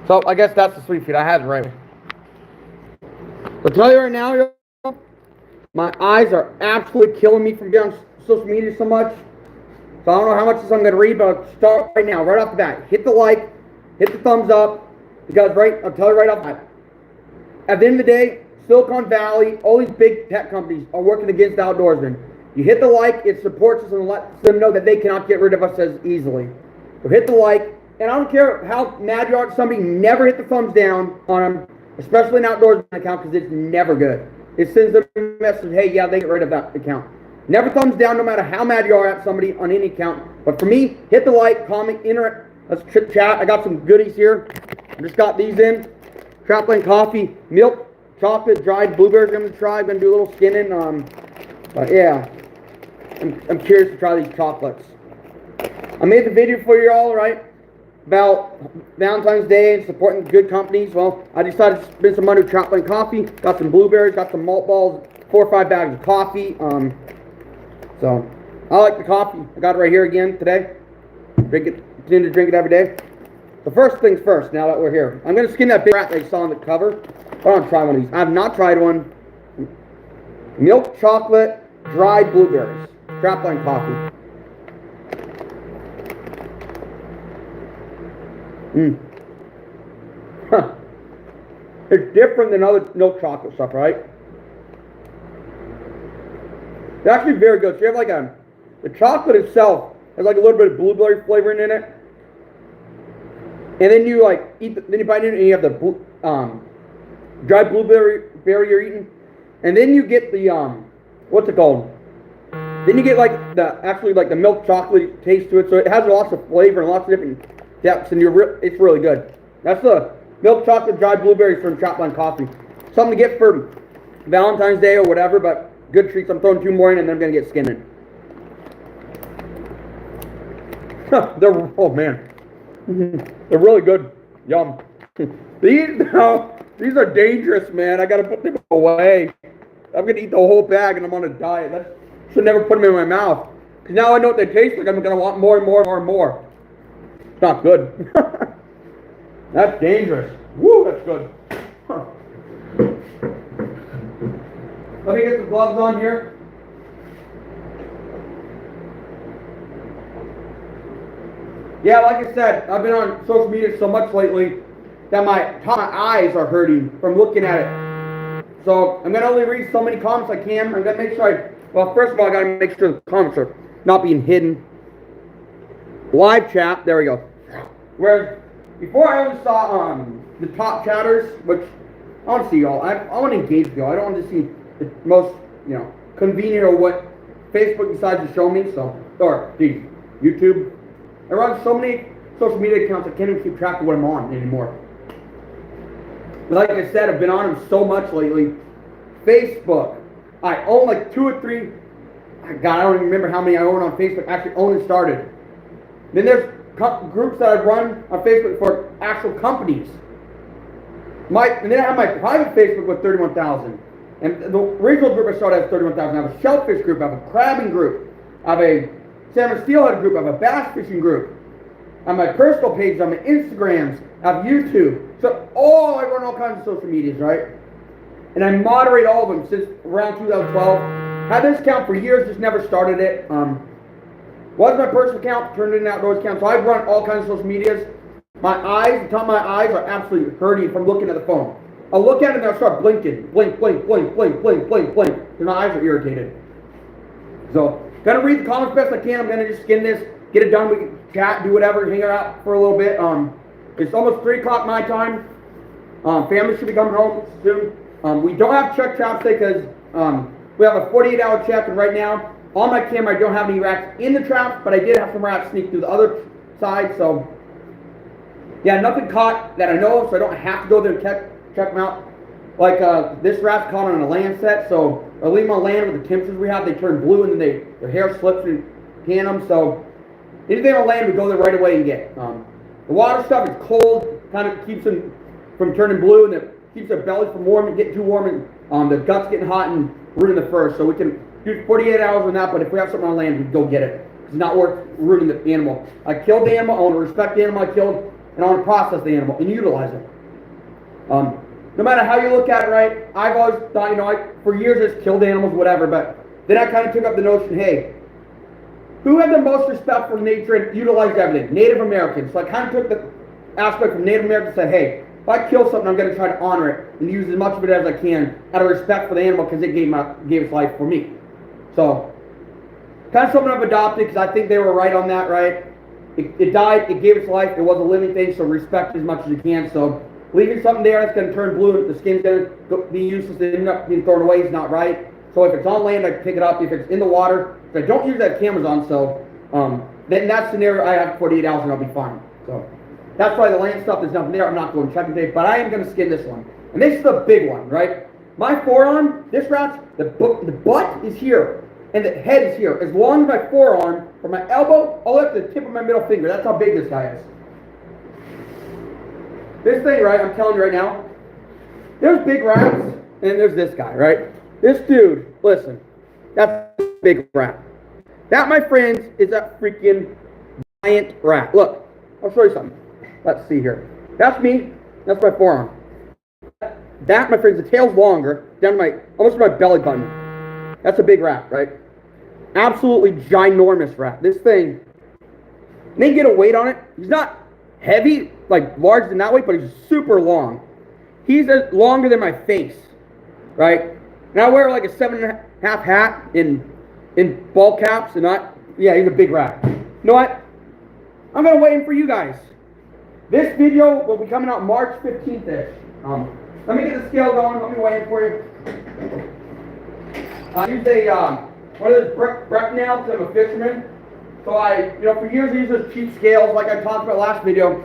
So I guess that's the sweet feed. I had it right. I'll tell you right now, yo, my eyes are absolutely killing me from being on social media so much. So I don't know how much of this I'm going to read, but I'll start right now, right off the bat. Hit the like, hit the thumbs up, because I'll tell you right off the bat. At the end of the day, Silicon Valley, all these big tech companies are working against the outdoorsmen. You hit the like, it supports us and lets them know that they cannot get rid of us as easily. So hit the like, and I don't care how mad you are at somebody, never hit the thumbs down on them, especially an outdoorsman account, because it's never good. It sends them a message, hey, yeah, they get rid of that account. Never thumbs down no matter how mad you are at somebody on any account. But for me, hit the like, comment, let's chat. I got some goodies here. I just got these in. Trapland coffee, milk, chocolate, dried blueberries I'm going to try. I'm going to do a little skinning. But yeah, I'm curious to try these chocolates. I made the video for you all, right, about Valentine's Day and supporting good companies. Well, I decided to spend some money with Trapland coffee. Got some blueberries, got some malt balls, 4 or 5 bags of coffee. So, I like the coffee. I got it right here again today. Continue to drink it every day. So first things first, now that we're here. I'm going to skin that big rat that you saw on the cover. I want to try one of these. I have not tried one. Milk chocolate, dried blueberries. Trapline coffee. Huh. It's different than other milk chocolate stuff, right? It's actually very good. So you have the chocolate itself has like a little bit of blueberry flavoring in it. And then you then you bite into it and you have the dried blueberry you're eating. And then you get the, what's it called? Then you get the milk chocolate taste to it. So it has lots of flavor and lots of different depths, and it's really good. That's the milk chocolate dried blueberries from Trapline Coffee. Something to get for Valentine's Day or whatever, but good treats. I'm throwing 2 more in and then I'm going to get skinning. Oh man. They're really good. Yum. These are dangerous, man. I got to put them away. I'm going to eat the whole bag and I'm on a diet. Should never put them in my mouth. Because now I know what they taste like. I'm going to want more and more and more and more. It's not good. That's dangerous. Woo, that's good. Huh. Let me get the gloves on here. Yeah, like I said, I've been on social media so much lately that my eyes are hurting from looking at it. So I'm going to only read so many comments I can. I'm going to make sure well, first of all, I got to make sure the comments are not being hidden. Live chat, there we go. Whereas before I only saw the top chatters, which I want to see y'all. I want to engage with y'all. I don't want to see the most, convenient or what Facebook decides to show me. Or YouTube. I run so many social media accounts I can't even keep track of what I'm on anymore. Like I said, I've been on them so much lately. Facebook. I own like 2 or 3. God, I don't even remember how many I own on Facebook. Actually, owned and started. Then there's groups that I run on Facebook for actual companies. And then I have my private Facebook with 31,000. And the original group I started has 31,000. I have a shellfish group. I have a crabbing group. I have a salmon steelhead group. I have a bass fishing group. On my personal pages, on my Instagrams, I have YouTube. So I run all kinds of social medias, right? And I moderate all of them since around 2012. Had this account for years, just never started it. Was my personal account, turned into an outdoors account. So I've run all kinds of social medias. My eyes, the top of my eyes are absolutely hurting from looking at the phone. I'll look at it and I'll start blinking. Blink, blink, blink, blink, blink, blink, blink. Because my eyes are irritated. So, gonna read the comments best I can. I'm gonna just skin this, get it done. We can chat, do whatever, hang out for a little bit. It's almost 3 o'clock my time. Family should be coming home soon. We don't have check traps today because we have a 48-hour check, and right now on my camera I don't have any rats in the traps, but I did have some rats sneak through the other side. So yeah, nothing caught that I know of, so I don't have to go there and check them out. Like this rat's caught on a land set, so I leave them on land with the temperatures we have. They turn blue and then their hair slips and can them. So anything on land we go there right away and get. The water stuff is cold, kind of keeps them from turning blue, and it keeps their belly from warm and getting too warm, and the guts getting hot and ruining the fur. So we can do 48 hours on that, but if we have something on land, we go get it. It's not worth ruining the animal. I killed the animal. I want to respect the animal I killed. and I want to process the animal and utilize it. No matter how you look at it, right? I've always thought, for years I just killed animals, whatever, but then I kind of took up the notion, hey, who had the most respect for nature and utilized everything? Native Americans. So I kind of took the aspect from Native Americans and said, hey, if I kill something, I'm going to try to honor it and use as much of it as I can out of respect for the animal because it gave its life for me. So, kind of something I've adopted because I think they were right on that, right? It died, it gave its life, it was a living thing, so respect as much as you can. So, leaving something there that's going to turn blue, the skin's going to be useless, and end up being thrown away is not right. So if it's on land, I pick it up. If it's in the water, I don't usually have cameras on, so then in that scenario, I have 48 hours and I'll be fine. So that's why the land stuff, there's nothing there. I'm not going checking today, but I am going to skin this one. And this is the big one, right? My forearm, this rat's, the butt is here, and the head is here. As long as my forearm, from my elbow, all the way up to the tip of my middle finger. That's how big this guy is. This thing, right, I'm telling you right now, there's big rats, and there's this guy, right? This dude, listen, that's a big rat. That, my friends, is a freaking giant rat. Look, I'll show you something. Let's see here. That's me. That's my forearm. That, my friends, the tail's longer, down to almost to my belly button. That's a big rat, right? Absolutely ginormous rat. This thing, and then get a weight on it. He's not heavy, like large in that way, but he's super long. He's longer than my face, right? And I wear like a 7.5 hat in ball caps, and yeah, he's a big rat. You know what? I'm gonna wait for you guys. This video will be coming out March 15th-ish. Let me get the scale going. Let me weigh it for you. I use one of those Breck nails because I'm a fisherman. So for years I used those cheap scales like I talked about last video.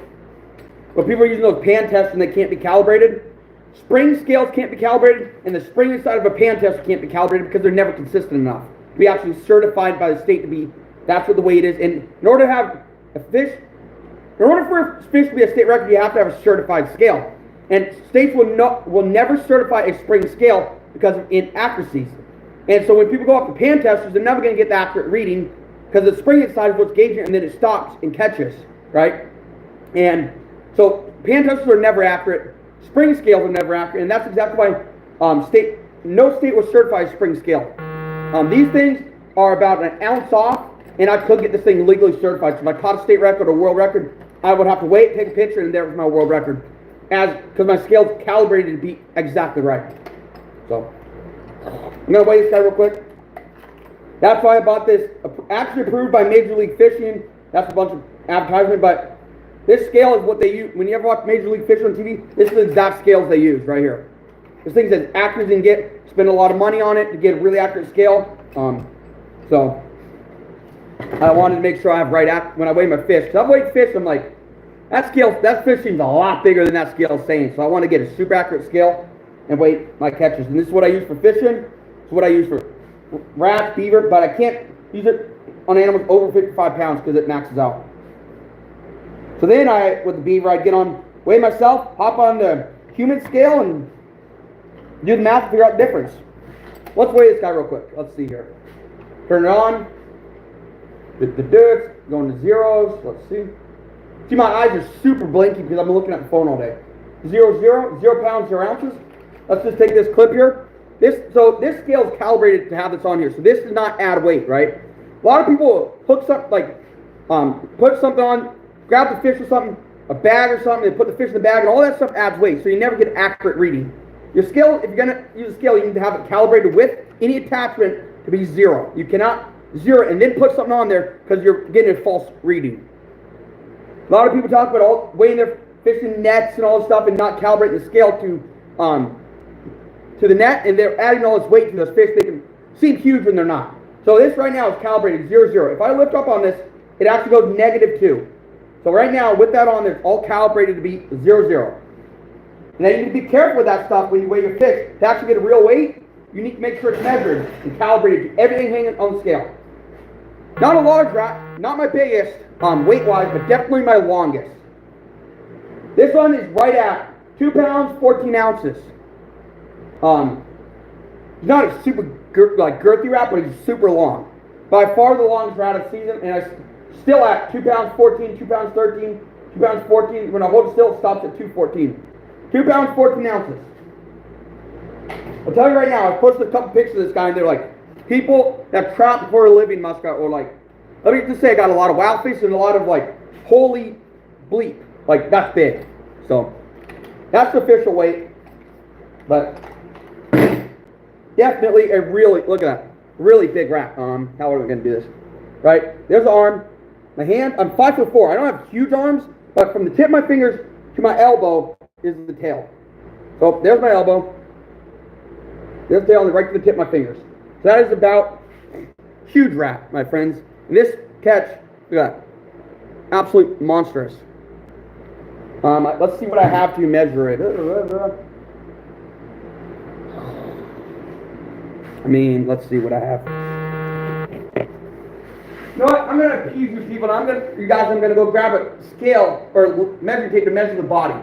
But people are using those pan tests and they can't be calibrated. Spring scales can't be calibrated, and the spring inside of a pan test can't be calibrated because they're never consistent enough to be actually certified by the state to be, that's what the weight is. And in order to have a fish, in order for a fish to be a state record, you have to have a certified scale. And states will never certify a spring scale because of inaccuracies. And so when people go off the pan testers, they're never going to get the accurate reading because the spring inside is what's gauging it, and then it stops and catches, right? And so pan testers are never accurate. Spring scales are never accurate, and that's exactly why no state will certify a spring scale. These things are about an ounce off, and I could get this thing legally certified. So if I caught a state record or world record, I would have to wait, take a picture, and there was my world record, because my scale's calibrated to be exactly right. So I'm gonna weigh this guy real quick. That's why I bought this. Actually approved by Major League Fishing. That's a bunch of advertisement, but this scale is what they use. When you ever watch Major League Fishing on TV, this is the exact scales they use right here. This thing's as accurate as you can get. Spend a lot of money on it to get a really accurate scale. So I wanted to make sure I have when I weigh my fish. Because I've weighed fish, I'm like, that fish seems a lot bigger than that scale is saying. So I want to get a super accurate scale and weigh my catches. And this is what I use for fishing. It's what I use for rats, beaver, but I can't use it on animals over 55 pounds because it maxes out. So then with the beaver, I'd weigh myself, hop on the human scale, and do the math to figure out the difference. Let's weigh this guy real quick. Let's see here. Turn it on. The dirt's going to zeros. Let's see. See, my eyes are super blinky because I've been looking at the phone all day. 0 pounds, 0 ounces. Let's just take this clip here. This scale is calibrated to have this on here. So this does not add weight, right? A lot of people hook something put something on, grab the fish or something, a bag or something, and put the fish in the bag, and all that stuff adds weight, so you never get accurate reading. Your scale, if you're going to use a scale, you need to have it calibrated with any attachment to be 0. You cannot 0 and then put something on there because you're getting a false reading. A lot of people talk about weighing their fishing nets and all this stuff and not calibrating the scale to the net, and they're adding all this weight to those fish. They can seem huge when they're not. So this right now is calibrated 0. If I lift up on this, it actually goes -2. So right now, with that on there, it's all calibrated to be 0. Now you need to be careful with that stuff when you weigh your fish. To actually get a real weight, you need to make sure it's measured and calibrated to everything hanging on the scale. Not a large rat, not my biggest weight-wise, but definitely my longest. This one is right at 2 pounds, 14 ounces. He's not a super girthy rat, but he's super long. By far the longest rat I've seen him, and I'm still at 2 pounds 14, 2 pounds 13, 2 pounds 14. When I hold it still, it stops at 214. 2 pounds 14 ounces. I'll tell you right now, I posted a couple pictures of this guy, and they're like, people that trap for a living muskrat were like, let me just say, I got a lot of wild fish and a lot of like, holy bleep. Like, that's big. So, that's the official weight. But, definitely a really, look at that, really big rat. How are we going to do this? Right? There's the arm. My hand, I'm 5'4". I don't have huge arms, but from the tip of my fingers to my elbow is the tail. So, there's my elbow. There's the tail right to the tip of my fingers. So that is about huge rat, my friends. And this catch, look at that. Absolute monstrous. Let's see what I have to measure it. I mean, let's see what I have. You know what? I'm going to appease you people. I'm going to go grab a scale or measuring tape to measure the body.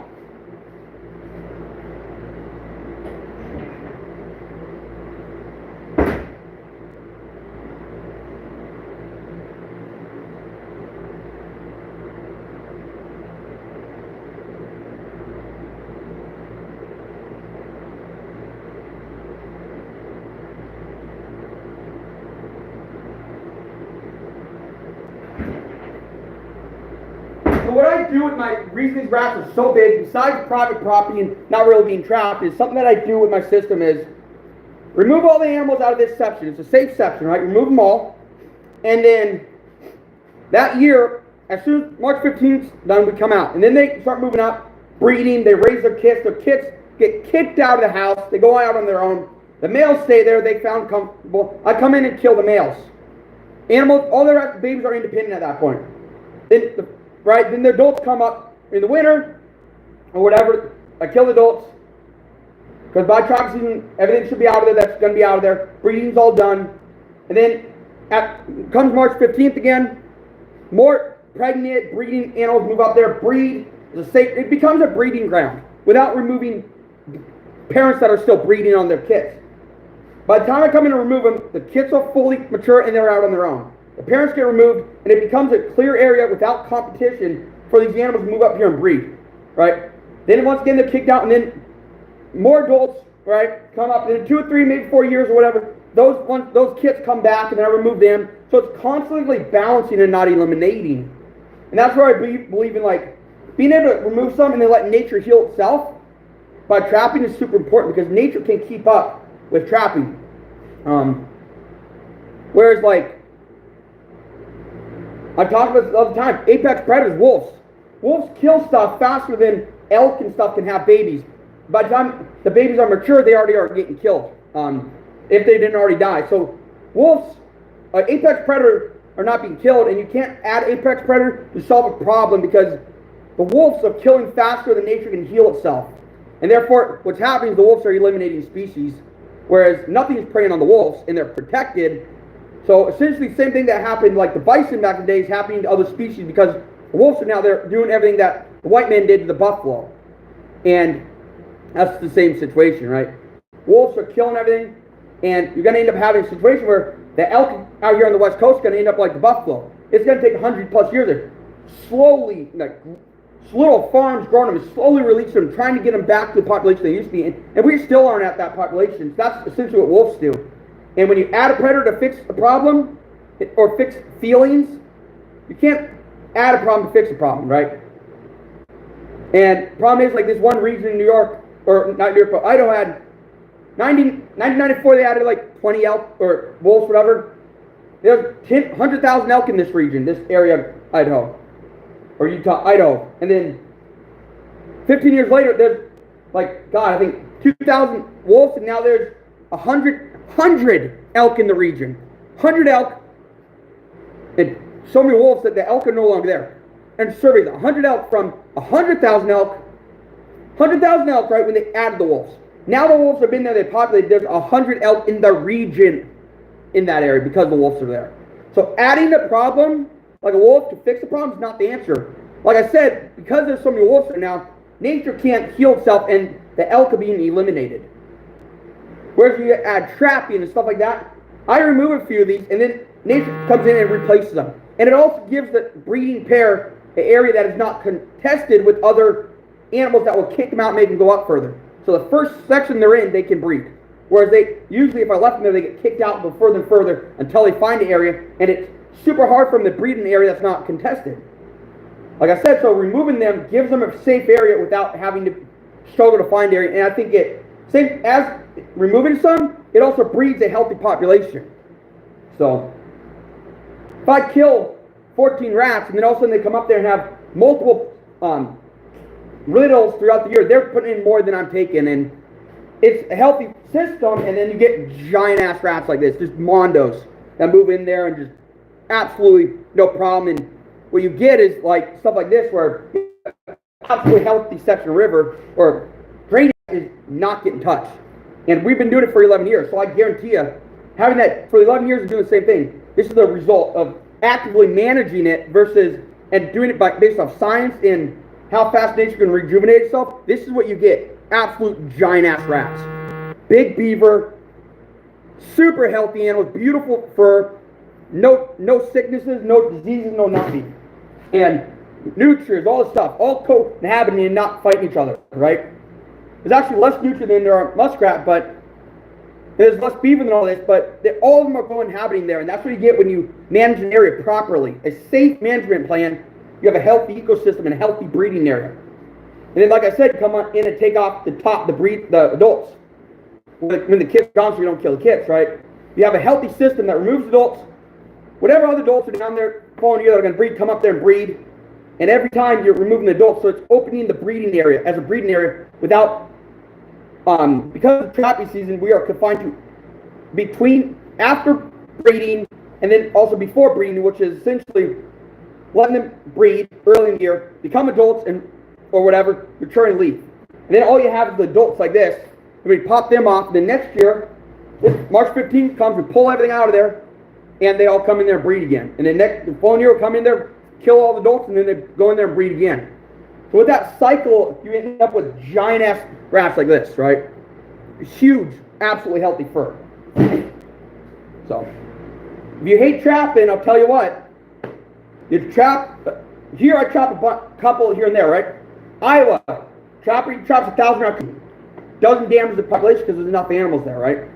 So what I do with my reason these rats are so big, besides private property and not really being trapped, is something that I do with my system is remove all the animals out of this section. It's a safe section, right? Remove them all. And then that year, as soon as March 15th done, we come out. And then they start moving up, breeding, they raise their kits. Their kits get kicked out of the house. They go out on their own. The males stay there. They found comfortable. I come in and kill the males. Animals, all their babies are independent at that point. Then the adults come up in the winter or whatever. I kill the adults because by trap season, everything should be out of there. That's going to be out of there. Breeding's all done. And then comes March 15th again. More pregnant breeding animals move up there. Breed. It becomes a breeding ground without removing parents that are still breeding on their kits. By the time I come in and remove them, the kits are fully mature and they're out on their own. The parents get removed, and it becomes a clear area without competition for these animals to move up here and breed, right? Then once again, they're kicked out, and then more adults, right, come up. And in 2 or 3, maybe 4 years or whatever, those kits come back, and then I remove them. So it's constantly balancing and not eliminating. And that's where I believe in, like, being able to remove some and then let nature heal itself by trapping is super important because nature can keep up with trapping. Whereas, like, I talk about this all the time. Apex predators, wolves. Wolves kill stuff faster than elk and stuff can have babies. By the time the babies are mature, they already are getting killed. If they didn't already die. So wolves, apex predators are not being killed, and you can't add apex predator to solve a problem because the wolves are killing faster than nature can heal itself. And therefore, what's happening is the wolves are eliminating species, whereas nothing is preying on the wolves, and they're protected. So essentially the same thing that happened, like the bison back in the day, is happening to other species because the wolves are now there doing everything that the white man did to the buffalo. And that's the same situation, right? Wolves are killing everything, and you're going to end up having a situation where the elk out here on the west coast is going to end up like the buffalo. It's going to take 100+ years to slowly, like little farms growing them, and slowly release them, trying to get them back to the population they used to be in. And we still aren't at that population. So that's essentially what wolves do. And when you add a predator to fix a problem, or fix feelings, you can't add a problem to fix a problem, right? And the problem is, like this one region in New York, or not New York, but Idaho had, 1994 they added like 20 elk, or wolves, whatever. There's 100,000 elk in this region, this area of Idaho, or Utah, Idaho. And then 15 years later, there's like, God, I think 2,000 wolves, and now there's 100 elk in the region. 100 elk, and so many wolves that the elk are no longer there. And surveys, 100 elk from 100,000 elk, 100,000 elk, right, when they added the wolves. Now the wolves have been there, they populated, there's 100 elk in the region in that area because the wolves are there. So adding the problem, like a wolf, to fix the problem is not the answer. Like I said, because there's so many wolves there now, nature can't heal itself and the elk are being eliminated. Whereas you add trapping and stuff like that, I remove a few of these and then nature comes in and replaces them. And it also gives the breeding pair an area that is not contested with other animals that will kick them out and make them go up further. So the first section they're in, they can breed. Whereas they, usually if I left them there, they get kicked out and go further and further until they find an area, and it's super hard for them to breed in an area that's not contested. Like I said, so removing them gives them a safe area without having to struggle to find area, and I think it, same as removing some, it also breeds a healthy population. So, if I kill 14 rats, and then all of a sudden they come up there and have multiple littles throughout the year, they're putting in more than I'm taking, and it's a healthy system, and then you get giant-ass rats like this, just mondos, that move in there and just absolutely no problem, and what you get is like stuff like this, where absolutely healthy section of river, or drainage is not getting touched. And we've been doing it for 11 years, so I guarantee you, having that for 11 years and doing the same thing, this is the result of actively managing it versus, and doing it based off science and how fast nature can rejuvenate itself. This is what you get, absolute giant-ass rats. Big beaver, super healthy animals, beautiful fur, no sicknesses, no diseases, no nothing. And nutrients, all this stuff, all cohabiting and not fighting each other, right? There's actually less nutrient than there are muskrat, but there's less beaver than all this, but all of them are cohabiting there, and that's what you get when you manage an area properly. A safe management plan, you have a healthy ecosystem and a healthy breeding area. And then, like I said, come on in and take off the adults. When the kids are gone, so you don't kill the kids, right? You have a healthy system that removes adults. Whatever other adults are down there following you that are going to breed, come up there and breed. And every time you're removing the adults, so it's opening the breeding area as a breeding area without, because of trapping season, we are confined to between, after breeding, and then also before breeding, which is essentially letting them breed early in the year, become adults, and or whatever, mature and leave. And then all you have is the adults like this, and we pop them off, and then next year, March 15th comes, we pull everything out of there, and they all come in there and breed again. And then the following year will come in there, kill all the adults, and then they go in there and breed again. So with that cycle, you end up with giant-ass rats like this, right? Huge, absolutely healthy fur. So, if you hate trapping, I'll tell you what. You trap, here I trap a couple here and there, right? Iowa, trapper traps 1,000 rats. Doesn't damage the population because there's enough animals there, right?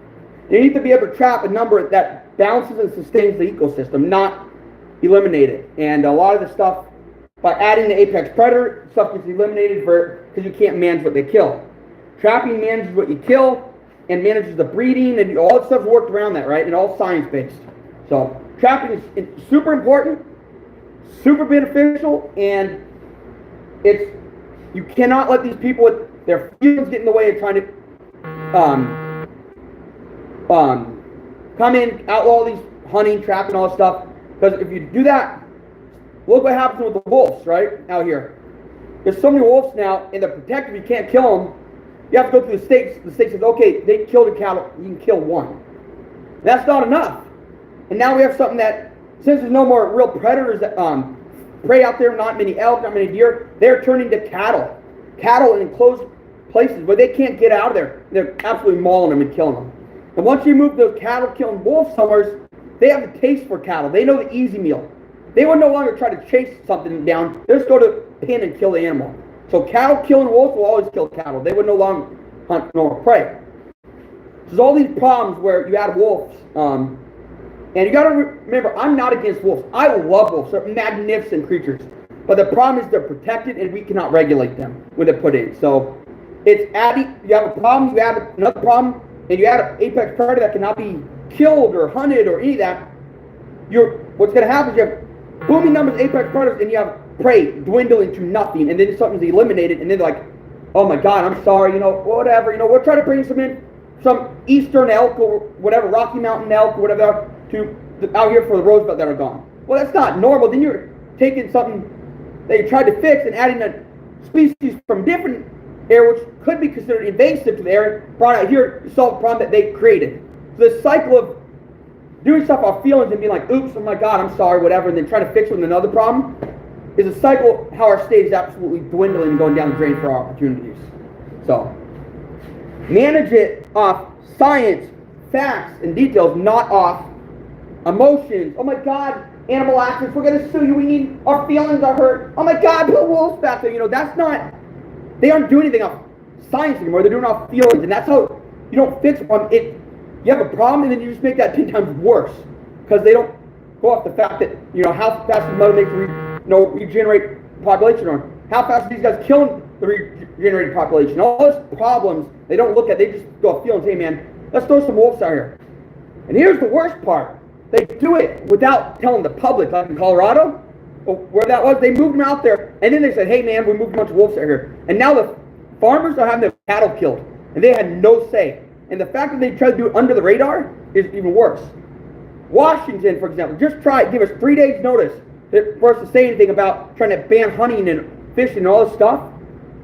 You need to be able to trap a number that balances and sustains the ecosystem, not eliminate it. And a lot of the stuff, by adding the apex predator, stuff gets eliminated because you can't manage what they kill. Trapping manages what you kill and manages the breeding, and all that stuff's worked around that, right? And all science-based. So trapping is super important, super beneficial, and you cannot let these people with their feelings get in the way of trying to come in, outlaw these hunting, trapping, all this stuff. Because if you do that, look what happens with the wolves, right, out here. There's so many wolves now, and they're protected, you can't kill them. You have to go through the states. The state says, okay, they killed a cattle, you can kill one. That's not enough. And now we have something that, since there's no more real predators that prey out there, not many elk, not many deer, they're turning to cattle. Cattle in enclosed places where they can't get out of there. They're absolutely mauling them and killing them. And once you move those cattle-killing wolf summers, they have the taste for cattle. They know the easy meal. They will no longer try to chase something down. They'll just go to pin and kill the animal. So cattle-killing wolves will always kill cattle. They would no longer hunt nor prey. There's all these problems where you add wolves. And you got to remember, I'm not against wolves. I love wolves. They're magnificent creatures. But the problem is they're protected and we cannot regulate them when they're put in. So it's adding, you have a problem, you add another problem, and you add an apex predator that cannot be killed or hunted or any of that. What's going to happen is you have booming numbers of apex predators and you have prey dwindling to nothing, and then something's eliminated, and then they're like, oh my God, I'm sorry, whatever, we'll try to bring some eastern elk or whatever, Rocky Mountain elk or whatever, out here for the Rosebud that are gone. Well, that's not normal. Then you're taking something that you tried to fix and adding a species from different area, which could be considered invasive to the area, brought out here to solve a problem that they created. So this cycle of doing stuff off feelings and being like, oops, oh my God, I'm sorry, whatever, and then trying to fix it with another problem is a cycle how our state is absolutely dwindling and going down the drain for our opportunities. So, manage it off science, facts, and details, not off emotions. Oh my God, animal accidents. We're going to sue you. We need, our feelings are hurt. Oh my God, put wolves back there. You know, that's not, they aren't doing anything off science anymore. They're doing off feelings, and that's how you don't fix it. You have a problem, and then you just make that 10 times worse because they don't go off the fact that, you know, how fast the mother makes regenerate population, or how fast these guys killing the regenerated population. All those problems they don't look at. They just go off feelings. Hey man, let's throw some wolves out here. And here's the worst part. They do it without telling the public, like in Colorado, where that was. They moved them out there, and then they said, hey man, we moved a bunch of wolves out here. And now the farmers are having their cattle killed, and they had no say. And the fact that they tried to do it under the radar is even worse. Washington, for example, just give us 3 days notice for us to say anything about trying to ban hunting and fishing and all this stuff.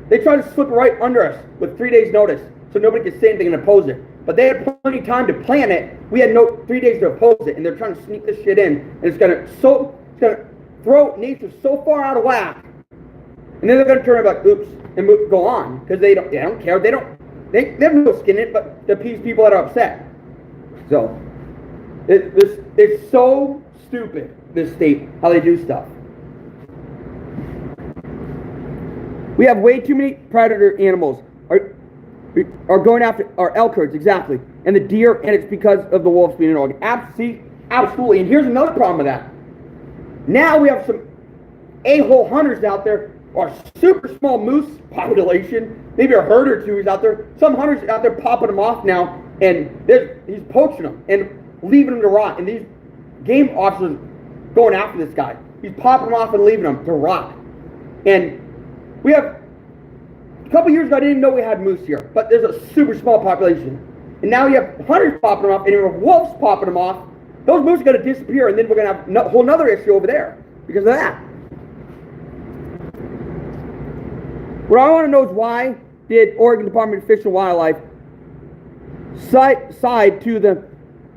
They tried to slip it right under us with 3 days notice so nobody could say anything and oppose it. But they had plenty of time to plan it. We had 3 days to oppose it, and they're trying to sneak this shit in. And it's gonna throw nature so far out of whack. And then they're gonna turn around like, oops, and go on because they don't care. They have no skin in it, but to appease people that are upset. So it's so stupid, this state, how they do stuff. We have way too many predator animals are going after our elk herds, exactly, and the deer, and it's because of the wolves being in Oregon. Absolutely. And here's another problem with that. Now we have some a-hole hunters out there, or super small moose population, maybe a herd or two is out there. Some hunters out there popping them off now, and he's poaching them and leaving them to rot. And these game officers going after this guy. He's popping them off and leaving them to rot. And we have, a couple years ago, I didn't even know we had moose here, but there's a super small population. And now you have hunters popping them off, and you have wolves popping them off. Those moose are going to disappear, and then we're going to have a whole other issue over there because of that. What I want to know is why did Oregon Department of Fish and Wildlife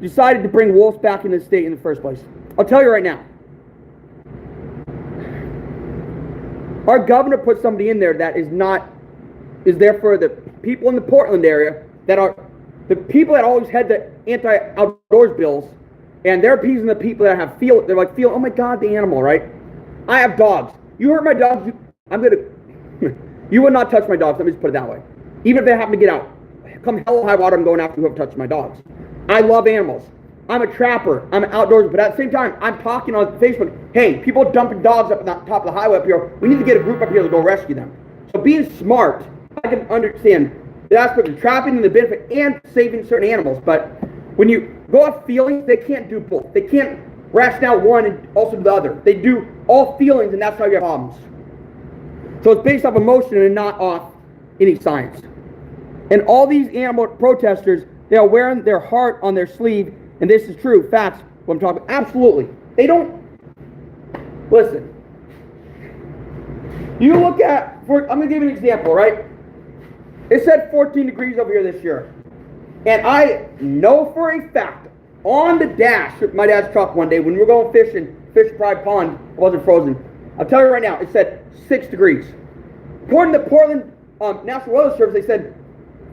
decided to bring wolves back in the state in the first place? I'll tell you right now. Our governor put somebody in there that is there for the people in the Portland area that are the people that always had the anti-outdoors bills, and they're appeasing the people that have feel. They're like, oh my God, the animal, right? I have dogs. You hurt my dogs, you would not touch my dogs. Let me just put it that way. Even if they happen to get out, come hell or high water, I'm going after whoever touches my dogs. I love animals. I'm a trapper. I'm outdoors, but at the same time, I'm talking on Facebook. Hey, people dumping dogs up on the top of the highway up here. We need to get a group up here to go rescue them. So being smart, I can understand the aspect of trapping and the benefit and saving certain animals. But when you go off feelings, they can't do both. They can't ration out one and also do the other. They do all feelings, and that's how you have problems. So it's based off emotion and not off any science. And all these animal protesters, they are wearing their heart on their sleeve, and this is true. Facts, what I'm talking about. Absolutely. They don't, listen. You look at, I'm going to give you an example, right? It said 14 degrees over here this year. And I know for a fact, on the dash with my dad's truck one day, when we were going fishing, Fish Pride Pond, it wasn't frozen. I'll tell you right now, it said 6 degrees. According to Portland National Weather Service, they said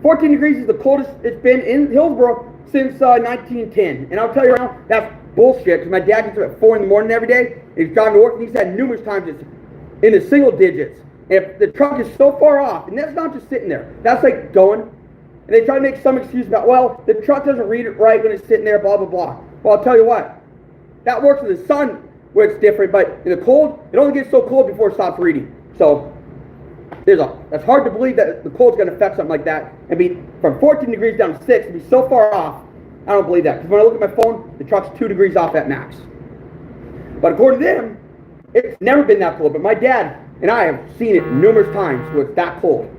14 degrees is the coldest it's been in Hillsborough since 1910. And I'll tell you right now, that's bullshit, because my dad gets up at 4 in the morning every day, and he's driving to work, and he's had numerous times it's in the single digits. And if the truck is so far off, and that's not just sitting there, that's like going, and they try to make some excuse about, well, the truck doesn't read it right when it's sitting there, blah, blah, blah. Well, I'll tell you what, that works in the sun where it's different, but in the cold, it only gets so cold before it stops reading. So that's hard to believe that the cold's going to affect something like that and be from 14 degrees down to 6 and be so far off. I don't believe that, because when I look at my phone, the truck's 2 degrees off at max. But according to them, it's never been that cold. But my dad and I have seen it numerous times where it's that cold.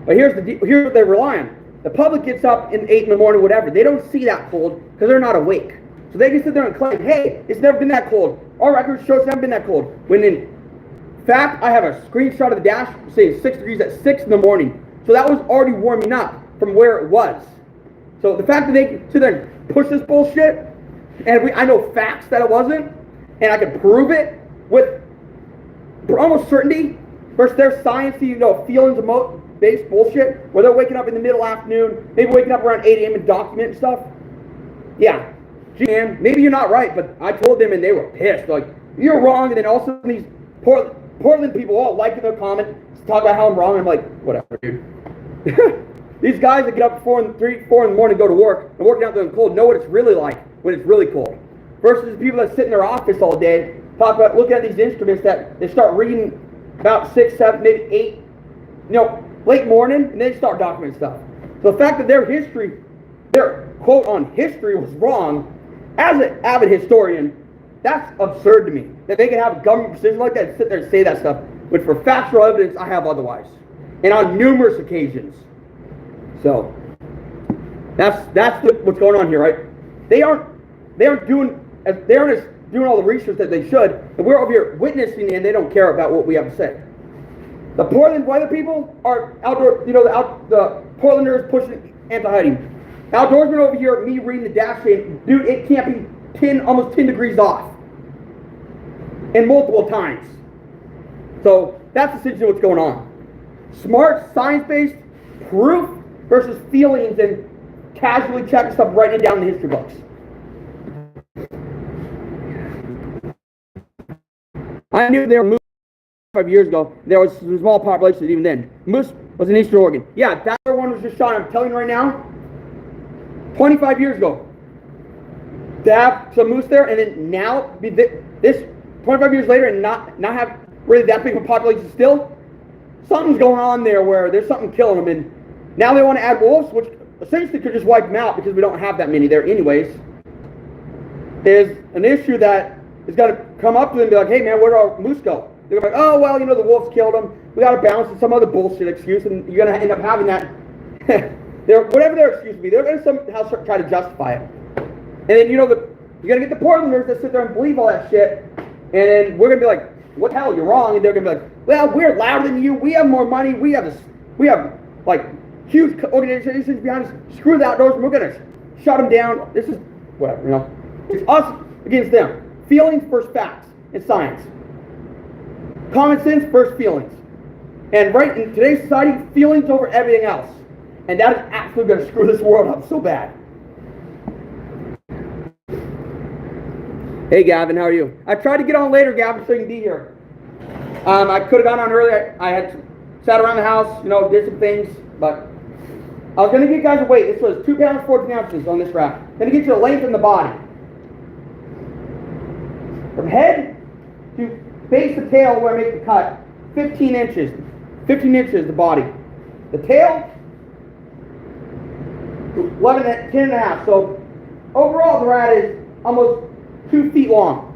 But here's what they rely on. The public gets up in 8 in the morning, whatever. They don't see that cold because they're not awake. So they can sit there and claim, hey, it's never been that cold. Our records show it's never been that cold. When in fact, I have a screenshot of the dash saying 6 degrees at 6 in the morning. So that was already warming up from where it was. So the fact that they can sit there and push this bullshit, and I know facts that it wasn't, and I can prove it with almost certainty, versus their science-y, feelings-based bullshit, where they're waking up in the middle afternoon, maybe waking up around 8 a.m. and documenting stuff. Yeah, gee, man, maybe you're not right, but I told them and they were pissed. Like, you're wrong. And then all of a sudden these Portland people all liking their comment, talk about how I'm wrong. And I'm like, whatever, dude. These guys that get up 4 in the morning, go to work, and working out there in the cold, know what it's really like when it's really cold. Versus the people that sit in their office all day, talk about looking at these instruments that they start reading about 6, 7, maybe 8, late morning, and they start documenting stuff. So the fact that their quote on history was wrong, as an avid historian, that's absurd to me. That they can have a government decision like that and sit there and say that stuff, when for factual evidence I have otherwise. And on numerous occasions. So that's what's going on here, right? They aren't doing as doing all the research that they should, and we're over here witnessing, and they don't care about what we have to say. The Portland weather people are outdoor, the Portlanders pushing anti-hiding. Outdoorsmen over here, me reading the dash saying, dude, it can't be almost 10 degrees off. And multiple times. So that's essentially what's going on. Smart, science-based proof versus feelings and casually checking stuff, writing it down in the history books. I knew there were moose 5 years ago. There was a small population even then. Moose was in Eastern Oregon. Yeah, that one was just shot. I'm telling you right now, 25 years ago. To have some moose there, and then now be this 25 years later and not have really that big of a population still, something's going on there where there's something killing them. And now they want to add wolves, which essentially could just wipe them out because we don't have that many there anyways. There's an issue that is going to come up to them and be like, hey man, where do our moose go? They're like, oh, well, the wolves killed them. We got to balance with some other bullshit excuse, and you're going to end up having that. Whatever their excuse be, they're going to somehow try to justify it. And then, you're going to get the Portlanders that sit there and believe all that shit, and then we're going to be like, what the hell, you're wrong. And they're going to be like, well, we're louder than you. We have more money. We have like huge organizations behind us. Screw the outdoors. We're going to shut them down. This is whatever, It's us against them. Feelings versus facts and science. Common sense versus feelings. And right in today's society, feelings over everything else. And that is absolutely going to screw this world up so bad. Hey Gavin, how are you? I tried to get on later, Gavin, so you can be here. I could have gone on earlier. I had sat around the house, did some things, but I was going to get guys a weight. This was 2 pounds, 14 ounces on this rack. Going to get you the length in the body. From head to base of tail where I make the cut, 15 inches. 15 inches the body. The tail, 10 and a half. So overall the rat is almost 2 feet long.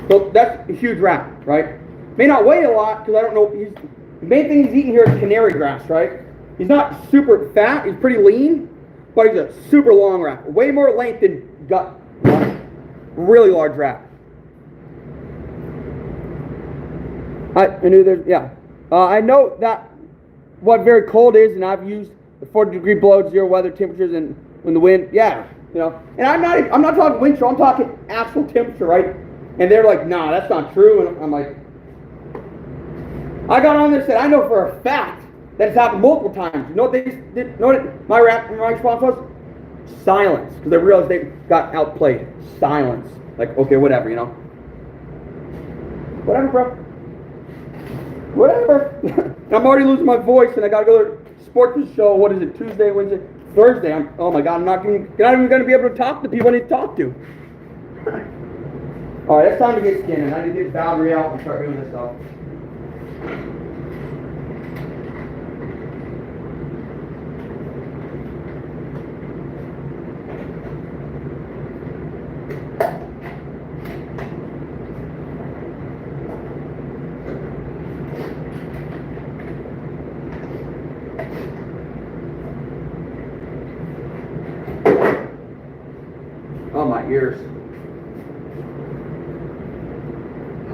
So that's a huge rat, right? May not weigh a lot because I don't know. The main thing he's eating here is canary grass, right? He's not super fat. He's pretty lean, but he's a super long rat. Way more length than gut. Really large rat. I knew there's, yeah. I know that what very cold is, and I've used the 40-degree below 0 weather temperatures and when the wind, yeah, And I'm not talking wind chill. I'm talking actual temperature, right? And they're like, nah, that's not true. And I'm like, I got on there and said, I know for a fact that it's happened multiple times. You know what they did? You know what my response was? Silence, because they realized they got outplayed. Silence. Like, okay, whatever, Whatever, bro. Whatever. I'm already losing my voice, and I got to go to sports show. What is it? Tuesday, Wednesday, Thursday. Oh my God, I'm not even going to be able to talk to people I need to talk to. All right, it's time to get skinning. I need to get Valerie out and start doing this stuff. Oh, my ears.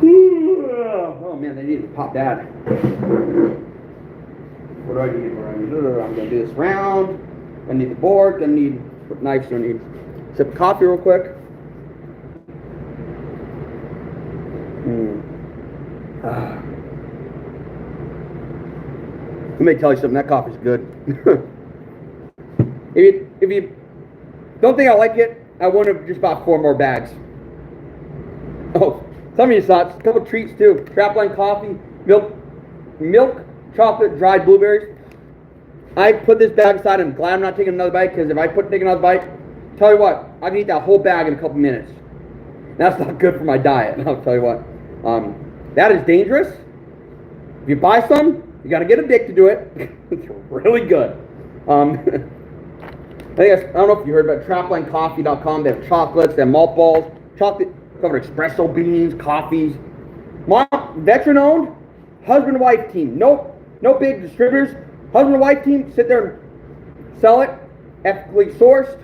Oh man, they need to pop that. What do I need? I'm going to do this round. I need the board. I need what knives do I need? Sip of coffee real quick. Let me tell you something. That coffee's good. if you Don't think I like it. I would have just bought 4 more bags. Oh, some of you saw it. A couple treats too. Trapline coffee, milk, chocolate, dried blueberries. I put this bag aside. I'm glad I'm not taking another bite, because if I take another bite, tell you what, I can eat that whole bag in a couple minutes. That's not good for my diet. I'll tell you what. That is dangerous. If you buy some, you got to get addicted to it. It's really good. I don't know if you heard about TraplineCoffee.com. They have chocolates, they have malt balls, chocolate covered espresso beans, coffees. Veteran owned, husband and wife team. No big distributors. Husband and wife team sit there and sell it, ethically sourced,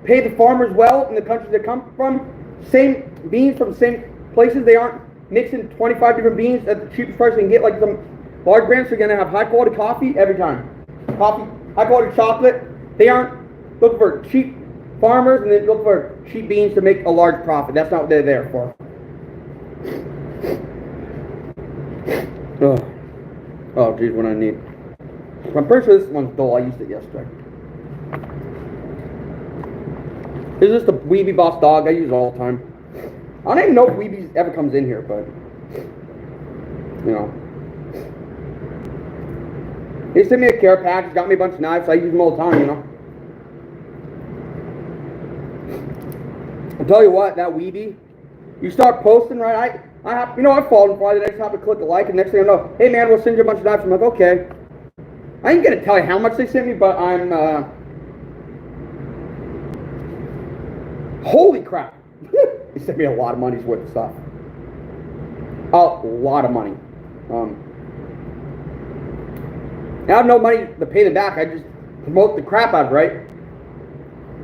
pay the farmers well in the countries they come from. Same beans from the same places. They aren't mixing 25 different beans at the cheapest price they can get, like some large brands. Are going to have high quality coffee every time. Coffee, high quality chocolate. They aren't looking for cheap farmers and they look for cheap beans to make a large profit. That's not what they're there for. Oh geez, what I need. I'm pretty sure this one's dull. I used it yesterday. This is just a Weeby Boss dog. I use it all the time. I don't even know if Weeby's ever comes in here, but you know. He sent me a care package, got me a bunch of knives, so I use them all the time, you know. I'll tell you what, that Weeby, you start posting, right? I've fallen for it, I just have to click a like, and next thing I know, hey man, we'll send you a bunch of knives. I'm like, okay. I ain't gonna tell you how much they sent me, but I'm, holy crap. They sent me a lot of money's worth of stuff. A lot of money. I have no money to pay them back. I just promote the crap out of it, right?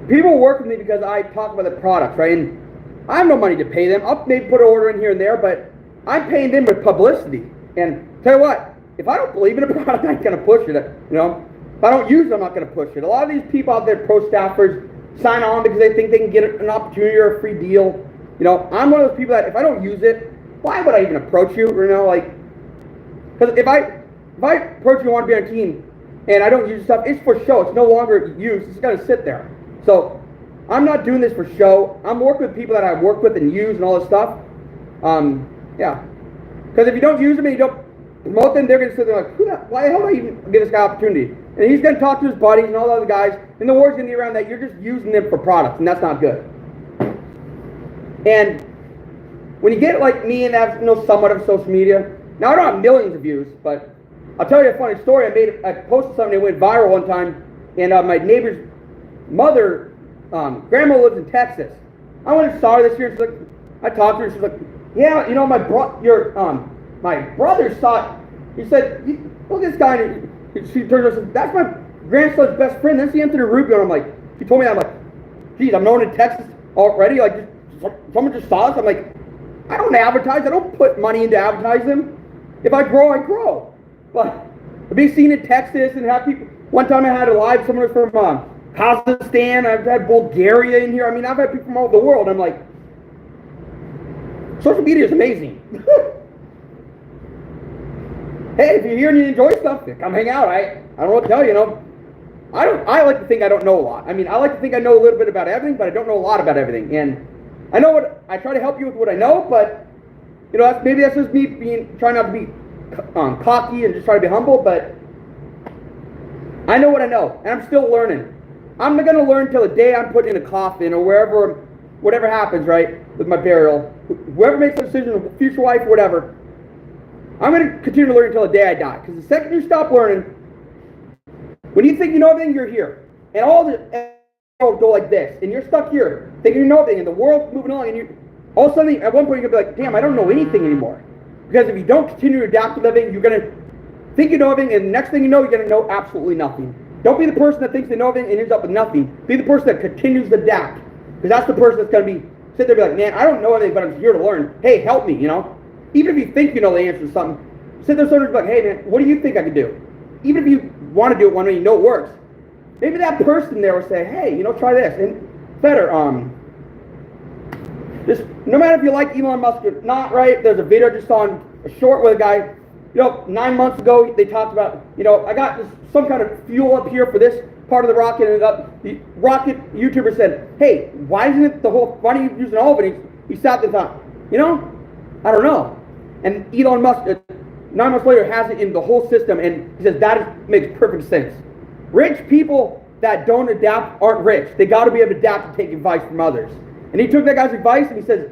People work with me because I talk about the products, right? And I have no money to pay them. I'll maybe put an order in here and there, but I'm paying them with publicity. And tell you what, if I don't believe in a product, I ain't going to push it. You know, if I don't use it, I'm not going to push it. A lot of these people out there, pro staffers, sign on because they think they can get an opportunity or a free deal. You know, I'm one of those people that if I don't use it, why would I even approach you? You know, like, because if I approach you and want to be on a team and I don't use stuff, it's for show. It's no longer used. It's going to sit there. So I'm not doing this for show. I'm working with people that I work with and use and all this stuff. Yeah. Because if you don't use them and you don't promote them, they're going to sit there like, why the hell do I even give this guy opportunity? And he's going to talk to his buddies and all the other guys, and the word's going to be around that you're just using them for products, and that's not good. And when you get like me and have somewhat of social media, now I don't have millions of views, but I'll tell you a funny story. I posted something that went viral one time, and my neighbor's mother, grandma lives in Texas. I went and saw her this year, and she's like, I talked to her, and she's like, yeah, you know, my brother saw it. He said, look at this guy, and she turned and said, that's my grandson's best friend. That's the Anthony Rubeo. And I'm like, she told me that. I'm like, geez, I'm known in Texas already. Like, someone just saw us. I'm like, I don't advertise. I don't put money into advertising. If I grow, I grow. But to be seen in Texas and have people. One time I had a live, someone was from Kazakhstan. I've had Bulgaria in here. I mean, I've had people from all over the world. I'm like, social media is amazing. Hey, if you're here and you enjoy stuff, come hang out. I don't know what to tell you, you know. I like to think I don't know a lot. I mean, I like to think I know a little bit about everything, but I don't know a lot about everything. And I know what I try to help you with what I know, but you know, maybe that's just me trying not to be cocky and just try to be humble. But I know what I know, and I'm still learning. I'm not going to learn till the day I'm put in a coffin or wherever, whatever happens, right, with my burial. Whoever makes the decision, future wife, whatever. I'm going to continue to learn until the day I die. Because the second you stop learning, when you think you know everything, you're here. And all the world go like this. And you're stuck here, thinking you know everything. And the world's moving along. And you, all of a sudden, at one point, you're going to be like, damn, I don't know anything anymore. Because if you don't continue to adapt to living, you're going to think you know everything. And the next thing you know, you're going to know absolutely nothing. Don't be the person that thinks they know everything and ends up with nothing. Be the person that continues to adapt. Because that's the person that's going to be, sit there and be like, man, I don't know anything, but I'm here to learn. Hey, help me, you know. Even if you think you know the answer to something, sit there and be like, hey man, what do you think I could do? Even if you want to do it one way, you know it works. Maybe that person there will say, hey, you know, try this. And better, just, no matter if you like Elon Musk or not, right, there's a video I just saw on a short with a guy, you know, 9 months ago, they talked about, you know, I got some kind of fuel up here for this part of the rocket, and the rocket YouTuber said, hey, why don't you use an oven? He sat there and thought, I don't know. And Elon Musk, 9 months later, has it in the whole system, and he says makes perfect sense. Rich people that don't adapt aren't rich. They got to be able to adapt and take advice from others. And he took that guy's advice, and he says,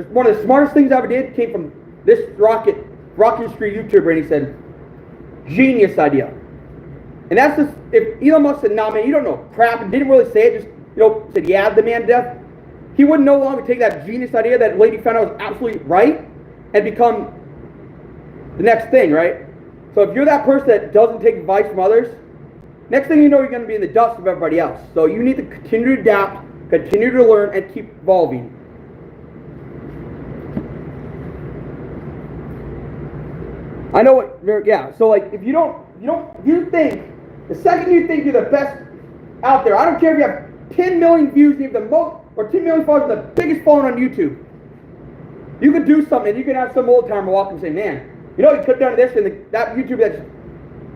one of the smartest things I ever did came from this rocket industry YouTuber, and he said, genius idea. And that's just, if Elon Musk said, nah, man, you don't know crap, and didn't really say it, just, said, yeah, the man to death, he wouldn't no longer take that genius idea that lady found out was absolutely right and become the next thing, right? So if you're that person that doesn't take advice from others, next thing you know, you're going to be in the dust of everybody else. So you need to continue to adapt, continue to learn, and keep evolving. I know what, yeah, so like, if you think, the second you think you're the best out there, I don't care if you have 10 million views, you have the most, or 10 million followers, the biggest following on YouTube. You could do something, and you can have some old timer walk and say, man, you could have done this, and that YouTuber that's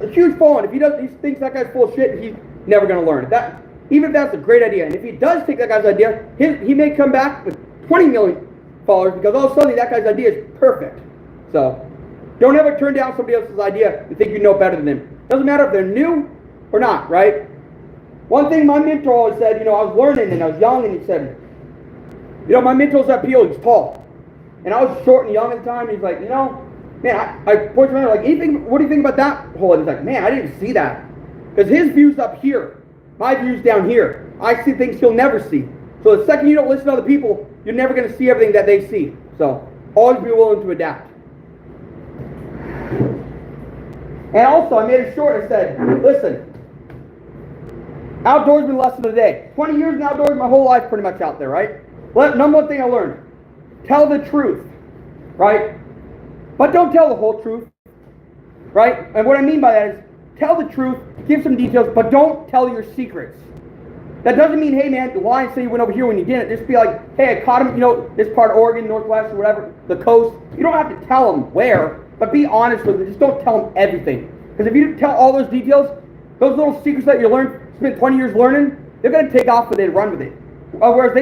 a huge following, if he thinks that guy's full of shit, he's never going to learn it. Even if that's a great idea, and if he does take that guy's idea, he may come back with 20 million followers, because all of a sudden that guy's idea is perfect. So, don't ever turn down somebody else's idea and think you know better than them. Doesn't matter if they're new or not, right? One thing my mentor always said, I was learning and I was young, and he said, my mentor's at PO, he's tall. And I was short and young at the time, and he's like, man, I pointed to him, like, what do you think about that hole? And he's like, man, I didn't see that. Because his view's up here, my view's down here. I see things he'll never see. So the second you don't listen to other people, you're never going to see everything that they see. So always be willing to adapt. And also, I made it short. I said, listen, outdoorsman lesson of the day. 20 years in outdoors, my whole life pretty much out there, right? Number one thing I learned, tell the truth, right? But don't tell the whole truth, right? And what I mean by that is, tell the truth, give some details, but don't tell your secrets. That doesn't mean, hey man, lie and say you went over here when you didn't. Just be like, hey, I caught him, this part of Oregon, Northwest, or whatever, the coast. You don't have to tell them where, but be honest with them. Just don't tell them everything. Because if you tell all those details, those little secrets that you spent 20 years learning, they're going to take off with it and run with it. Whereas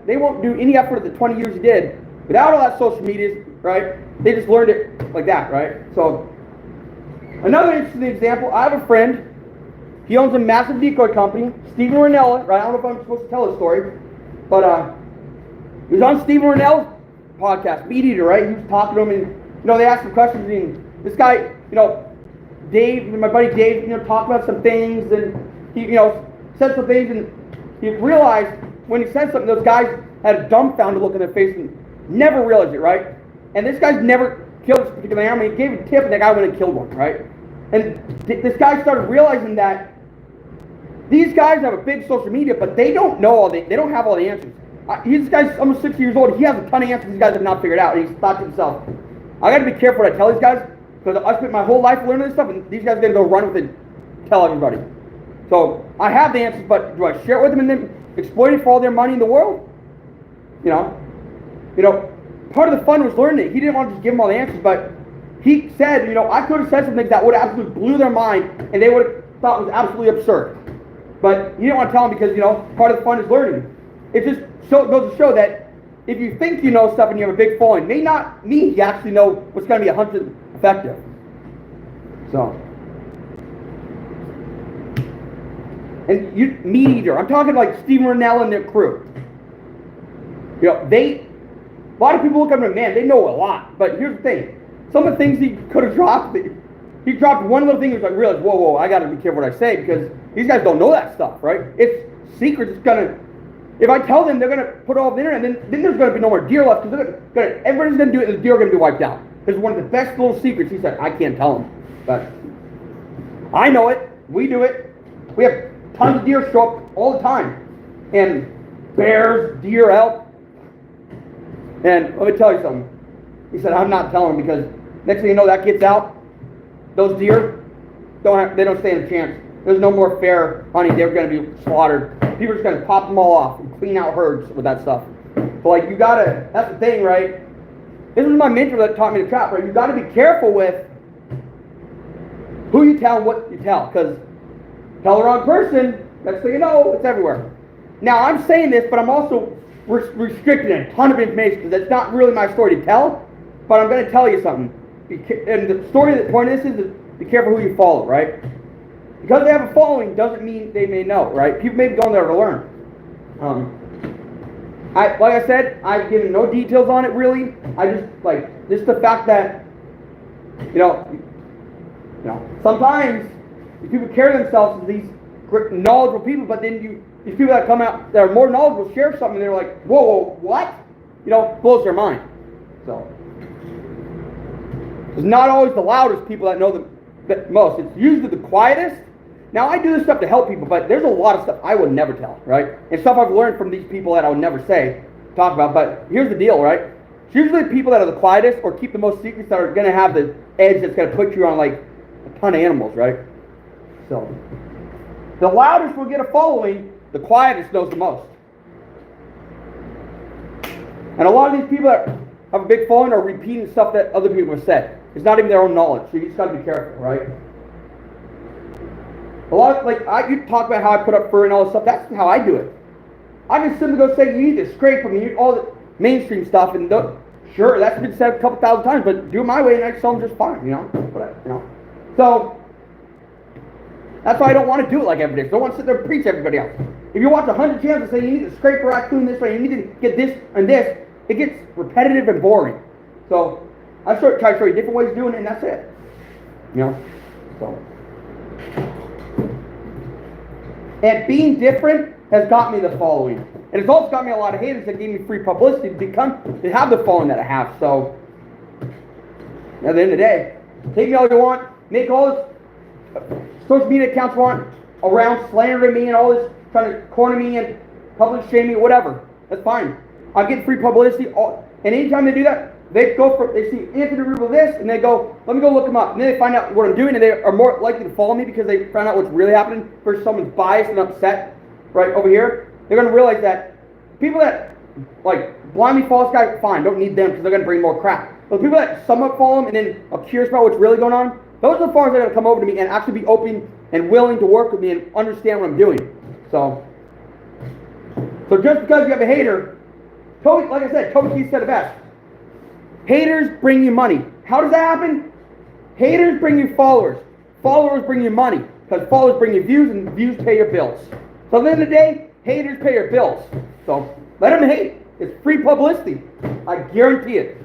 they won't do any effort of the 20 years you did without all that social media, right? They just learned it like that, right? So, another interesting example, I have a friend. He owns a massive decoy company, Stephen Ranella, right? I don't know if I'm supposed to tell this story, but he was on Stephen Ranella's podcast, Meat Eater, right? He was talking to him, and they asked him questions, and this guy, Dave, my buddy Dave, talked about some things, and he, said some things, and he realized when he said something, those guys had a dumbfounded look in their face and never realized it, right? And this guy's never killed this particular animal. He gave a tip, and that guy went and killed one, right? And this guy started realizing that these guys have a big social media, but they don't know they don't have all the answers. This guy's almost 60 years old. He has a ton of answers these guys have not figured out. And he's thought to himself, I got to be careful what I tell these guys, because I spent my whole life learning this stuff, and these guys are going to go run with it and tell everybody. So I have the answers, but do I share it with them and then exploit it for all their money in the world? Part of the fun was learning it. He didn't want to just give them all the answers, but he said, I could have said some things that would have absolutely blew their mind, and they would have thought it was absolutely absurd. But he didn't want to tell them because, part of the fun is learning. It just goes to show that if you think you know stuff and you have a big following, may not mean you actually know what's going to be 100% effective. So. And Meat Eater, I'm talking like Stephen Ranella and their crew. A lot of people look at him and, man, they know a lot. But here's the thing. Some of the things he could have dropped, he dropped one little thing and was like, realized, whoa, I got to be careful what I say, because these guys don't know that stuff, right? It's secrets. It's going to, if I tell them, they're going to put it all over the internet, and then there's going to be no more deer left, because everybody's going to do it, and the deer are going to be wiped out. It's one of the best little secrets. He said, I can't tell them. But I know it. We do it. We have tons of deer show up all the time. And bears, deer, elk. And let me tell you something. He said, I'm not telling them, because next thing you know, that gets out. Those deer, they don't stand a chance. There's no more fair hunting. They're going to be slaughtered. People are just going to pop them all off and clean out herds with that stuff. But you got to, that's the thing, right? This is my mentor that taught me to trap, right? You got to be careful with who you tell and what you tell, because Tell the wrong person, next thing you know, it's everywhere. Now, I'm saying this, but I'm also restricting a ton of information because it's not really my story to tell, but I'm going to tell you something. And the story, the point of this is be careful who you follow, right? Because they have a following doesn't mean they may know, right? People may be going there to learn. Like I said, I've given no details on it really. I just the fact that, sometimes people carry themselves as these knowledgeable people, but then these people that come out that are more knowledgeable share something, and they're like, whoa, what? Blows their mind. So, it's not always the loudest people that know the most. It's usually the quietest. Now, I do this stuff to help people, but there's a lot of stuff I would never tell, right? And stuff I've learned from these people that I would never talk about. But here's the deal, right? It's usually the people that are the quietest or keep the most secrets that are going to have the edge that's going to put you on, like, a ton of animals, right? So, the loudest will get a following, the quietest knows the most. And a lot of these people that have a big following are repeating stuff that other people have said. It's not even their own knowledge, so you just got to be careful, right? A lot of, you talk about how I put up fur and all this stuff, that's how I do it. I can simply go say, you need to scrape them, you need all the mainstream stuff, and sure, that's been said a couple thousand times, but do it my way and I sell them just fine, So, that's why I don't want to do it like everybody else. I don't want to sit there and preach everybody else. If you watch 100 channels and say you need to scrape a raccoon this way, you need to get this and this, it gets repetitive and boring. So, I try to show you different ways of doing it, and that's it. So. And being different has got me the following. And it's also got me a lot of haters that gave me free publicity to have the following that I have. So, at the end of the day, take me all you want, make all this social media accounts you want around slandering me and all this, trying to corner me and public shame me, whatever. That's fine. I'm getting free publicity. And anytime they do that, they see Anthony Rubeo this, and they go, let me go look him up. And then they find out what I'm doing, and they are more likely to follow me because they found out what's really happening versus someone's biased and upset right over here. They're going to realize that people that, blindly follow this guy, fine, don't need them because they're going to bring more crap. But the people that somewhat follow him and then are curious about what's really going on, those are the followers that are going to come over to me and actually be open and willing to work with me and understand what I'm doing. So just because you have a hater, like I said, Toby Keith said it best. Haters bring you money. How does that happen? Haters bring you followers. Followers bring you money. Because followers bring you views, and views pay your bills. So at the end of the day, haters pay your bills. So let them hate. It's free publicity. I guarantee it.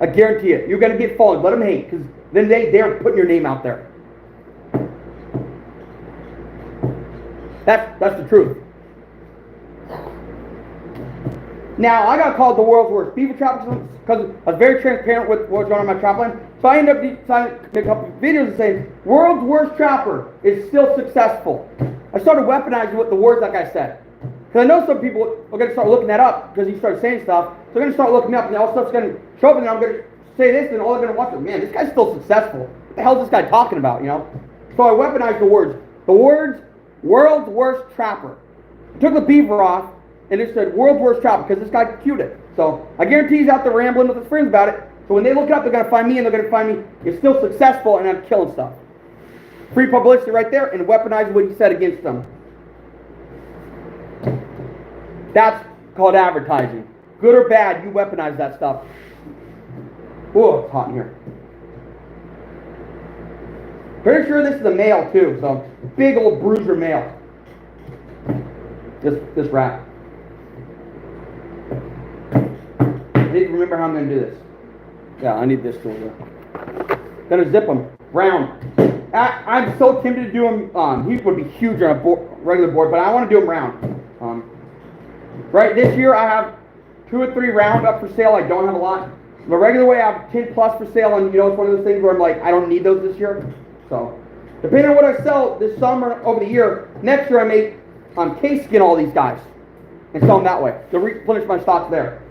I guarantee it. You're going to get followers. Let them hate. Because then they're putting your name out there. That's the truth. Now, I got called the world's worst beaver trapper because I was very transparent with what's going on in my trap line. So I ended up deciding to make a couple of videos and saying, world's worst trapper is still successful. I started weaponizing with the words like I said. Because I know some people are going to start looking that up because he started saying stuff. So they're going to start looking me up and all stuff's going to show up and I'm going to say this and all they're going to watch is, man, this guy's still successful. What the hell is this guy talking about, So I weaponized the words. The words, world's worst trapper. Took the beaver off. And it said, world's worst trapper, because this guy cued it. So, I guarantee he's out there rambling with his friends about it. So when they look it up, they're going to find me, and they're going to find me, it's still successful, and I'm killing stuff. Free publicity right there, and weaponize what he said against them. That's called advertising. Good or bad, you weaponize that stuff. Whoa, it's hot in here. Pretty sure this is a male, too, so big old bruiser male. This rat. I need to remember how I'm going to do this. Yeah, I need this tool here. Going to zip them round. I'm so tempted to do them. He would be huge on a regular board, but I want to do them round. Right this year I have 2 or 3 round up for sale. I don't have a lot. The regular way I have 10 plus for sale, and it's one of those things where I'm like, I don't need those this year. So depending on what I sell this summer over the year, next year I may case skin all these guys and sell them that way to replenish my stocks there.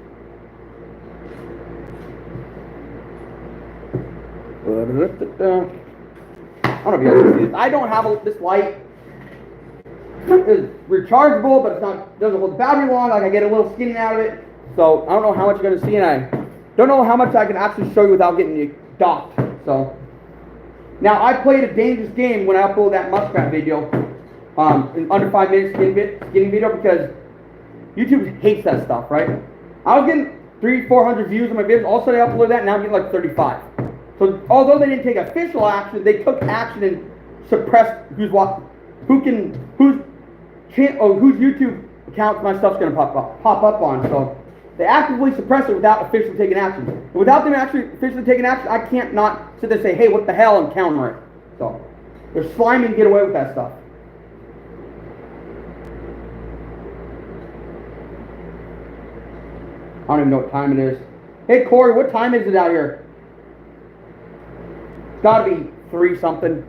I don't know if you guys can see this. I don't have this light. It's rechargeable, but doesn't hold the battery long. I get a little skinning out of it. So I don't know how much you're going to see, and I don't know how much I can actually show you without getting you docked. So Now, I played a dangerous game when I uploaded that muskrat video, in under 5 minutes skinning video, because YouTube hates that stuff, right? I was getting 300-400 views on my videos. All of a sudden I uploaded that, and now I'm getting like 35. So although they didn't take official action, they took action and suppressed whose YouTube account my stuff's gonna pop up on. So they actively suppress it without officially taking action. And without them actually officially taking action, I can't not sit there and say, hey, what the hell, and counter it. So they're slimy and get away with that stuff. I don't even know what time it is. Hey Corey, what time is it out here? It's gotta be 3 something.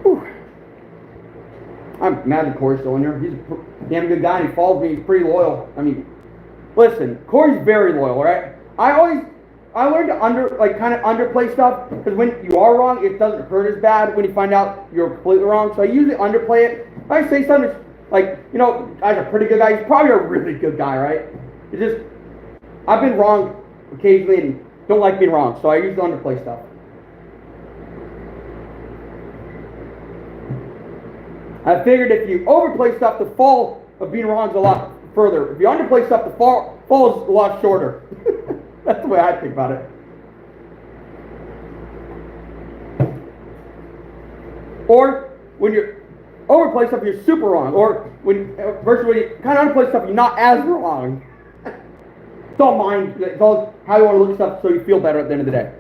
Whew. I'm mad at Corey's still in here. He's a damn good guy and he follows me. He's pretty loyal. I mean, listen, Corey's very loyal, right? I learned to kind of underplay stuff, because when you are wrong, it doesn't hurt as bad when you find out you're completely wrong. So I usually underplay it. If I say something like, you know, guy's a pretty good guy, he's probably a really good guy, right? It's just, I've been wrong occasionally and don't like being wrong, so I usually underplay stuff. I figured if you overplay stuff, the fall of being wrong is a lot further. If you underplay stuff, the fall is a lot shorter. That's the way I think about it. Or when you overplay stuff, you're super wrong. Or versus when you kind of underplay stuff, you're not as wrong. It's all mind. It's all how you want to look at stuff so you feel better at the end of the day.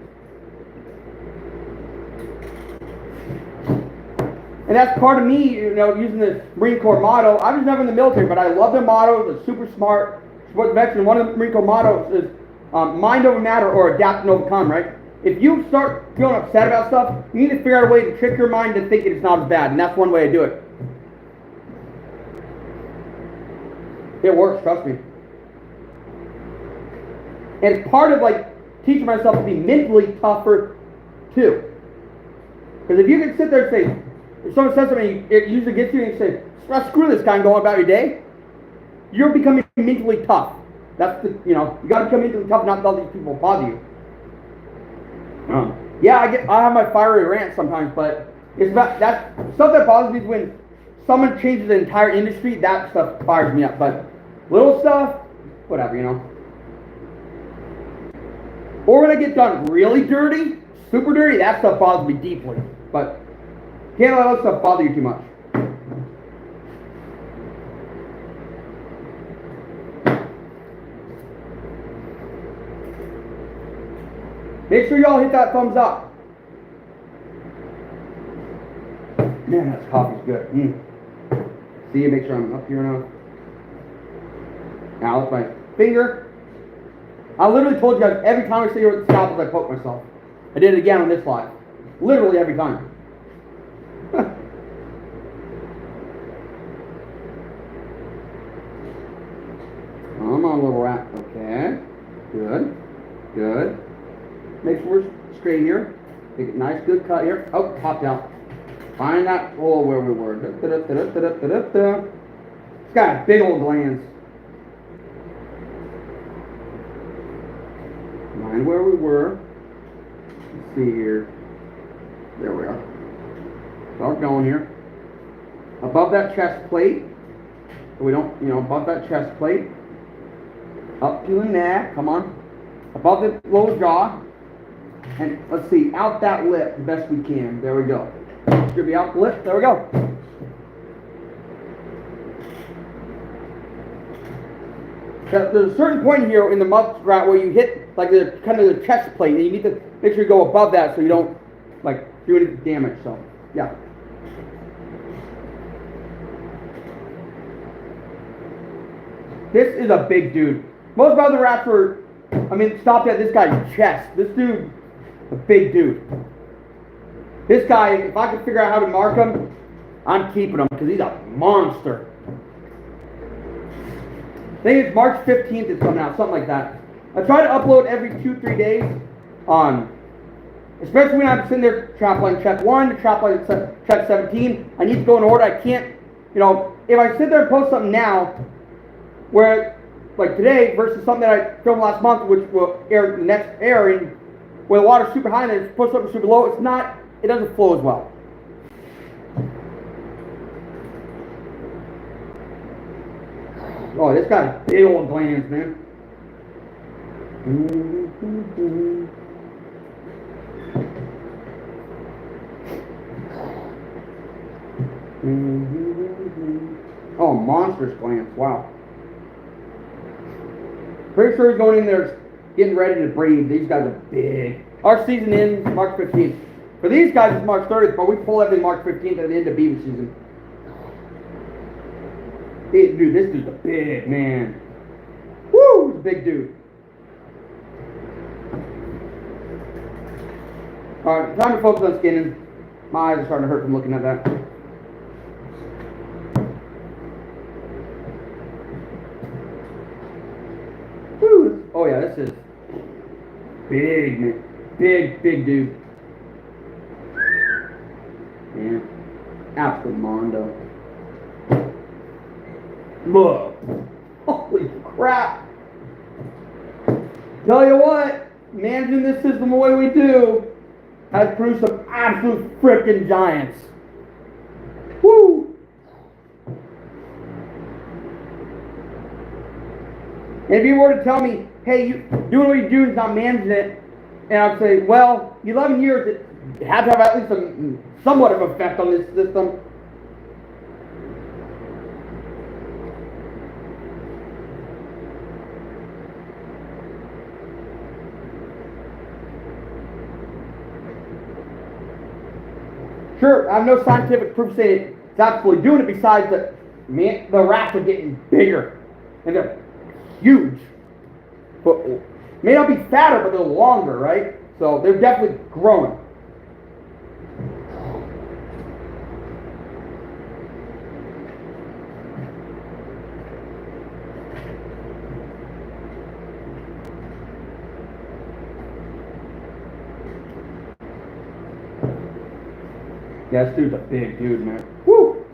And that's part of me, you know, using the Marine Corps motto. I was never in the military, but I love their motto. It's super smart. Support the veteran. One of the Marine Corps mottos is mind over matter, or adapt and overcome, right? If you start feeling upset about stuff, you need to figure out a way to trick your mind to think it's not as bad, and that's one way to do it. It works, trust me. And it's part of like teaching myself to be mentally tougher too. Because if you can sit there and say, if someone says something, it usually gets you and you say, screw this guy and go on about your day, you're becoming mentally tough. That's the, you know, you gotta become mentally tough, not let these people bother you. Yeah, I have my fiery rant sometimes, but it's about that stuff that bothers me is when someone changes the entire industry. That stuff fires me up. But little stuff, whatever, you know. Or when I get done really dirty, super dirty, that stuff bothers me deeply. But can't let that stuff bother you too much. Make sure y'all hit that thumbs up. Man, that coffee's good. See, make sure I'm up here now. Now, that's my finger. I literally told you guys every time I say with the scalpels, I poke myself. I did it again on this live. Literally every time. Come on, little rat. Okay. Good. Good. Make sure we're straight here. Take a nice, good cut here. Oh, popped out. Find that hole where we were. It's got big old glands. Find where we were. Let's see here. There we are. Start going here. Above that chest plate. So we don't, you know, above that chest plate. Up to the neck. Come on. Above the lower jaw. And let's see, out that lip the best we can. There we go. Should be out the lip. There we go. There's a certain point here in the muskrat where you hit like the kind of the chest plate, and you need to make sure you go above that so you don't like do any damage. So yeah. This is a big dude. Most of the other rats were, stopped at this guy's chest. This dude, a big dude. This guy, if I could figure out how to mark him, I'm keeping him because he's a monster. I think it's March 15th it's coming out, something like that. I try to upload every 2-3 days especially when I'm sitting there trap line check 1, trap line check 17. I need to go in order. I can't, if I sit there and post something now, where like today versus something that I filmed last month, which will air the next airing, where the water's super high and it's pushed up and super low, it doesn't flow as well. Oh, this got big old glands, man. Oh, monstrous glands, wow. Pretty sure he's going in there getting ready to breed. These guys are big. Our season ends March 15th. For these guys, it's March 30th, but we pull everything March 15th at the end of beaver season. Dude, this dude's a big man. Woo! He's a big dude. Alright, time to focus on skinning. My eyes are starting to hurt from looking at that. Woo! Oh yeah, this is big, man. Big dude. Yeah. Absolute mondo. Look. Holy crap. Tell you what, managing this system the way we do has produced some absolute frickin' giants. Woo! And if you were to tell me, hey, you doing what you do is not managing it, and I'd say, well, 11 years, it had to have at least somewhat of an effect on this system. Sure, I have no scientific proof saying it's absolutely doing it besides the rats are getting bigger. And they're huge. But may not be fatter, but they're longer, right? So they're definitely growing. Yeah, this dude's a big dude, man. Woo!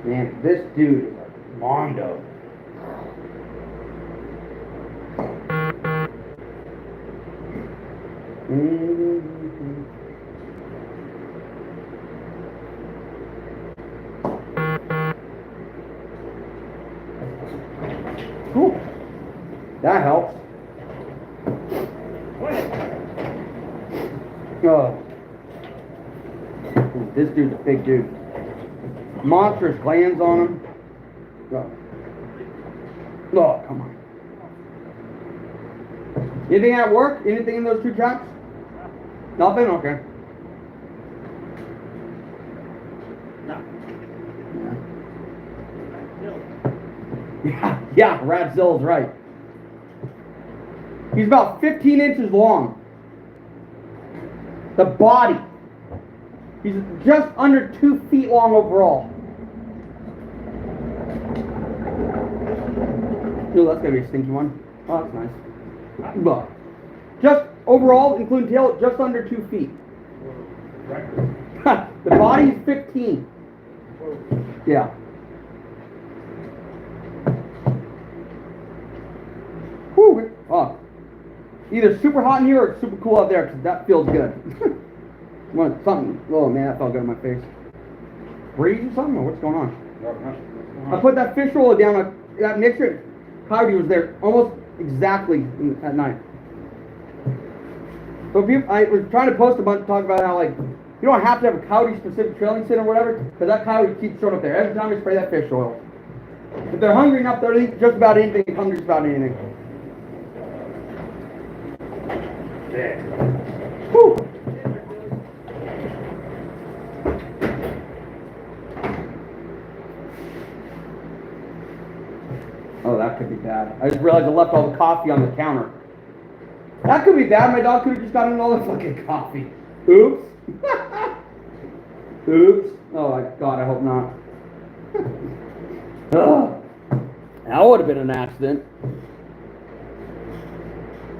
Man, this dude is a mondo. Cool. That helps. Oh. This dude's a big dude. Monstrous glands on him. Oh, come on. Anything at work? Anything in those two traps? Nothing? Okay. No. Yeah, Radzill's right. He's about 15 inches long. The body. He's just under 2 feet long overall. Ooh, that's gonna be a stinky one. Oh, that's nice. But just overall, including tail, just under 2 feet. The body's 15. Yeah. Whew. Oh. Either super hot in here or it's super cool out there, because that feels good. Want something? Oh man, that felt good on my face. Breeze or something? Or what's going on? I put that fish roller down. That mixture, coyote was there almost exactly at night. So I was trying to post a bunch, talk about how like you don't have to have a coyote specific trailing scent or whatever, because that coyote keeps showing up there every time we spray that fish oil. If they're hungry enough, they'll eat just about anything. Hungry just about anything. Yeah. Whew. Oh, that could be bad. I just realized I left all the coffee on the counter. That could be bad. My dog could have just gotten all the fucking coffee. Oops. Oops. Oh, my God, I hope not. Ugh. That would have been an accident.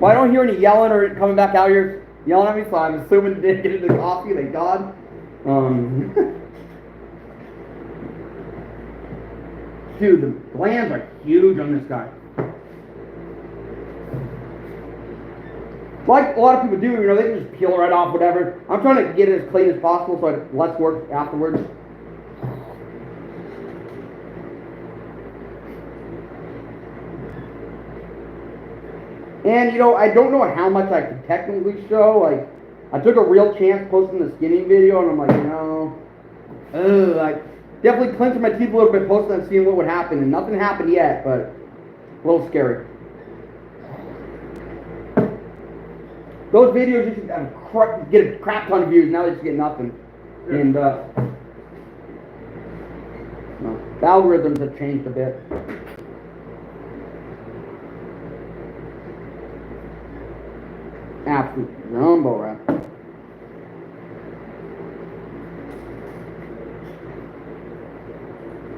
Well, I don't hear any yelling or coming back out here yelling at me, so I'm assuming they didn't get into the coffee, thank God. Dude, the glands are huge on this guy. Like a lot of people do, you know, they can just peel it right off, whatever. I'm trying to get it as clean as possible so it's less work afterwards. And, you know, I don't know how much I could technically show. Like, I took a real chance posting the skinning video, and I'm like, you know, I definitely clenched my teeth a little bit posting and seeing what would happen. And nothing happened yet, but a little scary. Those videos used to get a crap ton of views. Now they just get nothing. And the algorithms have changed a bit. Absolute jumbo wrap.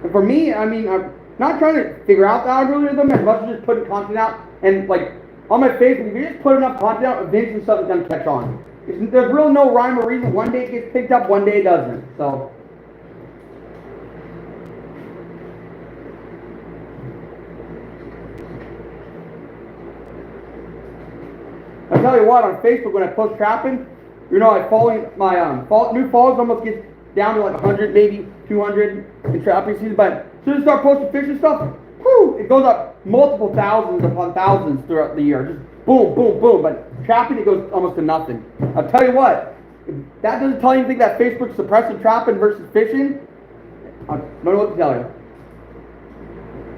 And for me, I mean, I'm not trying to figure out the algorithm as much as just putting content out. And like on my Facebook, if you just put enough content out, eventually something's gonna catch on. There's really no rhyme or reason. One day it gets picked up, one day it doesn't. So. I tell you what, on Facebook when I post trapping, you know, like following my new followers almost gets down to like 100, maybe 200 in trapping season. But as soon as I start posting fishing stuff, whoo, it goes up multiple thousands upon thousands throughout the year. Just boom, boom, boom. But trapping, it goes almost to nothing. I'll tell you what, if that doesn't tell you anything that Facebook's suppressing trapping versus fishing, I don't know what to tell you.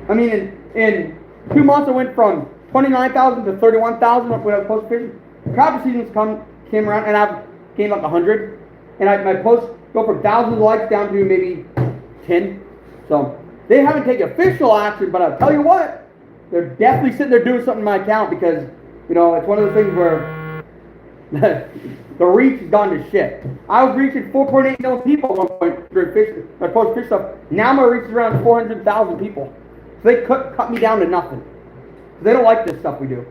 I mean, in 2 months I went from 29,000 to 31,000 when I was posting fishing. Trapping seasons came around and I've gained like 100. And my posts go from thousands of likes down to maybe 10. So they haven't taken official action, but I'll tell you what, they're definitely sitting there doing something in my account because, you know, it's one of those things where the reach has gone to shit. I was reaching 4.8 million people at one point during fishing. I post fish stuff. Now my reach is around 400,000 people. So they cut me down to nothing. They don't like this stuff we do.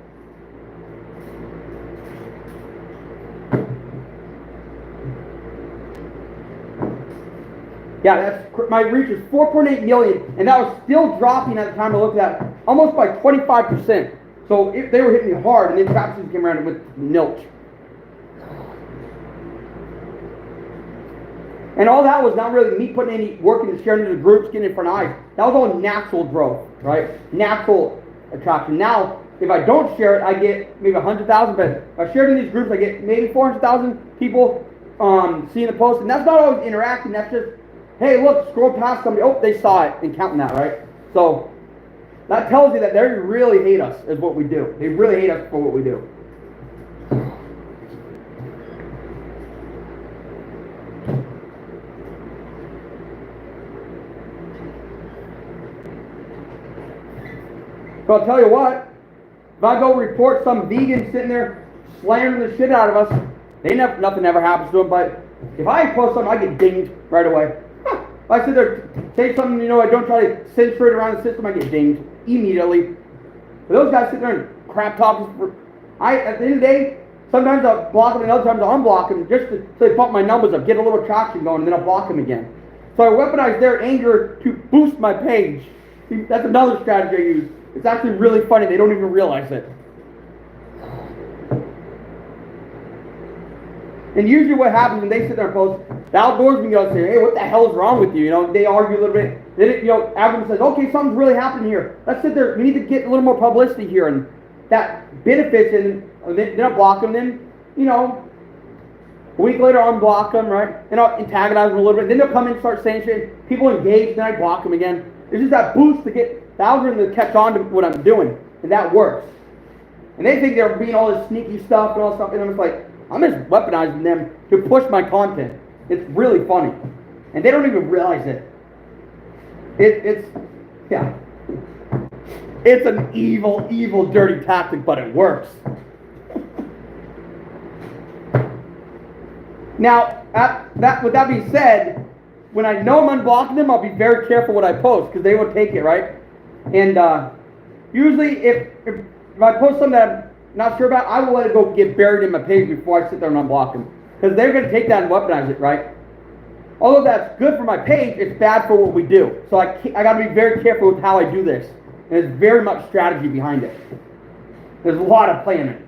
Yeah, my reach is 4.8 million, and that was still dropping at the time I looked at it, almost by 25%. So they were hitting me hard, and then trap season came around with nilch. And all that was not really me putting any work into sharing into the groups, getting in front of eyes. That was all natural growth, right? Natural attraction. Now, if I don't share it, I get maybe 100,000, but if I share it in these groups, I get maybe 400,000 people seeing the post, and that's not always interacting, that's just, hey, look, scroll past somebody, oh, they saw it, and counting that, right? So, that tells you that they really hate us, is what we do. They really hate us for what we do. So I'll tell you what, if I go report some vegan sitting there slandering the shit out of us, nothing ever happens to them, but if I post something, I get dinged right away. If I sit there, say something, you know, I don't try to censor it around the system, I get dinged immediately. But those guys sit there and crap talk. At the end of the day, sometimes I'll block them and other times I'll unblock them just so they bump my numbers up, get a little traction going, and then I'll block them again. So I weaponize their anger to boost my page. That's another strategy I use. It's actually really funny. They don't even realize it. And usually what happens when they sit there and post, the outdoorsmen go say, hey, what the hell's wrong with you? You know, they argue a little bit. Then, you know, everyone says, okay, something's really happening here. Let's sit there. We need to get a little more publicity here. And that benefits, and then I'll block them. Then, you know, a week later, I'll unblock them, right? And I'll antagonize them a little bit. Then they'll come in and start saying shit. People engage, then I block them again. It's just that boost to get the algorithm to catch on to what I'm doing. And that works. And they think they're being all this sneaky stuff and all this stuff. And I'm just like, I'm just weaponizing them to push my content. It's really funny. And they don't even realize it. It's an evil, evil, dirty tactic, but it works. Now, with that being said, when I know I'm unblocking them, I'll be very careful what I post because they will take it, right? And usually if I post something that I'm not sure about, I will let it go get buried in my page before I sit there and unblock them. Because they're going to take that and weaponize it, right? Although that's good for my page, it's bad for what we do. So I got to be very careful with how I do this. And there's very much strategy behind it. There's a lot of planning.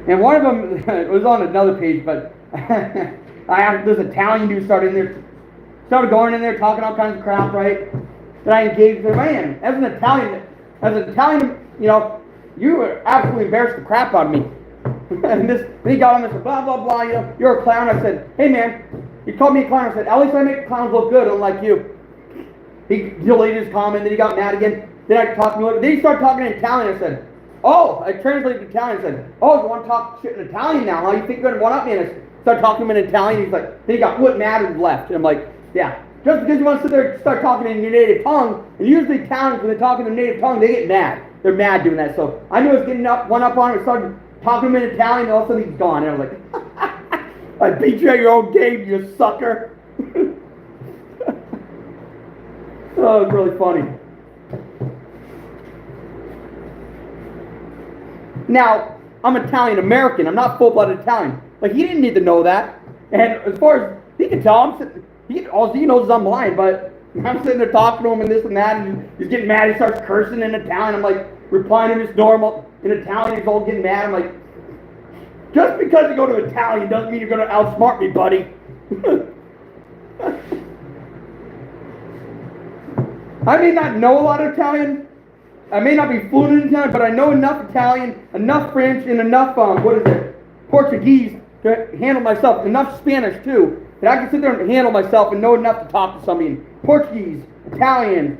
And one of them, it was on another page, but I have this Italian dude started going in there talking all kinds of crap, right? That I engaged with. Man, as an Italian, you know, you were absolutely embarrassed the crap out of me. And he got on this blah blah blah. You know, you're a clown. I said, hey man, he called me a clown. I said, at least I make clowns look good, unlike you. He deleted his comment. Then he got mad again. Then I talked to him. Then he started talking in Italian. I said, oh, I translated to Italian. I said, oh, you want to talk shit in Italian now? How you think you're gonna one up me? And I started talking to him in Italian. He's like, then he got mad and left. And I'm like, yeah. Just because you want to sit there and start talking in your native tongue, and usually Italians, when they talk in their native tongue, they get mad. They're mad doing that. So I knew I was getting one up on him, and started talking to him in Italian, and all of a sudden he's gone. And I was like, I beat you at your own game, you sucker. Oh, it was really funny. Now, I'm Italian American. I'm not full-blooded Italian. Like, he didn't need to know that. And as far as he can tell, all he knows is I'm lying, but I'm sitting there talking to him and this and that, and he's getting mad. He starts cursing in Italian. I'm like, replying to him as normal in Italian. He's all getting mad. I'm like, just because you go to Italian doesn't mean you're going to outsmart me, buddy. I may not know a lot of Italian. I may not be fluent in Italian, but I know enough Italian, enough French, and enough, Portuguese to handle myself. Enough Spanish, too, that I can sit there and handle myself and know enough to talk to somebody in Portuguese, Italian,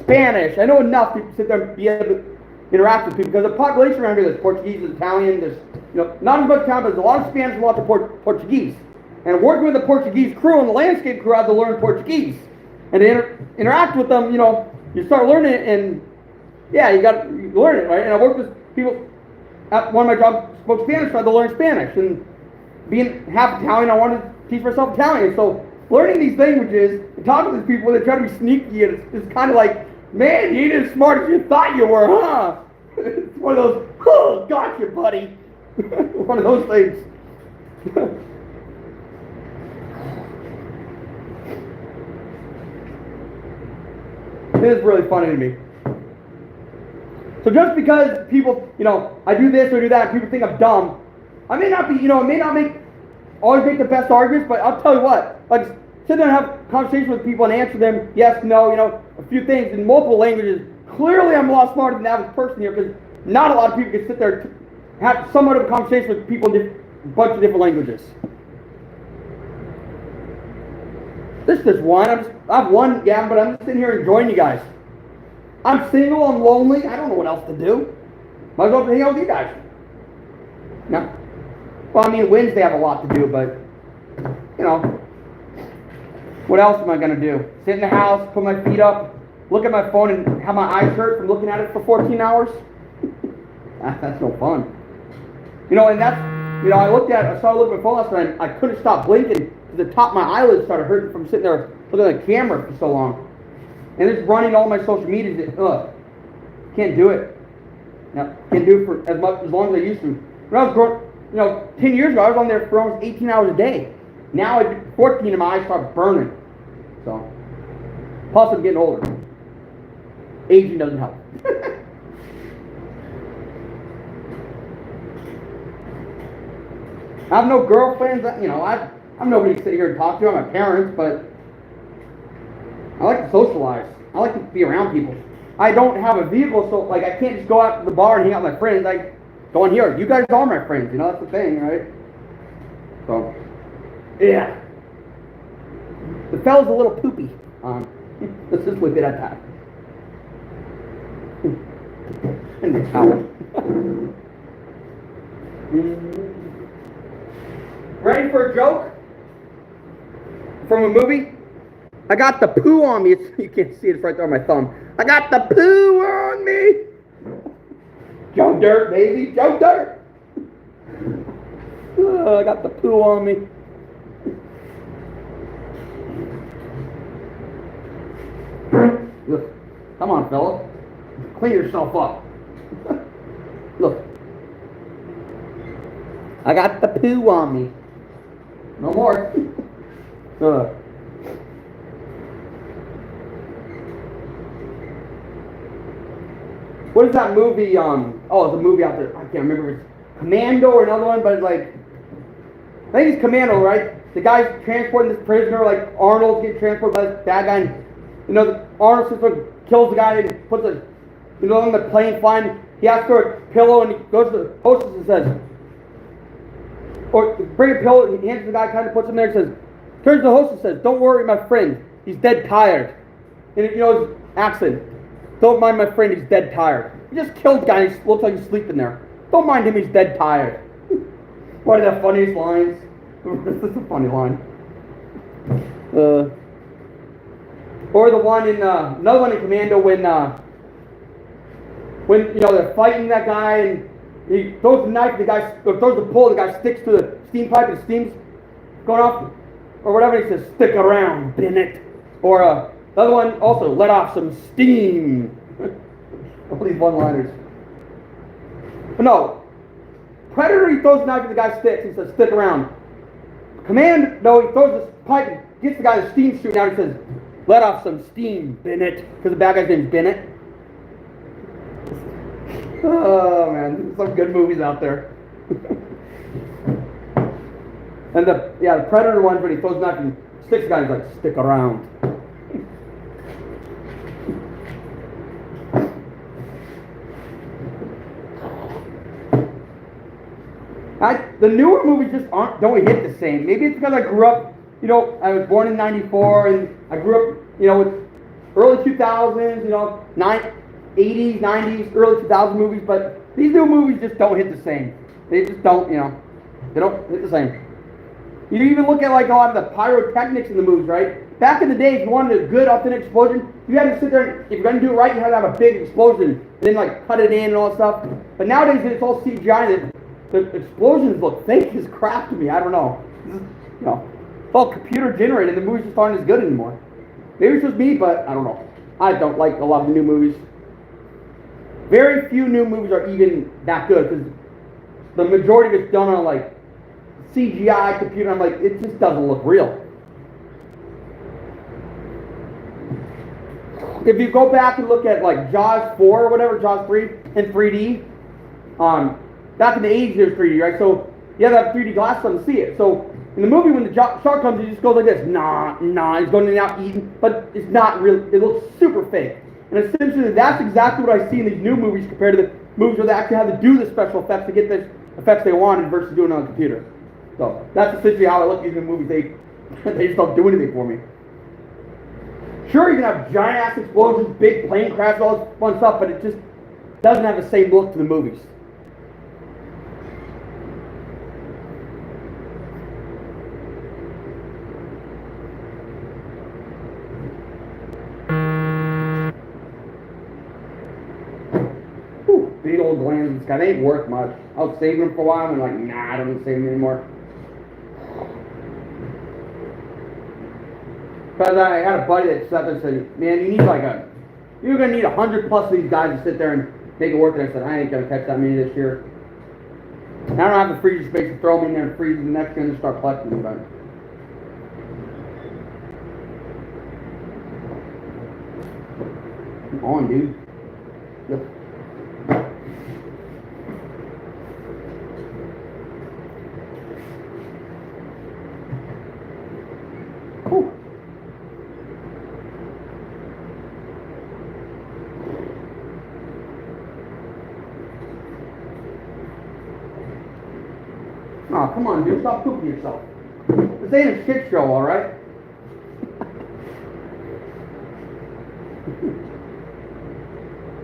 Spanish. I know enough to sit there and be able to interact with people, because the population around here, there's Portuguese, there's Italian, there's, you know, not as much Italian, but there's a lot of Spanish and a lot of Portuguese. And working with the Portuguese crew and the landscape crew, I had to learn Portuguese. And to interact with them, you know, you start learning it, and yeah, you learn it, right? And I worked with people at one of my jobs spoke Spanish, so I had to learn Spanish. And being half Italian, I wanted to teach myself Italian. So learning these languages and talking to these people, they try to be sneaky, and it's kind of like, man, you ain't as smart as you thought you were, huh? It's one of those, oh, gotcha, buddy. One of those things. It is really funny to me. So just because people, you know, I do this or do that, and people think I'm dumb, I may not be, you know, I may not always make the best arguments, but I'll tell you what, like, sit there and have conversations with people and answer them yes, no, you know, a few things in multiple languages. Clearly I'm a lot smarter than the average person here, because not a lot of people can sit there and have somewhat of a conversation with people in a bunch of different languages. This is one. I have one, yeah, but I'm just sitting here enjoying you guys. I'm single, I'm lonely, I don't know what else to do. Might as well hang out with you guys. No. Well, I mean, Wednesday I have a lot to do, but, you know, what else am I going to do? Sit in the house, put my feet up, look at my phone, and have my eyes hurt from looking at it for 14 hours? That's no fun. You know, and that's, you know, I started looking at my phone last night, and I couldn't stop blinking. The top of my eyelids started hurting from sitting there looking at the camera for so long. And it's running all my social media. Can't do it. No, can't do it for as long as I used to. When I was growing, you know, 10 years ago, I was on there for almost 18 hours a day. Now, at 14, and my eyes start burning. So, plus I'm getting older. Aging doesn't help. I have no girlfriends. You know, I'm nobody to sit here and talk to. I'm my parents, but I like to socialize. I like to be around people. I don't have a vehicle, so like I can't just go out to the bar and hang out with my friends. I go in here. You guys are my friends, you know, that's the thing, right? So, yeah. The fella's a little poopy. Let's just whip it at that. And the towel. Ready for a joke? From a movie? I got the poo on me. You can't see it, it's right there on my thumb. I got the poo on me. Joe Dirt, baby. Joe Dirt. I got the poo on me. Look. Come on, fella. Clean yourself up. Look. I got the poo on me. No more. What is that movie? Oh, it's a movie out there. I can't remember. It's Commando or another one, but it's like, I think it's Commando, right? The guy's transporting this prisoner, like Arnold's getting transported by this bad guy. And, you know, Arnold sister kills the guy and puts a, you know, on the plane flying. He asks for a pillow and he goes to the hostess and says, or bring a pillow. And he hands the guy, kind of puts him there and says, turns to the hostess and says, don't worry, my friend. He's dead tired. And you know his accent. Don't mind my friend, he's dead tired. He just killed the guy, he looks like he's sleeping there. Don't mind him, he's dead tired. One of the funniest lines. This is a funny line. Or the one in, another one in Commando when you know, they're fighting that guy and he throws the knife, the guy, or throws the pole, the guy sticks to the steam pipe and the steam's going off, or whatever, he says, stick around, Bennett. Or, the other one also, let off some steam. All these one-liners. But no. Predator, he throws a knife at the guy sticks. He says, stick around. Commando, he throws this pipe and gets the guy the steam shooting out. He says, let off some steam, Bennett. Because the bad guy's name's Bennett. Oh, man. There's some good movies out there. And the Predator one, when he throws a knife and sticks the guy, he's like, stick around. The newer movies just don't hit the same. Maybe it's because I grew up, you know, I was born in '94 and I grew up, you know, with early 2000s, you know, 80s, 90s, early 2000s movies, but these new movies just don't hit the same. They just don't, you know, they don't hit the same. You even look at like a lot of the pyrotechnics in the movies, right? Back in the day, if you wanted a good, authentic explosion, you had to sit there and, if you're going to do it right, you had to have a big explosion and then like cut it in and all that stuff. But nowadays, it's all CGI. The explosions look fake as crap to me. I don't know. You know, it's all computer generated. The movies just aren't as good anymore. Maybe it's just me, but I don't know. I don't like a lot of the new movies. Very few new movies are even that good because the majority of it's done on like CGI computer. I'm like, it just doesn't look real. If you go back and look at like Jaws 4 or whatever, Jaws 3 in 3D, back in the 80s, there's 3D, right? So you have to have 3D glasses on to see it. So in the movie, when the shark comes, he just goes like this, nah, he's going in and out eating, but it's not real. It looks super fake. And essentially, that's exactly what I see in these new movies compared to the movies where they actually have to do the special effects to get the effects they wanted versus doing it on a computer. So that's essentially how I look at these new movies. They just don't do anything for me. Sure, you can have giant ass explosions, big plane crashes, all this fun stuff, but it just doesn't have the same look to the movies. Big old glands in the sky. They ain't worth much. I was saving them for a while and I'm like, nah, I don't need to save them anymore. Because I had a buddy that sat there and said, man, you're going to need 100 plus of these guys to sit there and make it work. And I said, I ain't going to catch that many this year. And I don't have the freezer space to throw them in there and freeze them. Next going to start collecting them. But come on, dude. Yep. Oh, come on, dude. Stop pooping yourself. This ain't a shit show, all right?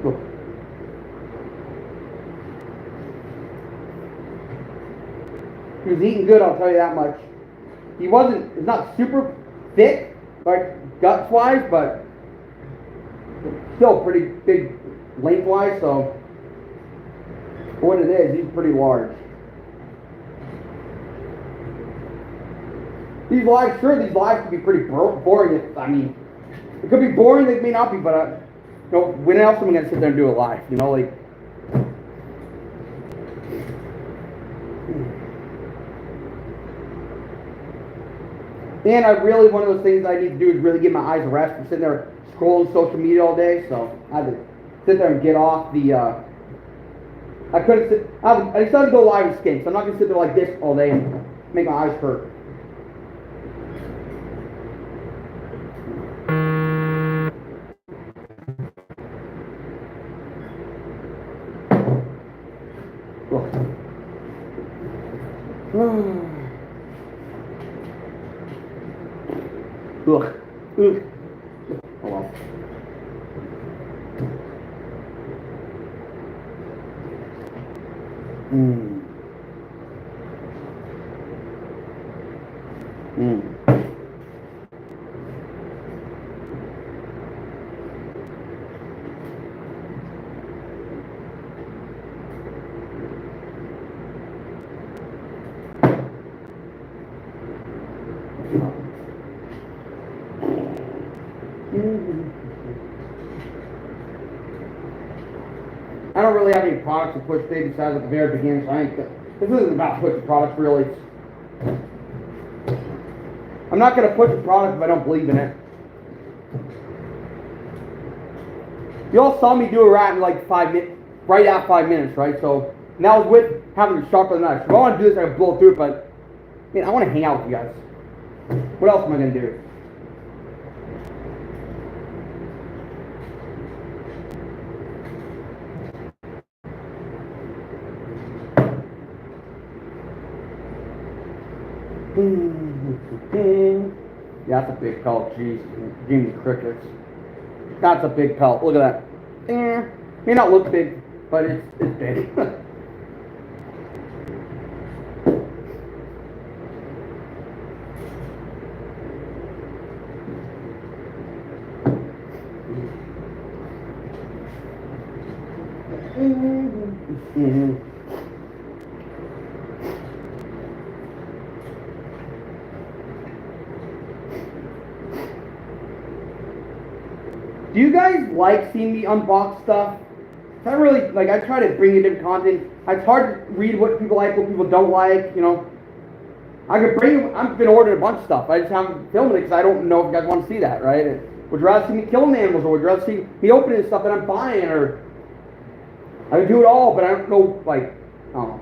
Look. He was eating good, I'll tell you that much. It's not super thick, but guts-wise, but still pretty big lengthwise, so for what it is, he's pretty large. These lives can be pretty boring. I mean, it could be boring, they may not be, but you know, when else am I going to sit there and do it live? You know, like. And I really, one of those things I need to do is really give my eyes a rest. I'm sitting there scrolling social media all day, so I had to sit there and get off the, I decided to go live and skate, so I'm not going to sit there like this all day and make my eyes hurt. Ugh. Ugh. Oh well. Mm. I don't really have any products to push today besides at the very beginning, so I ain't. This isn't about pushing products, really. I'm not going to push a product if I don't believe in it. You all saw me do a rat in like 5 minutes, right at 5 minutes, right? So, and that was with having to sharpen the knife. So if I want to do this, I can blow through it, but man, I want to hang out with you guys. What else am I going to do? Yeah, that's a big pelt. Jeez, give me crickets. That's a big pelt. Look at that. May not look big, but it's big. Do you guys like seeing me unbox stuff? I really, like, I try to bring you different content. It's hard to read what people like, what people don't like, you know. I've been ordering a bunch of stuff. I just haven't filmed it because I don't know if you guys want to see that, right? Would you rather see me killing animals, or would you rather see me opening stuff that I'm buying, or I do it all, but I don't know, like, I don't know.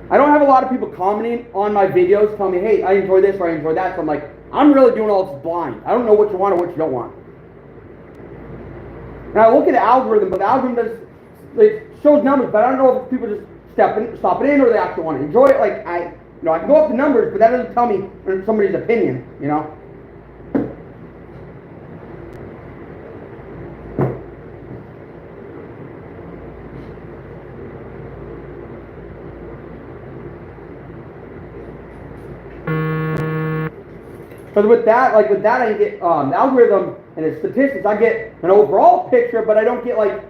I don't have a lot of people commenting on my videos telling me, hey, I enjoy this or I enjoy that. So I'm like, I'm really doing all this blind. I don't know what you want or what you don't want. And I look at the algorithm, but the algorithm it shows numbers, but I don't know if people just stop it in or they actually want to enjoy it. Like I can go up the numbers, but that doesn't tell me somebody's opinion, you know. Because with that I get the algorithm and the statistics, I get an overall picture, but I don't get like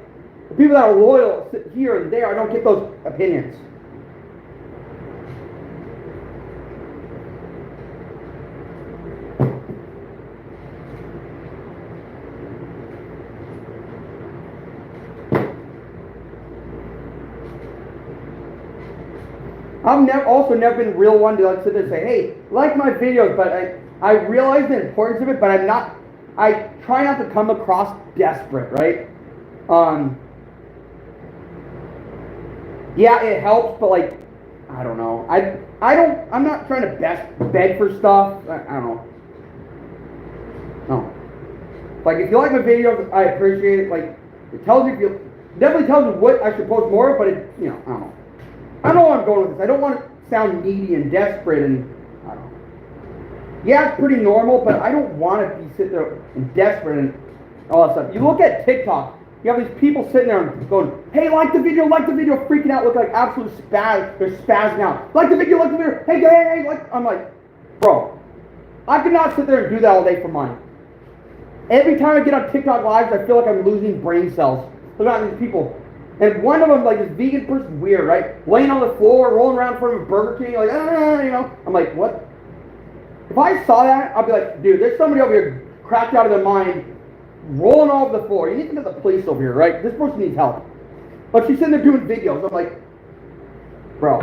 the people that are loyal here and there. I don't get those opinions. I've also never been real one to like sit there and say, hey, like my videos, but I realize the importance of it, but I try not to come across desperate, right? Yeah, it helps, but like, I don't know. I'm not trying to beg for stuff. I don't know. No. Like, if you like my videos, I appreciate it. Like, it definitely tells me what I should post more, but it, I don't know. I don't know where I'm going with this. I don't want to sound needy and desperate and, I don't know. Yeah, it's pretty normal, but I don't want to be sitting there and desperate and all that stuff. You look at TikTok, you have these people sitting there and going, hey, like the video, freaking out, look like absolute spaz. They're spazzing out. Like the video, hey, like, I'm like, bro, I could not sit there and do that all day for money. Every time I get on TikTok lives, I feel like I'm losing brain cells. Look at these people. And one of them, like this vegan person, weird, right? Laying on the floor, rolling around in front of a Burger King, like, you know. I'm like, what? If I saw that, I'd be like, dude, there's somebody over here cracked out of their mind, rolling all over the floor. You need to get the police over here, right? This person needs help. But she's sitting there doing videos. I'm like, bro,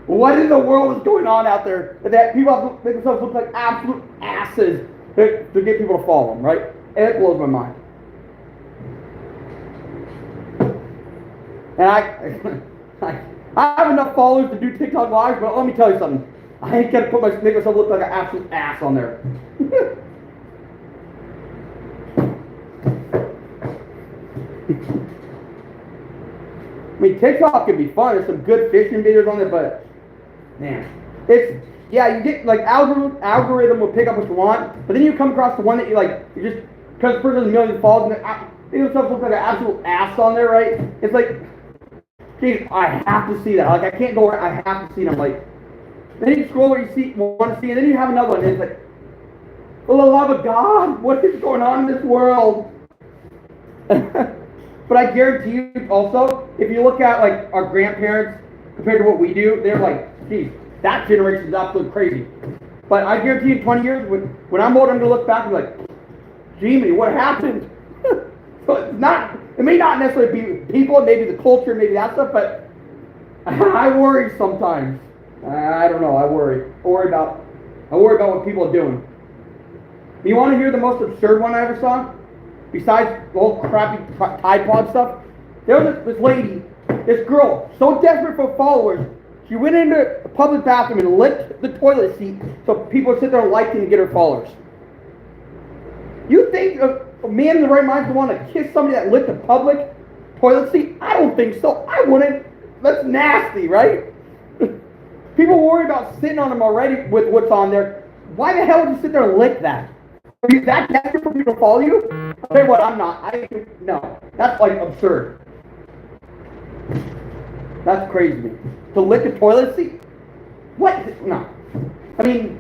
what in the world is going on out there that people have to make themselves look like absolute asses to get people to follow them, right? And it blows my mind. And I have enough followers to do TikTok lives, but let me tell you something. I ain't gonna make myself look like an absolute ass on there. I mean, TikTok can be fun. There's some good fishing videos on there, but man, you get like algorithm will pick up what you want, but then you come across the one that you just because the person has a million followers and they themselves look like an absolute ass on there, right? It's like, geez, I have to see that. Like I can't go where I have to see them. Like then you scroll where you want to see, and then you have another one, and it's like, for the love of God, what is going on in this world? But I guarantee you also, if you look at like our grandparents compared to what we do, they're like, geez, that generation is absolutely crazy. But I guarantee you in 20 years, when I'm old, I'm going to look back and be like, Jimmy, what happened? So it may not necessarily be people, maybe the culture, maybe that stuff, but I worry sometimes. I don't know, I worry. I worry about what people are doing. You want to hear the most absurd one I ever saw? Besides the whole crappy Tide Pod stuff, there was this lady, this girl, so desperate for followers, she went into a public bathroom and licked the toilet seat so people would sit there and like and get her followers. You think a man in the right mind would want to kiss somebody that licked a public toilet seat? I don't think so. I wouldn't. That's nasty, right? People worry about sitting on them already with what's on there. Why the hell would you sit there and lick that? Are you that desperate for people to follow you? I'll tell you what, I'm not. No. That's like absurd. That's crazy to me. To lick a toilet seat? What? No. I mean,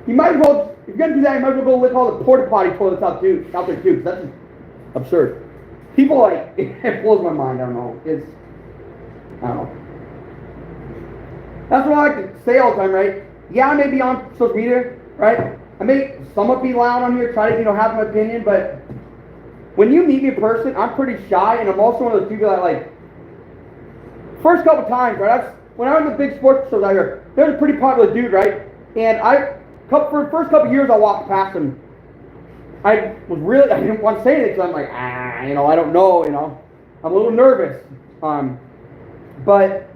you might as well, if you're going to do that, you might as well go lick all the porta potty toilets out there too, because that's absurd. People like, it blows my mind, I don't know. I don't know. That's what I like to say all the time, right? Yeah, I may be on social media, right? I may somewhat be loud on here, try to, have my opinion, but when you meet me in person, I'm pretty shy, and I'm also one of those people that, like, first couple times, right? When I was in the big sports shows out here, there was a pretty popular dude, right? And for the first couple years, I walked past him. I didn't want to say anything, because I'm like, I don't know, I'm a little nervous. But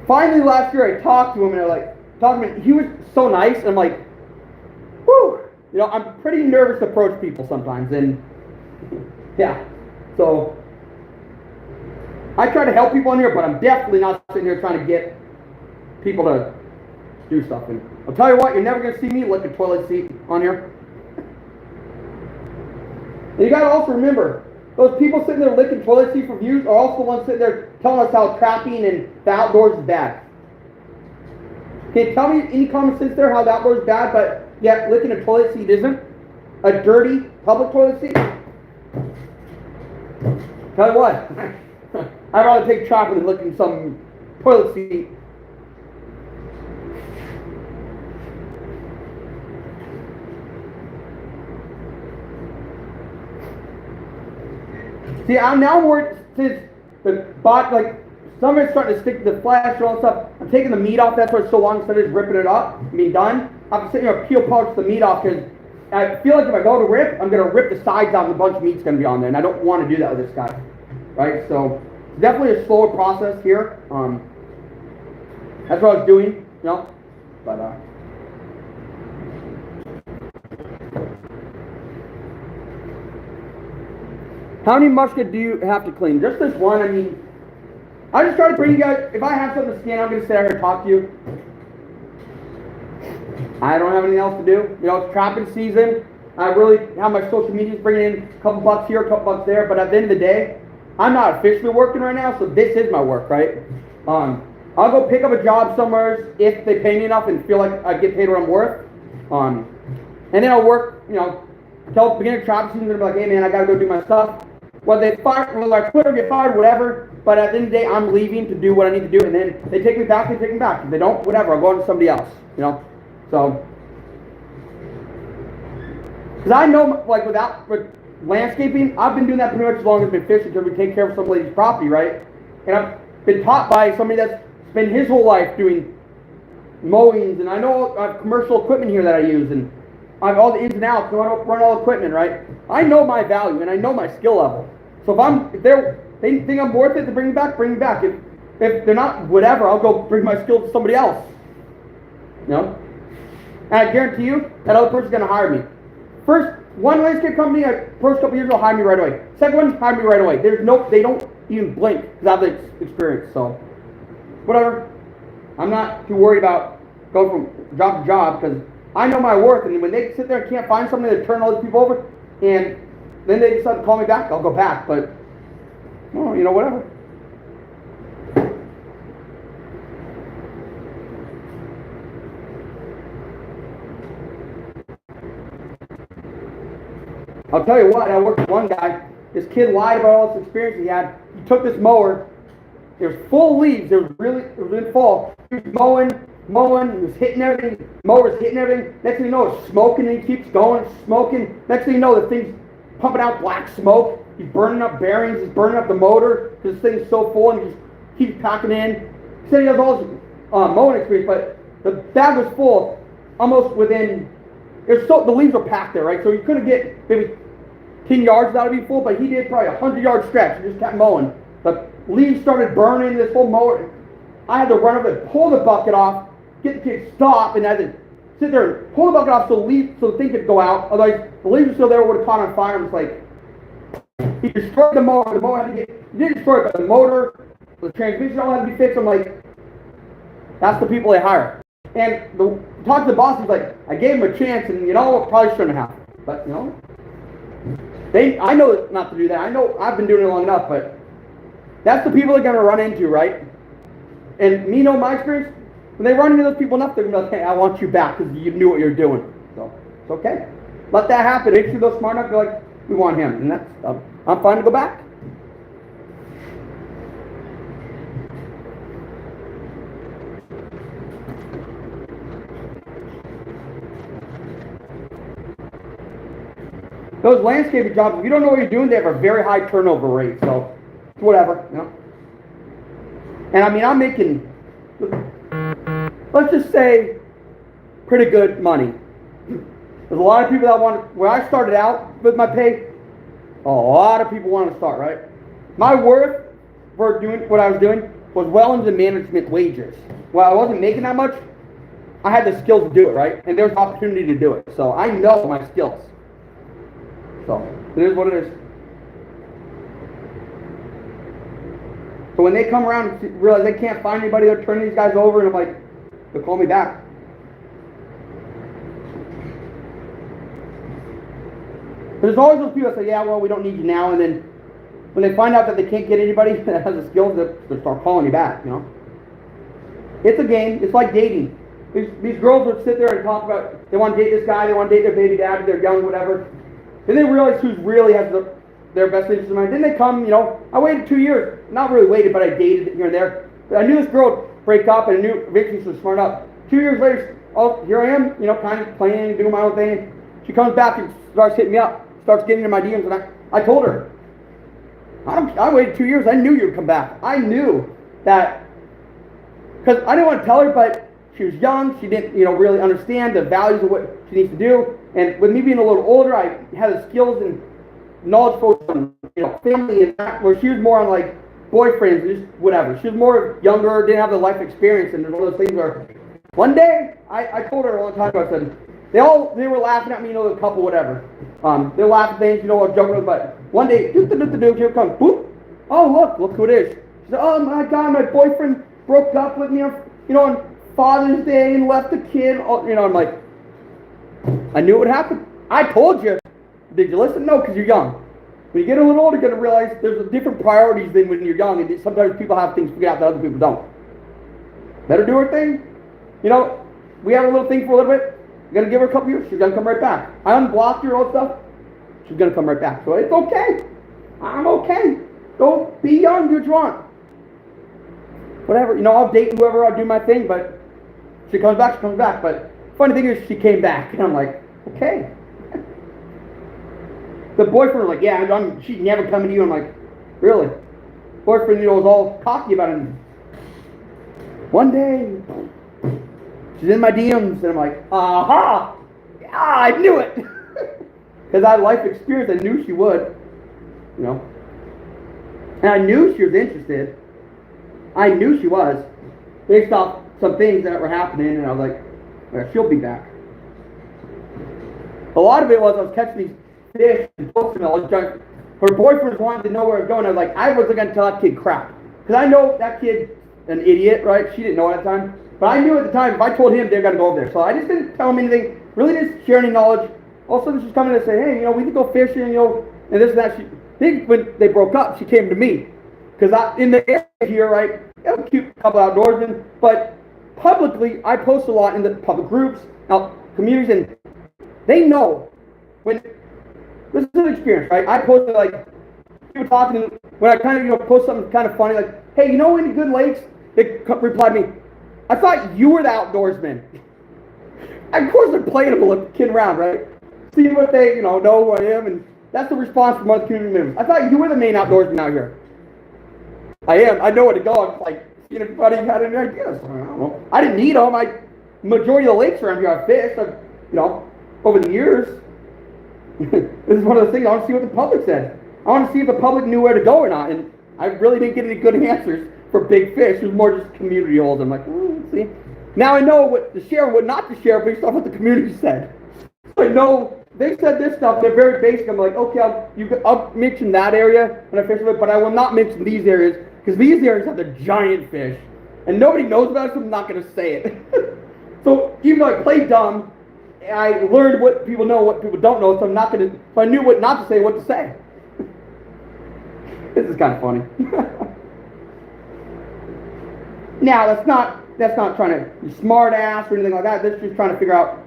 finally last year, I talked to him, and he was so nice, and I'm like, whew, I'm pretty nervous to approach people sometimes, and yeah, so I try to help people in here, but I'm definitely not sitting here trying to get people to do stuff. And I'll tell you what, you're never going to see me lick a toilet seat on here. And you got to also remember, those people sitting there licking toilet seat for views are also the ones sitting there telling us how trapping and the outdoors is bad. Can you tell me any common sense there how the outdoors is bad, but yet licking a toilet seat isn't? A dirty public toilet seat? Tell you what, I'd rather take chocolate than licking some toilet seat. See, I'm now worried since the bot, like, some of it's starting to stick to the flesh and all that stuff. I'm taking the meat off, that's why it's so long instead of just ripping it up and being done. I'm sitting here peel polish the meat off because I feel like if I go to rip, I'm going to rip the sides out and a bunch of meat's going to be on there, and I don't want to do that with this guy. Right? So, it's definitely a slower process here. That's what I was doing, but, how many muskets do you have to clean? Just this one. I mean, I just try to bring you guys, if I have something to scan, I'm going to sit here and talk to you. I don't have anything else to do. It's trapping season. I really have my social medias bringing in a couple bucks here, a couple bucks there, but at the end of the day, I'm not officially working right now, so this is my work, right? I'll go pick up a job somewhere if they pay me enough and feel like I get paid what I'm worth. And then I'll work, tell beginning of traffic season, they're like, hey man, I gotta go do my stuff. Whether I quit or get fired, whatever. But at the end of the day, I'm leaving to do what I need to do, and then they take me back. They take me back. If they don't, whatever. I'll go on to somebody else. You know, so because I know, like with landscaping, I've been doing that pretty much as long as I've been fishing, because we take care of somebody's property, right? And I've been taught by somebody that's spent his whole life doing mowings, and I know I have commercial equipment here that I use, and I have all the ins and outs, so I don't run all equipment, right? I know my value, and I know my skill level. So if they think I'm worth it to bring me back, bring me back. If they're not, whatever, I'll go bring my skill to somebody else. You know? And I guarantee you, that other person's going to hire me. One landscape company, first couple years, will hire me right away. Second one, hire me right away. They don't even blink, because I have the experience, so whatever. I'm not too worried about going from job to job, because I know my worth, and when they sit there and can't find something to turn all these people over, and then they decide to call me back, I'll go back, but, well, you know, whatever. I'll tell you what, I worked with one guy, this kid lied about all this experience he had. He took this mower, it was full of leaves, it was in fall. He was mowing, he was hitting everything, mower's hitting everything. Next thing you know, it's smoking, and he keeps going, smoking. Next thing you know, the thing's pumping out black smoke. He's burning up bearings, he's burning up the motor, because this thing's so full, and he just keeps packing in. He said he has all this mowing experience, but the bag was full almost within, the leaves were packed there, right? So you couldn't get maybe 10 yards out of it full, but he did probably a 100-yard stretch. He just kept mowing. The leaves started burning this whole mower. I had to run over and pull the bucket off, get the kid to stop, and I had to sit there and pull the bucket off so the thing could go out. Otherwise, the leaves were still there, would have caught on fire. And it's like, he destroyed the mower. The mower had to he didn't destroy it, but the motor, the transmission all had to be fixed. I'm like, that's the people they hire. And talk to the boss, he's like, I gave him a chance, and you know, probably shouldn't have. But, you know, I know not to do that. I know I've been doing it long enough, but that's the people they're going to run into, right? And me know my experience, when they run into those people enough, they're going to be like, hey, I want you back because you knew what you were doing. So, it's okay. Let that happen. Make sure they're smart enough, they're like, we want him. And that's, I'm fine to go back. Those landscaping jobs, if you don't know what you're doing, they have a very high turnover rate, so whatever, you know. And I mean, I'm making, let's just say, pretty good money. There's a lot of people that want, when I started out with my pay, a lot of people want to start, right? My worth for doing what I was doing was well into management wages. While I wasn't making that much, I had the skills to do it, right? And there was opportunity to do it. So I know my skills. So, it is what it is. So when they come around and realize they can't find anybody, they're turning these guys over, and I'm like, they'll call me back. There's always those people that say, yeah, well, we don't need you now, and then when they find out that they can't get anybody that has the skills, they'll start calling you back, you know. It's a game. It's like dating. These girls would sit there and talk about, they want to date this guy, they want to date their baby daddy, they're young, whatever. Then they realize who really has their best interest in mind. Then they come, you know, I waited 2 years. Not really waited, but I dated here and there. But I knew this girl would break up, and I knew eventually she was smart up. 2 years later, oh, here I am, you know, kind of playing, doing my own thing. She comes back and starts hitting me up, starts getting into my DMs, and I told her, I waited 2 years. I knew you would come back. I knew that, because I didn't want to tell her, but she was young. She didn't, you know, really understand the values of what she needs to do. And with me being a little older, I had the skills and knowledge focused on, you know, family and that, where she was more on like boyfriends, just whatever. She was more younger, didn't have the life experience, and there's one of those things where one day I told her a long time ago, I said, they were laughing at me, you know, the couple, whatever. They're laughing things, you know, I'm joking with, but one day, here comes, boop. Oh, look who it is. She said, oh my God, my boyfriend broke up with me, you know, on Father's Day and left the kid. You know, I'm like, I knew it would happen. I told you. Did you listen? No, because you're young. When you get a little older, you're going to realize there's different priorities than when you're young, and sometimes people have things figured out that other people don't. Let her do her thing. You know, we have a little thing for a little bit. You're going to give her a couple years. She's going to come right back. I unblocked her, all stuff. she's gonna come right back. So it's okay. I'm okay. Go be young, do what you want. Whatever, I'll date whoever, I'll do my thing, but she comes back, she comes back. But funny thing is, she came back, and I'm like, okay. The boyfriend was like, yeah, she's never coming to you. I'm like, really? Boyfriend, was all cocky about it. One day, she's in my DMs, and I'm like, aha! Yeah, I knew it! Because I had life experience, I knew she would. And I knew she was interested. I knew she was. Based off some things that were happening, and I was like, well, she'll be back. A lot of it was I was catching these fish and posting all. Her boyfriend wanted to know where I was going. I was like, I wasn't going to tell that kid crap. Because I know that kid's an idiot, right? She didn't know at the time. But I knew at the time, if I told him, they're going to go over there. So I just didn't tell him anything. Really didn't share any knowledge. All of a sudden, she's coming to say, hey, we can go fishing, and this and that. I think when they broke up, she came to me. Because in the area here, right, a cute couple outdoorsmen. But publicly, I post a lot in the public groups, communities, and they know when... This is an experience, right? I posted, people talking, and when I kind of, post something kind of funny, like, hey, any good lakes? They replied to me, I thought you were the outdoorsman. Of course they're playing them, kidding around, right? Seeing what they, know who I am, and that's the response from other community members. I thought you were the main outdoorsman out here. I am. I know where to go. I'm like, seeing if anybody had any ideas. I don't know. I didn't need them. Majority of the lakes around here I've fished, over the years. This is one of the things I want to see what the public said. I want to see if the public knew where to go or not, and I really didn't get any good answers for big fish. It was more just community holes. I'm like, let's see. Now I know what to share and what not to share based off what the community said. So I know they said this stuff. They're very basic. I'm like, okay, I'll mention that area when I fish with it, but I will not mention these areas because these areas have the giant fish, and nobody knows about it, so I'm not going to say it. So even though I played dumb, I learned what people know, what people don't know, so I'm not going to. So I knew what not to say, what to say. This is kind of funny. Now that's not trying to be smart ass or anything like that. That's just trying to figure out,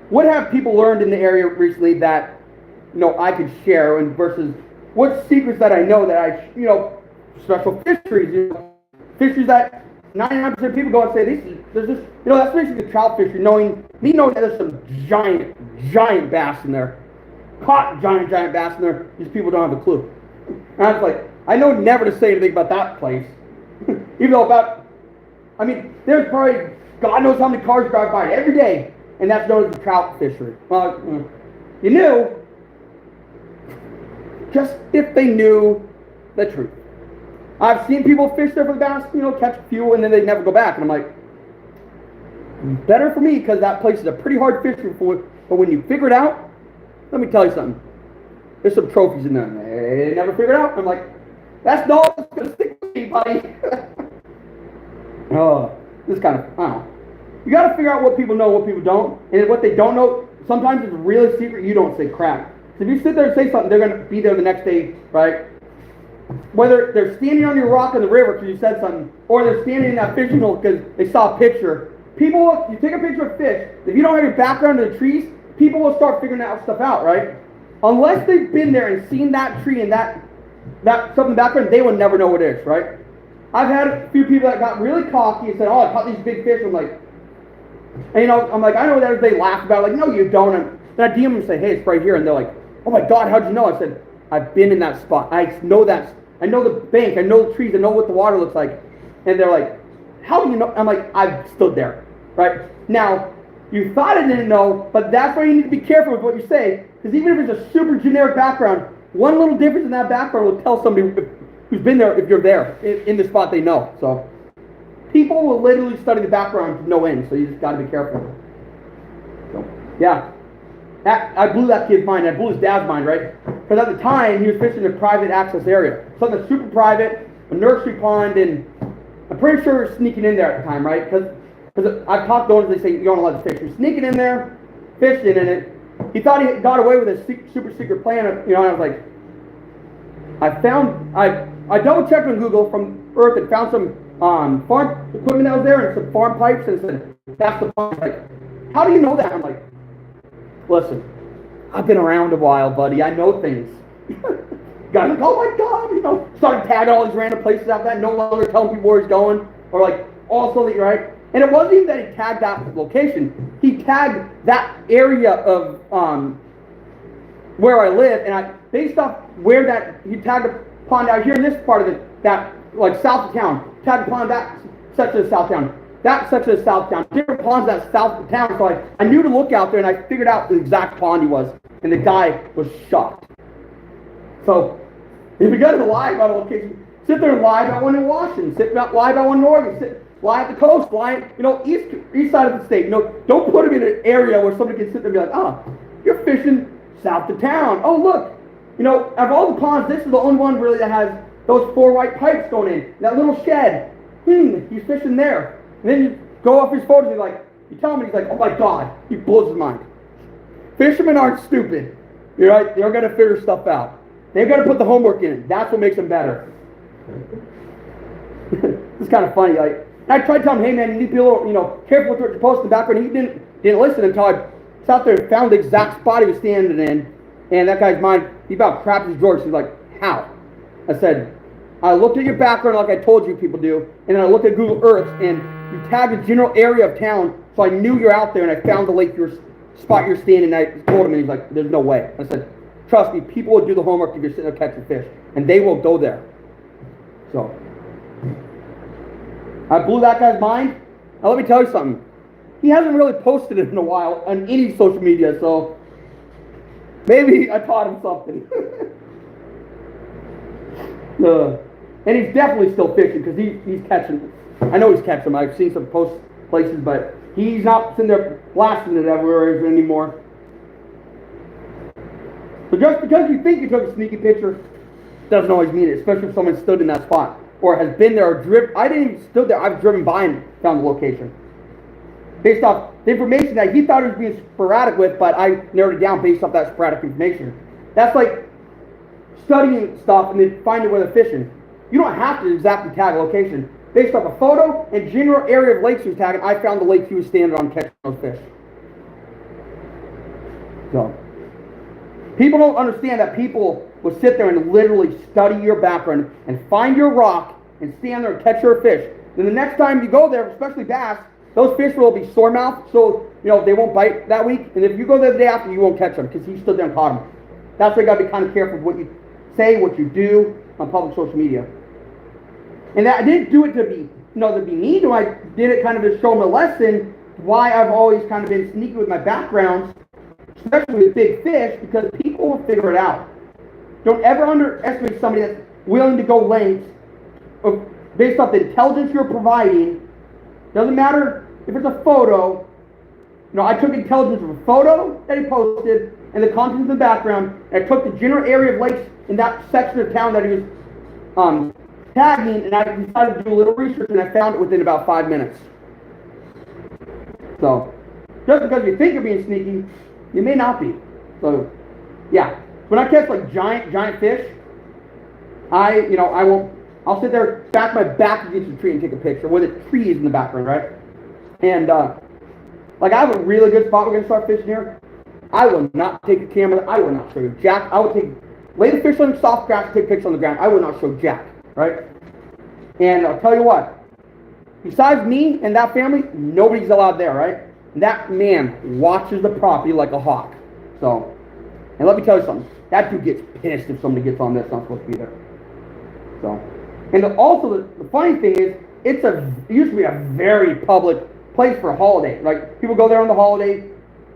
what have people learned in the area recently that, I could share, and versus what secrets that I know that special fisheries, fisheries that 99% of people go and say, there's this, that's basically the trout fishery, knowing that there's some giant bass in there. Caught giant bass in there. These people don't have a clue. And I was like, I know never to say anything about that place. Even though there's probably, God knows how many cars drive by it every day, and that's known as the trout fishery. Well, you knew, just if they knew the truth. I've seen people fish there for the bass, catch a few, and then they never go back. And I'm like, better for me, because that place is a pretty hard fishing for. But when you figure it out, let me tell you something. There's some trophies in there. They never figured it out. I'm like, that's not what's going to stick with me, buddy. This kind of, I don't know. You got to figure out what people know, what people don't. And what they don't know, sometimes it's really secret, you don't say crap. So if you sit there and say something, they're going to be there the next day, right? Whether they're standing on your rock in the river because you said something, or they're standing in that fishing hole because they saw a picture. You take a picture of fish, if you don't have your background in the trees, people will start figuring that stuff out, right? Unless they've been there and seen that tree and that something background, they will never know what it is, right? I've had a few people that got really cocky and said, I caught these big fish. I'm like, I'm like, I know that. They laugh about it, like, no, you don't. And then I DM them and say, hey, it's right here. And they're like, oh my God, how'd you know? I said, I've been in that spot. I know the bank. I know the trees. I know what the water looks like. And they're like, how do you know? I'm like, I've stood there, right? Now, you thought I didn't know, but that's why you need to be careful with what you say. Because even if it's a super generic background, one little difference in that background will tell somebody who's been there if you're there in the spot they know. So people will literally study the background to no end, so you just got to be careful. So, yeah. I blew that kid's mind. I blew his dad's mind, right? Because at the time, he was fishing in a private access area. Something super private, a nursery pond, and I'm pretty sure we were sneaking in there at the time, right? Because I've talked to owners, they say, you don't allow to fish. You're sneaking in there, fishing in it. He thought he got away with a super secret plan, and I was like, I double checked on Google from Earth and found some farm equipment that was there and some farm pipes and said, that's the pond. Like, how do you know that? I'm like, listen, I've been around a while, buddy. I know things. Guys like, oh my God, started tagging all these random places out that, no longer telling people where he's going, or like, also, right? And it wasn't even that he tagged that location. He tagged that area of where I live, and based off where he tagged a pond out here in this part of that like south of town, tagged a pond that section of south town, that section of south town, different ponds that south of town. So I knew to look out there, and I figured out the exact pond he was, and the guy was shocked. So if you're going to lie about a location, sit there and lie about one in Washington, lie about one in Oregon, lie at the coast, lie, east side of the state. Don't put them in an area where somebody can sit there and be like, you're fishing south of town. Oh, look, of all the ponds, this is the only one really that has those 4 white pipes going in. That little shed, he's fishing there. And then you go off his photos and you tell him, he's like, oh my God, he blows his mind. Fishermen aren't stupid. You're right, they're going to figure stuff out. They've got to put the homework in. That's what makes them better. It's kind of funny. I tried to tell him, hey man, you need to be a little, careful with what you post in the background. He didn't listen until I sat there and found the exact spot he was standing in. And that guy's mind, he about crapped his drawers. He's like, how? I said, I looked at your background like I told you people do, and then I looked at Google Earth, and you tagged a general area of town, so I knew you're out there, and I found the lake, spot you're standing, and I told him, and he's like, there's no way. I said, trust me, people will do the homework if you're sitting there catching fish, and they will go there. So, I blew that guy's mind. Now let me tell you something. He hasn't really posted it in a while on any social media, so maybe I taught him something. And he's definitely still fishing because he's catching. I know he's catching them. I've seen some post places, but he's not sitting there blasting it everywhere anymore. So just because you think you took a sneaky picture doesn't always mean it, especially if someone stood in that spot or has been there or driven. I didn't even stood there. I've driven by and found the location. Based off the information that he thought he was being sporadic with, but I narrowed it down based off that sporadic information. That's like studying stuff and then finding where they're fishing. You don't have to exactly tag a location. Based off a photo and general area of lakes he was tagging, I found the lake he was standing on catching those fish. So, people don't understand that people will sit there and literally study your background and find your rock and stand there and catch your fish. Then the next time you go there, especially bass, those fish will be sore mouthed, so they won't bite that week. And if you go there the day after, you won't catch them because he stood there and caught them. That's why you got to be kind of careful with what you say, what you do on public social media. And that I didn't do it to be, to be mean. I did it kind of to show them a lesson why I've always kind of been sneaky with my backgrounds, especially with big fish, because people will figure it out. Don't ever underestimate somebody that's willing to go lengths based off the intelligence you're providing. Doesn't matter if it's a photo. I took intelligence of a photo that he posted and the contents in the background, and I took the general area of lakes in that section of town that he was tagging, and I decided to do a little research, and I found it within about 5 minutes. So, just because you think you're being sneaky, you may not be. So, yeah. When I catch like giant fish, I'll sit there, back my back against the tree and take a picture where the tree is in the background, right? And, I have a really good spot we're going to start fishing here. I will not take a camera. I will not show you jack. I will lay the fish on the soft grass, take pictures on the ground. I will not show jack, right? And I'll tell you what, besides me and that family, nobody's allowed there, right? And that man watches the property like a hawk. So, and let me tell you something. That dude gets pissed if somebody gets on this not supposed to be there. So, and also the funny thing is, it used to be a very public place for a holiday. Like, people go there on the holiday,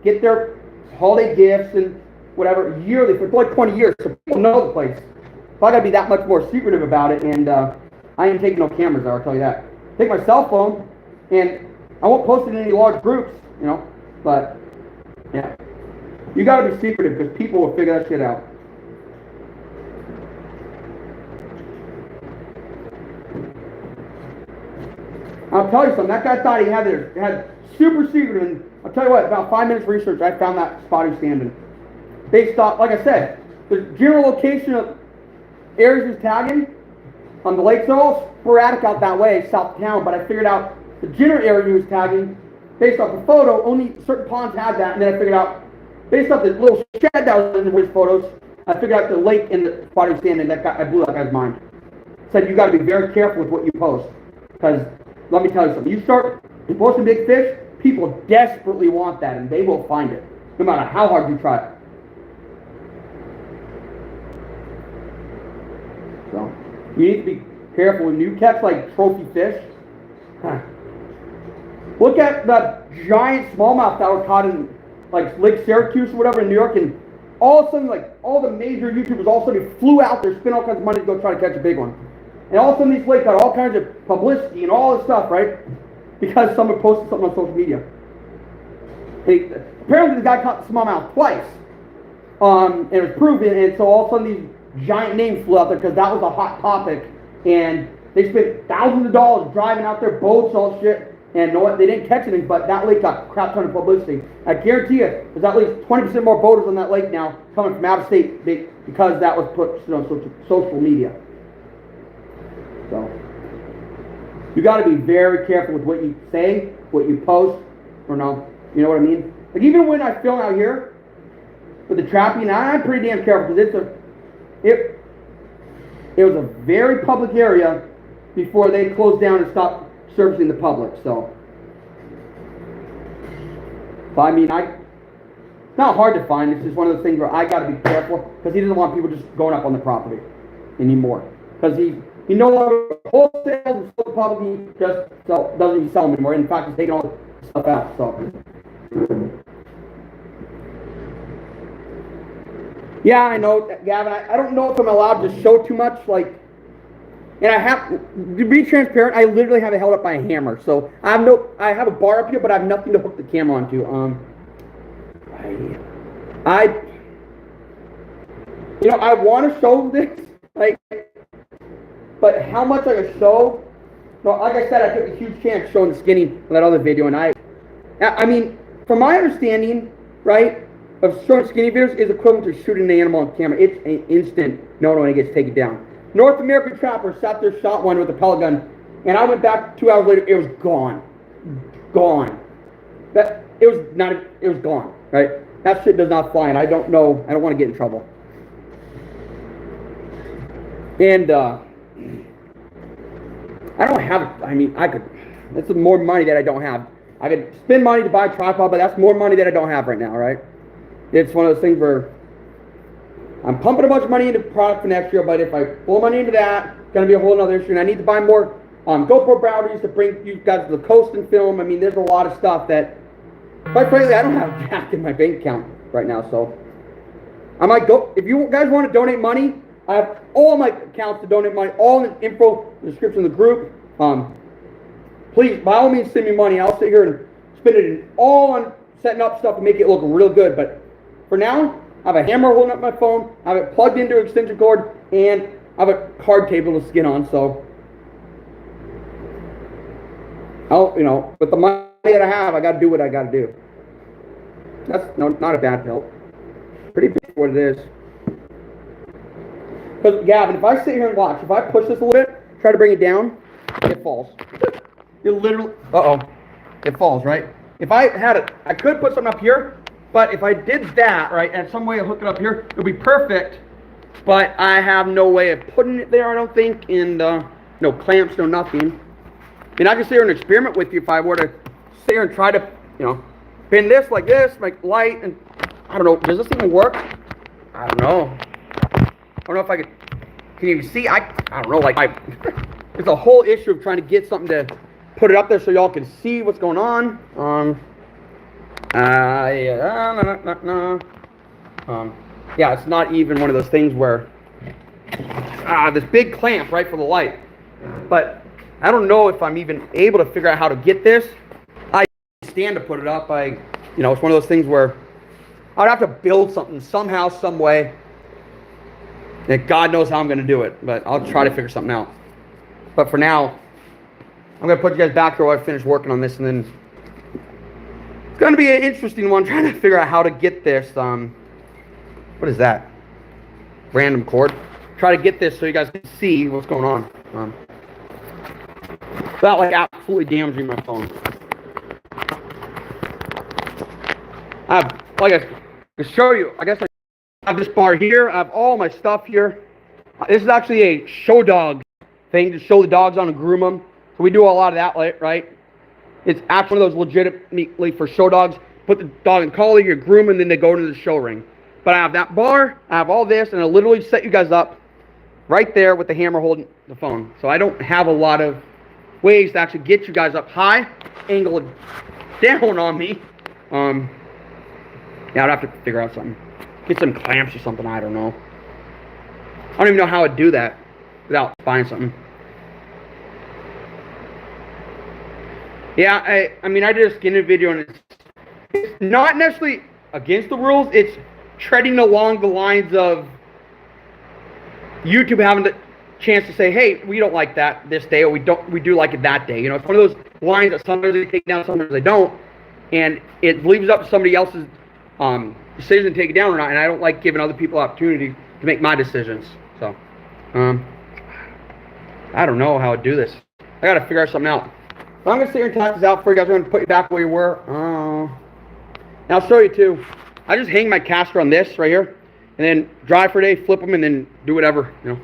get their holiday gifts and whatever yearly for like 20 years. So people know the place. So I got to be that much more secretive about it. And I ain't taking no cameras there, I'll tell you that. Take my cell phone, and I won't post it in any large groups, But yeah, you got to be secretive because people will figure that shit out. I'll tell you something. That guy thought he had super secret, and I'll tell you what. About 5 minutes of research, I found that spot he's standing. Based off, like I said, the general location of areas he's tagging on the lakes. They're all sporadic out that way, south of town. But I figured out the general area he was tagging based off the photo. Only certain ponds had that, and then I figured out based off the little shed that was in his photos, I figured out the lake in the spot he was standing, that guy, I blew that guy's mind. Said you got to be very careful with what you post, because let me tell you something. You start posting big fish, people desperately want that, and they will find it, no matter how hard you try. So you need to be careful when you catch like trophy fish. Look at the giant smallmouth that were caught in like Lake Syracuse or whatever in New York, and all of a sudden, like all the major YouTubers all of a sudden flew out there, spent all kinds of money to go try to catch a big one. And all of a sudden these lakes got all kinds of publicity and all this stuff, right? Because someone posted something on social media. Apparently the guy caught the smallmouth twice. And it was proven, and so all of a sudden these giant names flew out there because that was a hot topic. And they spent thousands of dollars driving out there, boats, all shit. And you know what? They didn't catch anything, but that lake got a crap ton of publicity. I guarantee you, there's at least 20% more boaters on that lake now coming from out of state because that was put on social media. So, you got to be very careful with what you say, what you post, or no, you know what I mean? Like even when I film out here with the trapping, I'm pretty damn careful because it was a very public area before they closed down and stopped servicing the public. So, but I mean, it's not hard to find. It's just one of those things where I got to be careful because he doesn't want people just going up on the property anymore. Because he no longer wholesales and sells the public. He just doesn't even sell them anymore. In fact, he's taking all the stuff out. So, yeah, I know, Gavin. I don't know if I'm allowed to show too much, like. And I have, to be transparent, I literally have it held up by a hammer. So I have a bar up here, but I have nothing to hook the camera onto. I want to show this, like, but how much I can show? So, like I said, I took a huge chance showing the skinny in that other video, and I mean, from my understanding, right, of showing skinny videos is equivalent to shooting an animal on camera. It's an instant no when it gets taken down. North American Trapper sat there, shot one with a pellet gun, and I went back 2 hours later, it was gone. Gone. It was gone, right? That shit does not fly, and I don't want to get in trouble. And, I don't have, that's more money that I don't have. I could spend money to buy a tripod, but that's more money that I don't have right now, right? It's one of those things where I'm pumping a bunch of money into product for next year, but if I pull money into that, it's going to be a whole other issue. And I need to buy more GoPro batteries to bring you guys to the coast and film. I mean, there's a lot of stuff that, quite frankly, I don't have jack in my bank account right now. So I might go, if you guys want to donate money, I have all my accounts to donate money, all in the info, the description of the group. Please, by all means, send me money. I'll sit here and spend it all on setting up stuff to make it look real good. But for now, I have a hammer holding up my phone, I have it plugged into an extension cord, and I have a card table to skin on, so with the money that I have, I got to do what I got to do. That's not a bad belt. Pretty big for what it is. Because, Gavin, if I sit here and watch, if I push this a little bit, try to bring it down, it falls. It literally, it falls, right? If I had it, I could put something up here, but if I did that, right, and some way to hook it up here, it would be perfect, but I have no way of putting it there, I don't think, and no clamps, no nothing. And I can sit here and experiment with you if I were to sit here and try to, bend this like this, make light, and I don't know, does this even work? I don't know. I don't know if I could, can you see? I don't know, it's a whole issue of trying to get something to put it up there so y'all can see what's going on. Yeah, it's not even one of those things where this big clamp right for the light. But I don't know if I'm even able to figure out how to get this. I stand to put it up. It's one of those things where I'd have to build something somehow, some way. And God knows how I'm going to do it, but I'll try to figure something out. But for now, I'm going to put you guys back here while I finish working on this, and then it's going to be an interesting one, trying to figure out how to get this, what is that? Random cord. Try to get this so you guys can see what's going on. Without, absolutely damaging my phone. to show you, I guess I have this bar here. I have all my stuff here. This is actually a show dog thing to show the dogs on and groom them. So we do a lot of that, right? It's actually one of those legitimately for show dogs. Put the dog in collar, you groom, and then they go into the show ring. But I have that bar, I have all this, and I literally set you guys up right there with the hammer holding the phone. So I don't have a lot of ways to actually get you guys up high, angle it down on me. Yeah, I'd have to figure out something. Get some clamps or something, I don't know. I don't even know how I'd do that without buying something. Yeah, I mean, I did a skinning video, and it's not necessarily against the rules. It's treading along the lines of YouTube having the chance to say, hey, we don't like that this day, or we do like it that day. You know, it's one of those lines that sometimes they take down, sometimes they don't, and it leaves up to somebody else's decision to take it down or not. And I don't like giving other people opportunity to make my decisions. So, I don't know how to do this. I gotta figure out something out. So I'm gonna sit here and talk this out for you guys. I'm gonna put you back where you were. And I'll show you too. I just hang my caster on this right here, and then dry for a day, flip them, and then do whatever, you know.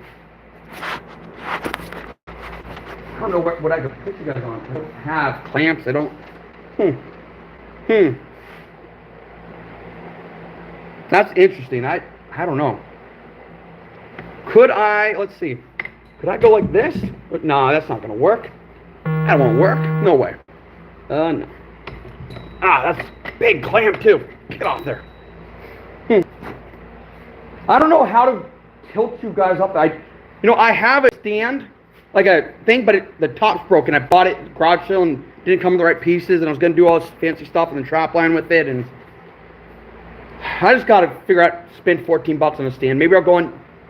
I don't know what I could put you guys on. I don't have clamps. I don't. That's interesting. I don't know. Could I? Let's see. Could I go like this? But no, that's not gonna work. That won't work. No way. No. Ah, that's a big clamp too. Get off there. I don't know how to tilt you guys up. I have a stand, like a thing, but the top's broken. I bought it at the garage sale and didn't come with the right pieces, and I was gonna do all this fancy stuff and then trap line with it, and I just gotta figure out, spend $14 on a stand. Maybe I'll go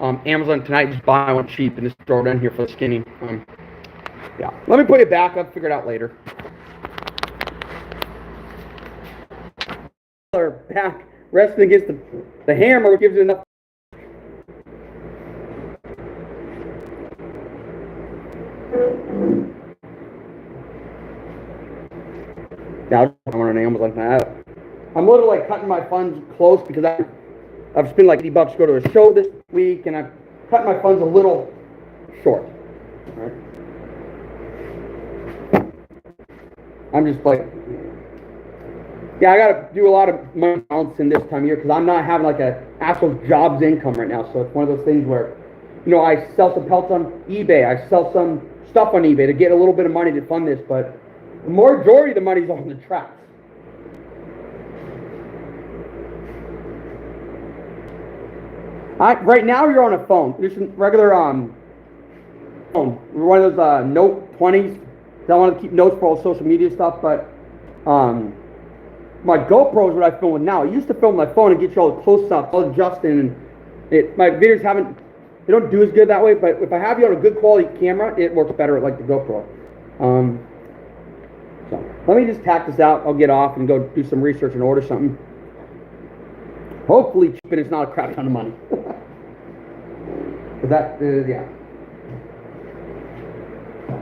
on Amazon tonight and just buy one cheap and just throw it in here for the skinning. Yeah, let me put it back. I'll figure it out later. Back resting against the hammer, which gives it enough. Yeah, I want an Amazon like that. I'm literally like cutting my funds close because I've spent like $80 to go to a show this week, and I've cut my funds a little short. Right? I'm just like, yeah, I gotta do a lot of money balancing this time of year because I'm not having like a actual jobs income right now. So it's one of those things where, I sell some pelts on eBay, I sell some stuff on eBay to get a little bit of money to fund this, but the majority of the money's on the traps. Right now you're on a phone. Just a regular phone. One of those Note 20s. I want to keep notes for all social media stuff, but my GoPro is what I film with now. I used to film my phone and get you all the close-ups, all adjusting, and my videos they don't do as good that way, but if I have you on a good quality camera, it works better like the GoPro. So let me just tack this out. I'll get off and go do some research and order something. Hopefully cheap and it's not a crap ton of money. Yeah.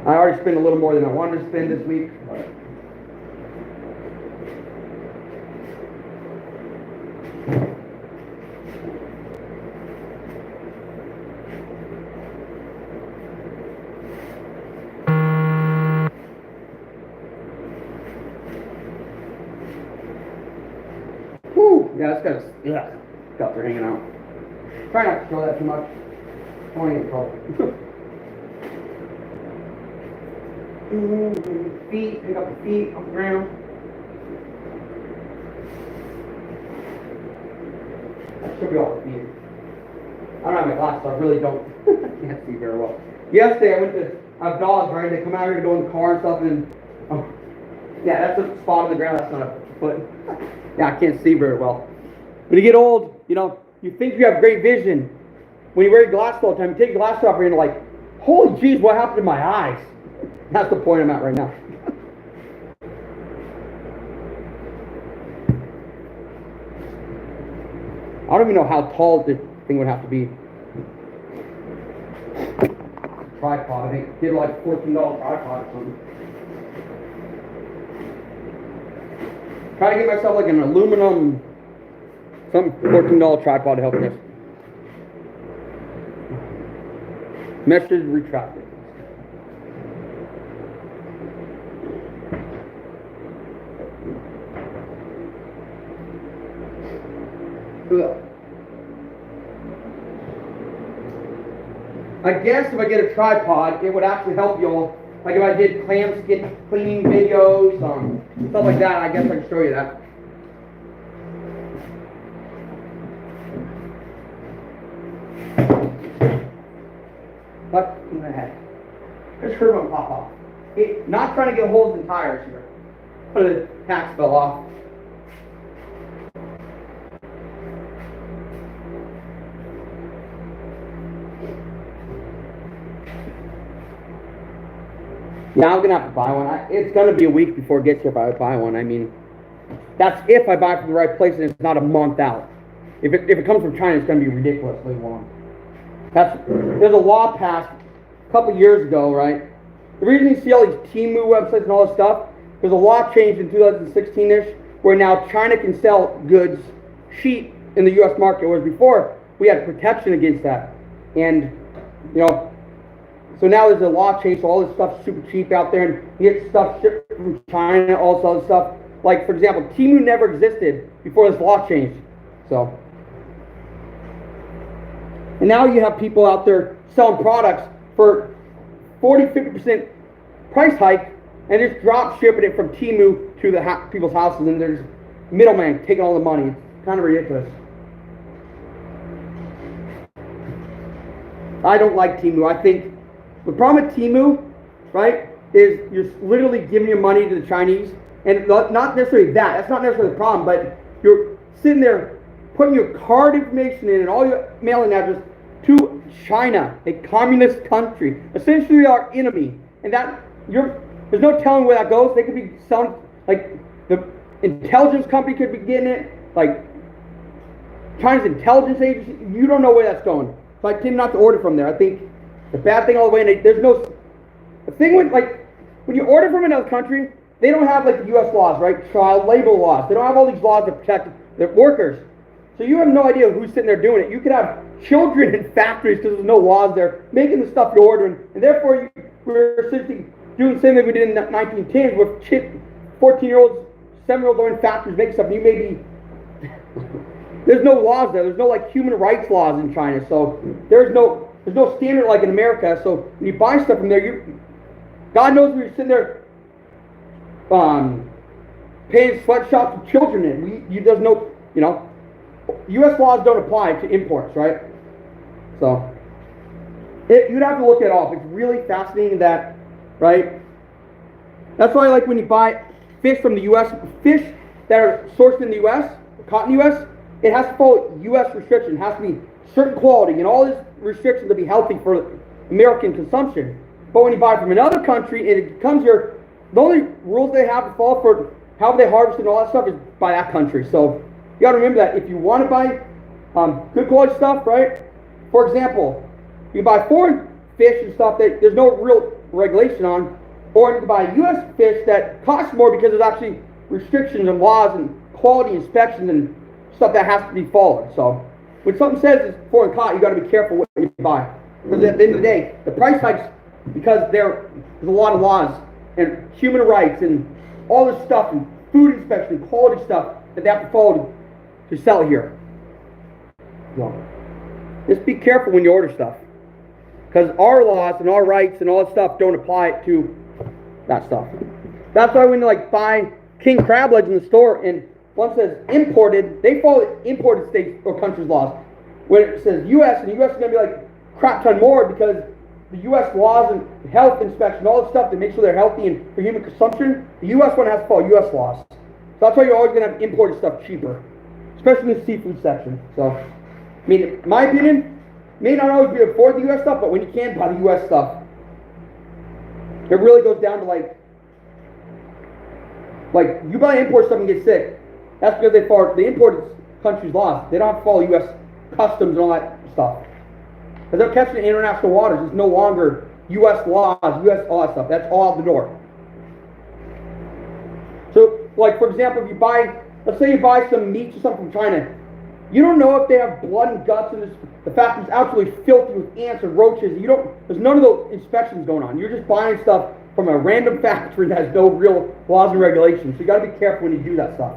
I already spent a little more than I wanted to spend this week. Whew, yeah, this guy's got there hanging out. Try not to throw that too much. I don't want to get in trouble. Feet, pick up the feet off the ground. That should be all the feet. I don't have my glasses, so I really don't. I can't see very well. Yesterday I have dogs, right? They come out here to go in the car and stuff, and yeah, that's a spot on the ground. That's not a foot. Yeah, I can't see very well. When you get old, you think you have great vision. When you wear your glasses all the time, you take your glasses off and you're like, holy jeez, what happened to my eyes? That's the point I'm at right now. I don't even know how tall this thing would have to be. Tripod, I think. Did like $14 tripod or something. Try to get myself like an aluminum Some $14 tripod to help this. Message retracted. I guess if I get a tripod, it would actually help y'all. Like if I did clam skin cleaning videos, stuff like that, I guess I could show you that. But in the head. This curve won't pop off. Not trying to get holes in tires here. But the tacks fell off. Yeah, I'm gonna have to buy one. It's gonna be a week before it gets here if I buy one. I mean, that's if I buy it from the right place and it's not a month out. If it comes from China, it's gonna be ridiculously long. There's a law passed a couple years ago, right? The reason you see all these Temu websites and all this stuff, there's a law change in 2016-ish where now China can sell goods cheap in the U.S. market, whereas before we had protection against that. And so now there's a law change, so all this stuff's super cheap out there, and you get stuff shipped from China, all this other stuff. Like, for example, Temu never existed before this law changed. So, and now you have people out there selling products for 40-50% price hike, and just drop shipping it from Temu to the people's houses, and there's middleman taking all the money. It's kind of ridiculous. I don't like Temu. I think the problem with Temu, right, is you're literally giving your money to the Chinese, and not necessarily that. That's not necessarily the problem, but you're sitting there putting your card information in and all your mailing address to China, a communist country, essentially our enemy, and there's no telling where that goes. They could be selling, like the intelligence company could be getting it, like China's intelligence agency. You don't know where that's going. So I tend not to order from there. I think the bad thing all the way, and the thing with, like, when you order from another country, they don't have, like, the U.S. laws, right? Child labor laws. They don't have all these laws that protect their workers. So you have no idea who's sitting there doing it. You could have children in factories because there's no laws there making the stuff you're ordering, and therefore we're essentially doing the same thing we did in the 1910s with 14-year-olds, 7-year-olds are in factories making stuff, and you may be... There's no laws there. There's no, like, human rights laws in China, so there's no standard like in America. So when you buy stuff from there, God knows we're sitting there paying sweatshops with children in. There's no, U.S. laws don't apply to imports, right? So you'd have to look at it all. It's really fascinating that, right? That's why, like, when you buy fish from the U.S., fish that are sourced in the U.S., caught in the U.S., it has to follow U.S. restrictions. It has to be certain quality and all these restrictions to be healthy for American consumption. But when you buy from another country and it comes here, the only rules they have to follow for how they harvest and all that stuff is by that country. So you got to remember that if you want to buy good quality stuff, right? For example, you buy foreign fish and stuff that there's no real regulation on, or you can buy U.S. fish that costs more because there's actually restrictions and laws and quality inspections and stuff that has to be followed. So when something says it's foreign caught, you got to be careful what you buy. Because at the end of the day, the price hikes because there's a lot of laws and human rights and all this stuff and food inspection and quality stuff that they have to follow to sell it here. So just be careful when you order stuff, because our laws and our rights and all that stuff don't apply to that stuff. That's why when you buy king crab legs in the store and one says imported, they follow imported states or countries' laws. When it says U.S., and the U.S. is going to be like crap ton more because the U.S. laws and health inspection, all this stuff to make sure they're healthy and for human consumption, the U.S. one has to follow U.S. laws. So that's why you're always going to have imported stuff cheaper, especially in the seafood section. So, I mean, in my opinion, it may not always be afford the U.S. stuff, but when you can buy the U.S. stuff, it really goes down to like you buy import stuff and get sick. That's because they follow the imported country's laws. They don't have to follow U.S. customs and all that stuff. Because they're catching in international waters. It's no longer U.S. laws, U.S. all that stuff. That's all out the door. So, like, for example, if you buy, let's say you buy some meat or something from China, You don't know if they have blood and guts, and the fact it's absolutely filthy with ants and roaches. There's none of those inspections going on. You're just buying stuff from a random factory that has no real laws and regulations. So you got to be careful when you do that stuff.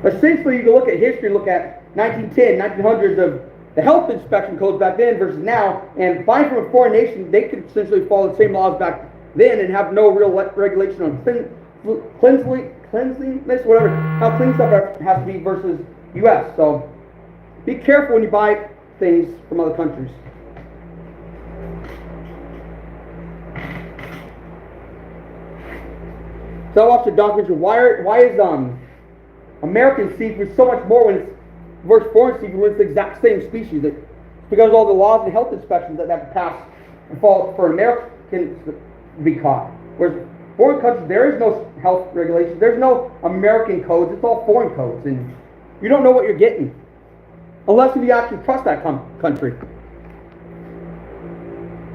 Essentially, you can look at history, look at 1910, 1900s of the health inspection codes back then versus now, and buying from a foreign nation, they could essentially follow the same laws back then and have no real regulation on cleanliness, whatever, how clean stuff has to be versus U.S. So be careful when you buy things from other countries. So I watched the documentary. Why is American seafood so much more when it's versus foreign seafood when it's the exact same species? It's because of all the laws and health inspections that have to pass and fall for Americans to be caught. Whereas foreign countries, there is no health regulations. There's no American codes. It's all foreign codes, and you don't know what you're getting unless you actually trust that country.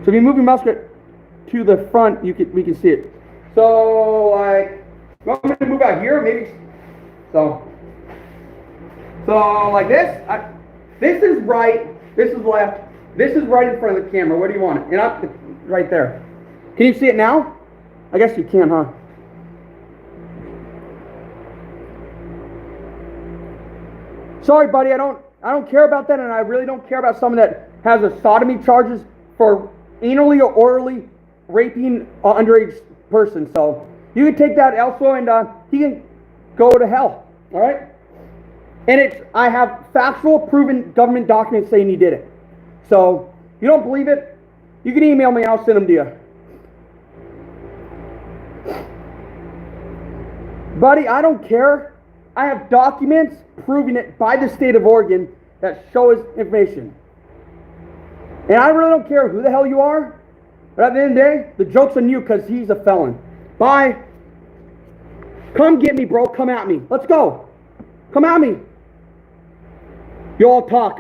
So if you move your mouse to the front, we can see it. So like, you want me to move out here? Maybe. So like this. This is right. This is left. This is right in front of the camera. Where do you want it? And right there. Can you see it now? I guess you can, huh? Sorry, buddy. I don't care about that, and I really don't care about someone that has a sodomy charges for anally or orally raping an underage person. So you can take that elsewhere, and he can go to hell. All right. And I have factual, proven government documents saying he did it. So if you don't believe it, you can email me and I'll send them to you. Buddy, I don't care. I have documents proving it by the state of Oregon that show his information. And I really don't care who the hell you are. But at the end of the day, the joke's on you because he's a felon. Bye. Come get me, bro. Come at me. Let's go. Come at me. You all talk.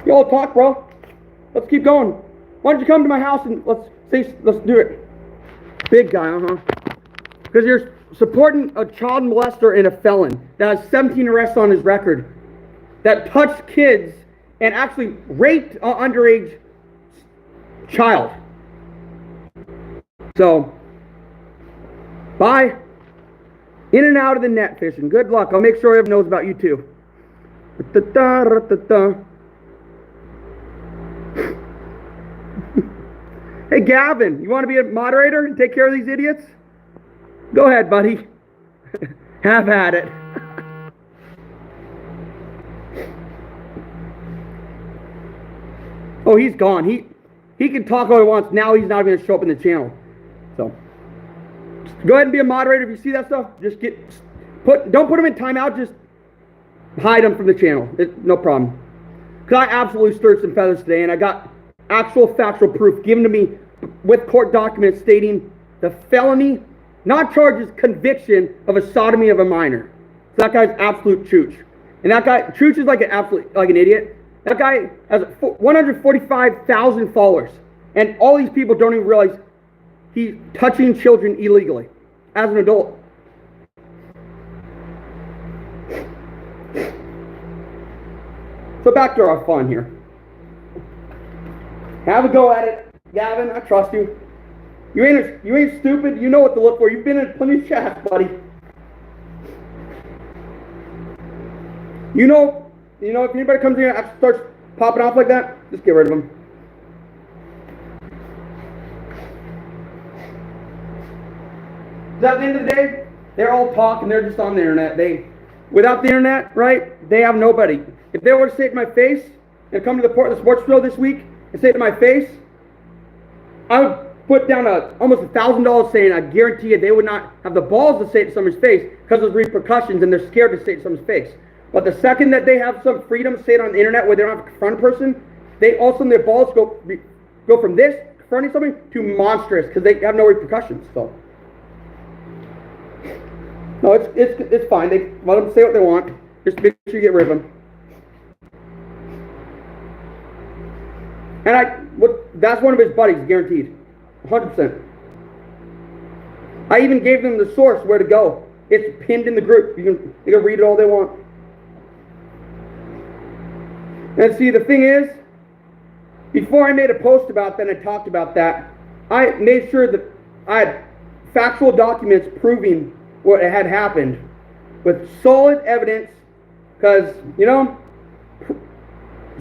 You all talk, bro. Let's keep going. Why don't you come to my house and let's do it. Big guy, Because you're supporting a child molester and a felon that has 17 arrests on his record, that touched kids and actually raped an underage child. So, bye. In and out of the net fishing. Good luck. I'll make sure everyone knows about you too. Hey, Gavin, you want to be a moderator and take care of these idiots? Go ahead, buddy. Have at it. Oh, he's gone. He can talk all he wants. Now he's not going to show up in the channel. So, go ahead and be a moderator. If you see that stuff, just don't put him in timeout. Just hide him from the channel. No problem. Because I absolutely stirred some feathers today, and I got actual factual proof given to me with court documents stating the felony, not charges, conviction of a sodomy of a minor. So that guy's absolute chooch. And that guy, chooch is like an idiot. That guy has 145,000 followers. And all these people don't even realize he's touching children illegally as an adult. So back to our fun here. Have a go at it, Gavin. I trust you. You ain't stupid. You know what to look for. You've been in plenty of chats, buddy. You know, if anybody comes in and starts popping off like that, just get rid of them. At the end of the day, they're all talking. They're just on the internet. Without the internet, right? They have nobody. If they were to say it to my face and come to the sports show this week and say it to my face, I would put down almost $1,000 saying I guarantee you they would not have the balls to say it to someone's face because of repercussions, and they're scared to say it to someone's face. But the second that they have some freedom to say it on the internet where they don't have to confront a person, they all of a sudden their balls go from this, confronting somebody, to monstrous because they have no repercussions. So, no, it's fine. They let them say what they want. Just make sure you get rid of them. And that's one of his buddies, guaranteed, 100%. I even gave them the source where to go. It's pinned in the group. You can read it all they want. And see, the thing is, before I made a post about that and I talked about that, I made sure that I had factual documents proving what had happened with solid evidence, because, you know,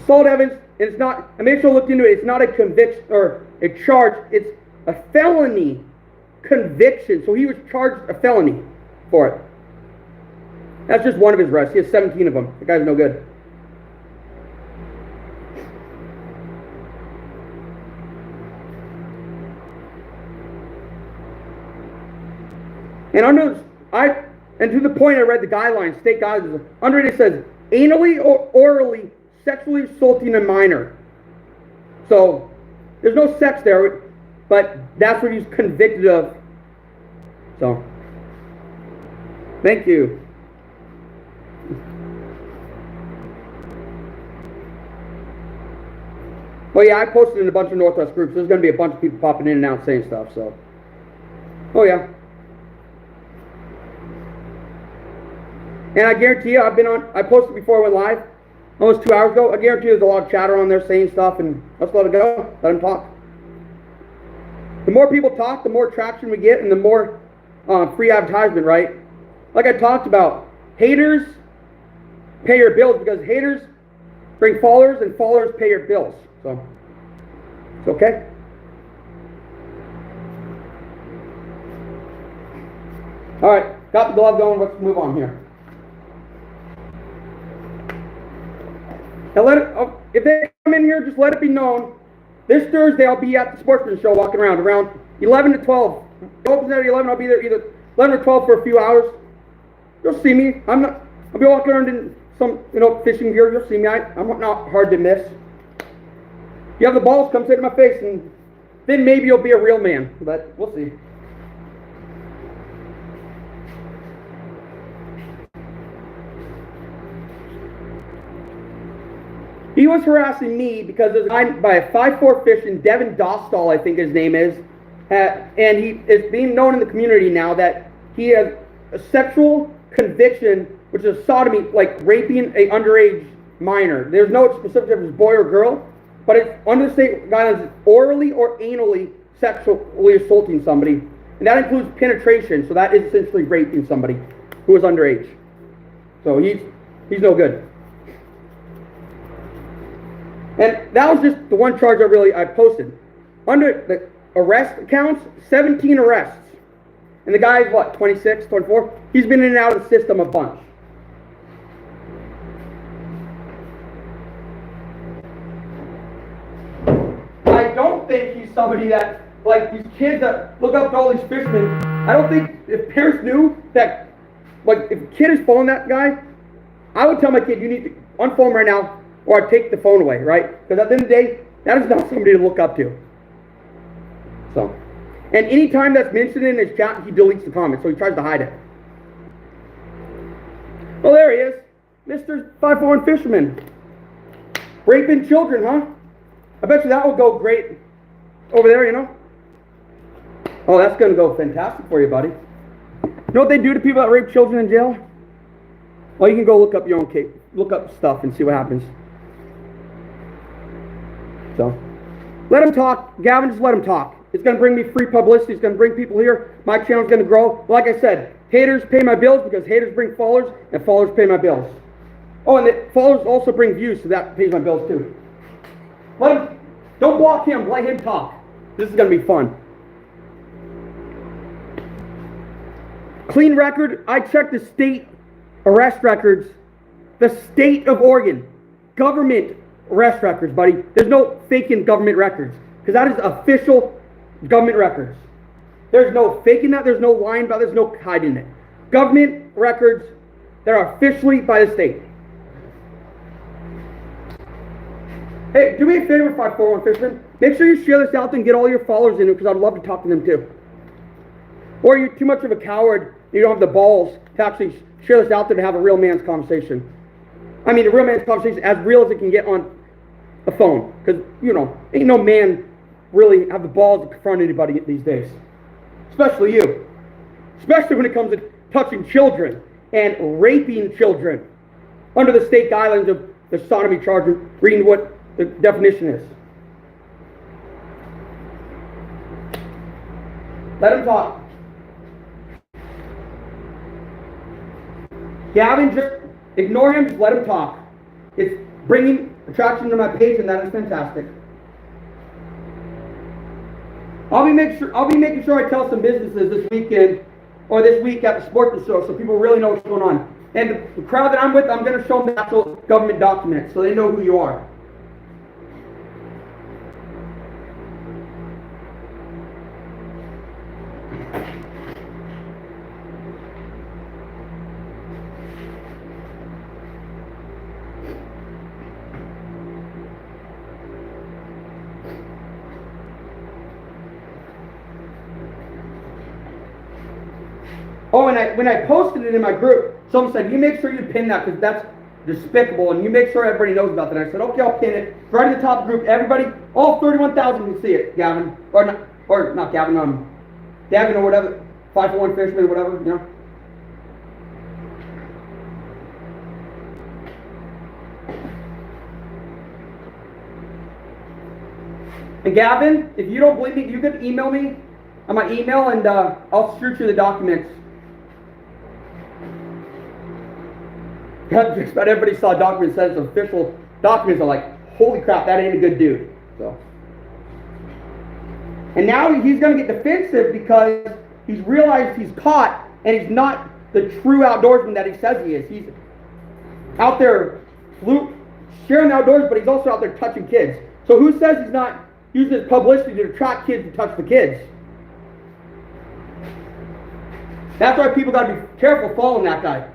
solid evidence, and it's not, I made sure I looked into it, it's not a conviction or a charge, it's a felony conviction. So he was charged a felony for it. That's just one of his arrests. He has 17 of them. The guy's no good. And to the point, I read the guidelines, state guidelines. Under it, it says anally or orally sexually assaulting a minor. So there's no sex there, but that's what he's convicted of. So, thank you. Well, yeah, I posted in a bunch of Northwest groups. There's going to be a bunch of people popping in and out saying stuff. So, oh yeah. And I guarantee you, I posted before I went live, almost 2 hours ago. I guarantee you there's a lot of chatter on there saying stuff, and let's let it go. Let them talk. The more people talk, the more traction we get, and the more free advertisement, right? Like I talked about, haters pay your bills because haters bring followers, and followers pay your bills. So, it's okay. All right, got the glove going. Let's move on here. Now if they come in here, just let it be known. This Thursday, I'll be at the Sportsman Show walking around 11 to 12. It opens at 11. I'll be there either 11 or 12 for a few hours. You'll see me. I'll be walking around in some, fishing gear. You'll see me. I'm not hard to miss. If you have the balls, come sit in my face, and then maybe you'll be a real man. But we'll see. He was harassing me because there's a guy by a 5'4" fishing, Devin Dostal, I think his name is, and he is being known in the community now that he has a sexual conviction, which is sodomy, like raping an underage minor. There's no specific if it's boy or girl, but it's under the state guidelines, orally or anally sexually assaulting somebody, and that includes penetration. So that is essentially raping somebody who is underage. So he's no good. And that was just the one charge I posted. Under the arrest accounts, 17 arrests. And the guy's what, 26, 24? He's been in and out of the system a bunch. I don't think he's somebody that, like these kids that look up to all these fishermen, I don't think if parents knew that, like if a kid is following that guy, I would tell my kid, you need to unfollow him right now, or I'd take the phone away, right? Because at the end of the day, that is not somebody to look up to. So, and any time that's mentioned in his chat, he deletes the comment, so he tries to hide it. Well, there he is, Mr. 5'4" fisherman. Raping children, huh? I bet you that will go great over there, Oh, that's going to go fantastic for you, buddy. You know what they do to people that rape children in jail? Well, you can go look up your own case, look up stuff and see what happens. So, let him talk. Gavin, just let him talk. It's going to bring me free publicity. It's going to bring people here. My channel's going to grow. Like I said, haters pay my bills because haters bring followers, and followers pay my bills. Oh, and the followers also bring views, so that pays my bills too. Let him, don't block him. Let him talk. This is going to be fun. Clean record. I checked the state arrest records. The state of Oregon. Government arrest records, buddy. There's no faking government records, because that is official government records. There's no faking that. There's no lying about it. There's no hiding it. Government records that are officially by the state. Hey, do me a favor, 541 fisherman. Make sure you share this out and get all your followers in it, because I'd love to talk to them too. Or you're too much of a coward. You don't have the balls to actually share this out there to have a real man's conversation. I mean, a real man's conversation, as real as it can get on the phone. Because, ain't no man really have the balls to confront anybody these days. Especially you. especially when it comes to touching children and raping children under the state guidelines of the sodomy charge, reading what the definition is. Let him talk. Gavin, just ignore him, just let him talk. It's bringing attraction to my page, and that is fantastic. I'll be making sure I tell some businesses this weekend or this week at the sports show so people really know what's going on. And the crowd that I'm with, I'm going to show them the actual government documents so they know who you are. Oh, and when I posted it in my group, someone said, you make sure you pin that because that's despicable, and you make sure everybody knows about that. And I said, okay, I'll pin it. It's right at the top of the group. Everybody, all 31,000 can see it, Gavin. Or not Gavin, Gavin or whatever, 541 Fisherman or whatever, you know. And Gavin, if you don't believe me, you can email me on my email, and I'll shoot you the documents. Just about everybody saw documents, says official documents are like, holy crap, that ain't a good dude. So, and now he's going to get defensive because he's realized he's caught and he's not the true outdoorsman that he says he is. He's out there sharing the outdoors, but he's also out there touching kids. So who says he's not using his publicity to attract kids to touch the kids? That's why people got to be careful following that guy.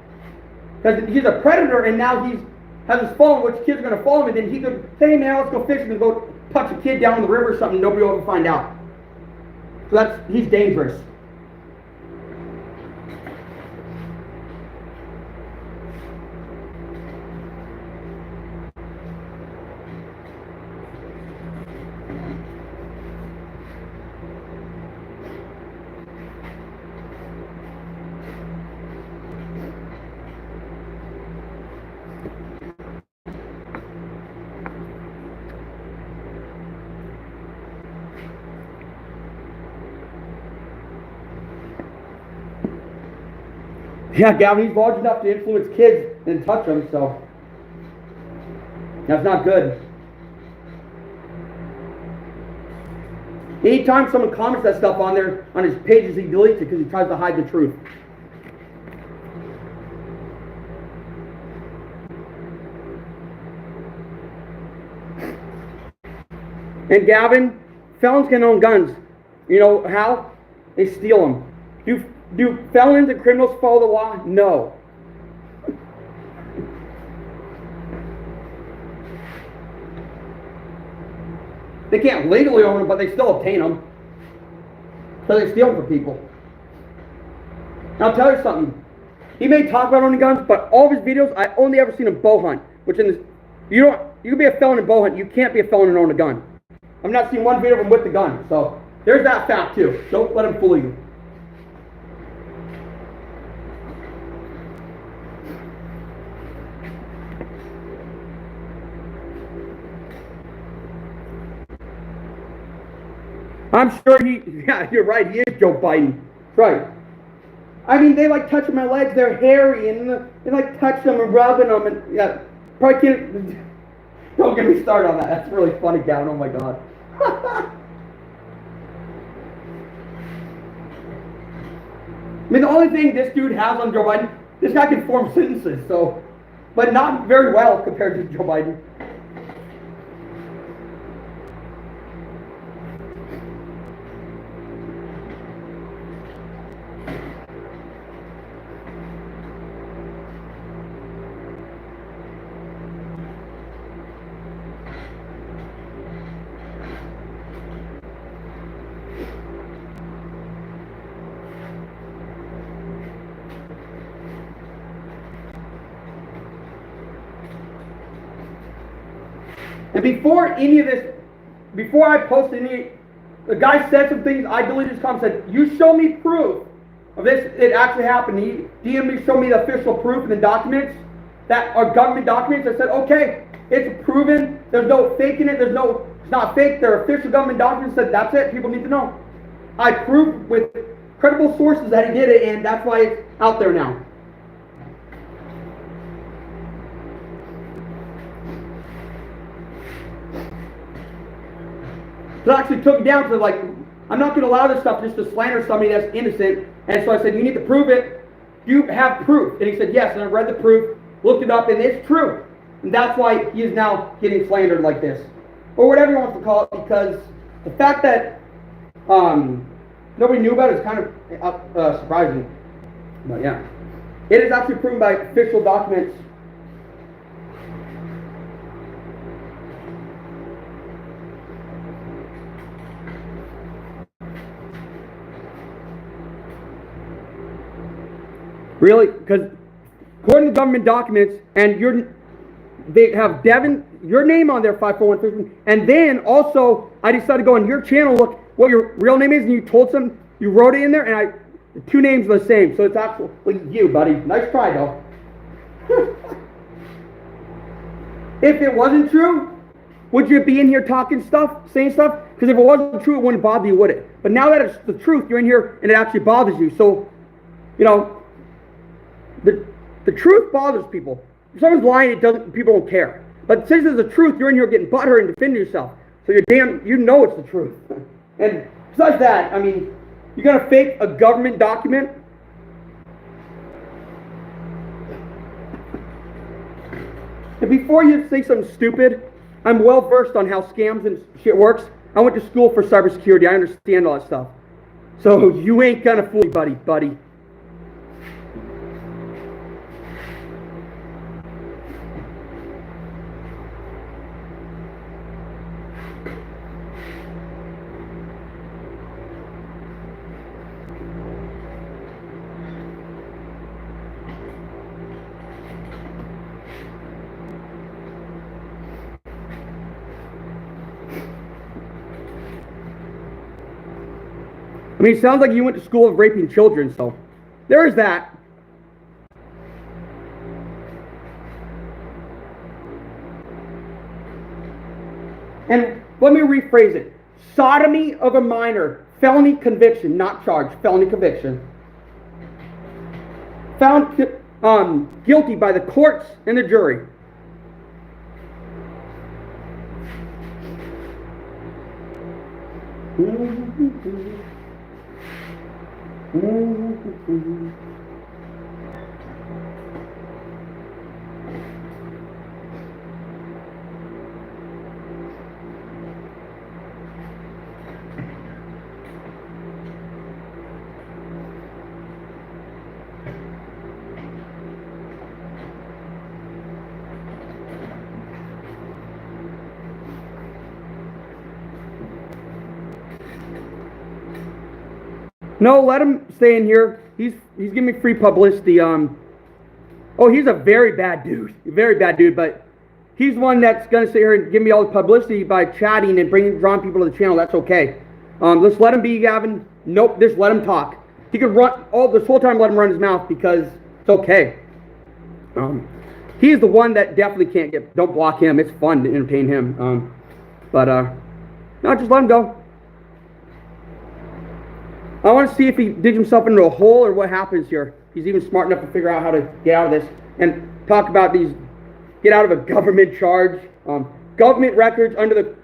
Because he's a predator, and now he has his phone, which kids are going to follow him, and then he could say, hey man, let's go fishing and go touch a kid down in the river or something, nobody will ever find out. So he's dangerous. Yeah, Gavin, he's large enough to influence kids and touch them, so that's not good. Anytime someone comments that stuff on his pages, he deletes it because he tries to hide the truth. And Gavin, felons can own guns. You know how? They steal them. Do felons and criminals follow the law? No. They can't legally own them, but they still obtain them. So they steal them from people. And I'll tell you something. He may talk about owning guns, but all of his videos, I only ever seen him bow hunt. Which you can be a felon and bow hunt. You can't be a felon and own a gun. I've not seen one video of him with the gun. So there's that fact too. Don't let him fool you. I'm sure yeah, you're right, he is Joe Biden. Right. I mean, they like touching my legs, they're hairy, and they like touch them and rubbing them, and yeah, probably can't, don't get me started on that, that's really funny, Gavin, oh my god. I mean, the only thing this dude has on Joe Biden, this guy can form sentences, so, but not very well compared to Joe Biden. And before I posted the guy said some things, I deleted his comment, said, you show me proof of this, it actually happened. He DM'd me, showed me the official proof and the documents that are government documents. I said, okay, it's proven. There's no faking it. It's not fake. They're official government documents. Said that's it. People need to know. I proved with credible sources that he did it, and that's why it's out there now. So I actually took it down to like, I'm not going to allow this stuff just to slander somebody that's innocent. And so I said, you need to prove it. You have proof. And he said, yes. And I read the proof, looked it up, and it's true. And that's why he is now getting slandered like this. Or whatever you want to call it, because the fact that nobody knew about it is kind of surprising. But yeah. It is actually proven by official documents. Really? Because according to government documents, and they have Devin, your name on there, 541, and then also I decided to go on your channel, look what your real name is, and you told some, you wrote it in there, and the two names are the same, so it's actually you, buddy. Nice try, though. If it wasn't true, would you be in here talking stuff, saying stuff? Because if it wasn't true, it wouldn't bother you, would it? But now that it's the truth, you're in here, and it actually bothers you. So, you know, the truth bothers people. If someone's lying, people don't care. But since it's the truth, you're in here getting butthurt and defending yourself. So you know it's the truth. And besides that, I mean, you're gonna fake a government document. And before you say something stupid, I'm well versed on how scams and shit works. I went to school for cybersecurity. I understand all that stuff. So you ain't gonna fool me, buddy. I mean, it sounds like you went to school of raping children, so there is that. And let me rephrase it. Sodomy of a minor, felony conviction, not charge, felony conviction. Found guilty by the courts and the jury. No, let him stay in here. He's giving me free publicity. Oh, he's a very bad dude, but he's one that's gonna sit here and give me all the publicity by chatting and drawing people to the channel. That's okay. Let's let him be, Gavin. Nope, just let him talk. He could run this whole time. Let him run his mouth because it's okay. He's the one that definitely can't get. Don't block him. It's fun to entertain him. No, just let him go. I want to see if he digs himself into a hole or what happens here. He's even smart enough to figure out how to get out of this and talk about get out of a government charge. Government records under the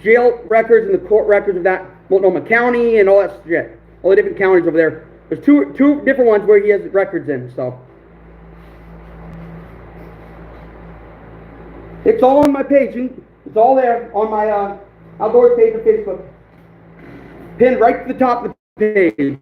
jail records and the court records of that Multnomah County and all that shit. All the different counties over there. There's two different ones where he has records in, so. It's all on my page. It's all there on my Outdoors page on Facebook. Pinned right to the top of the page.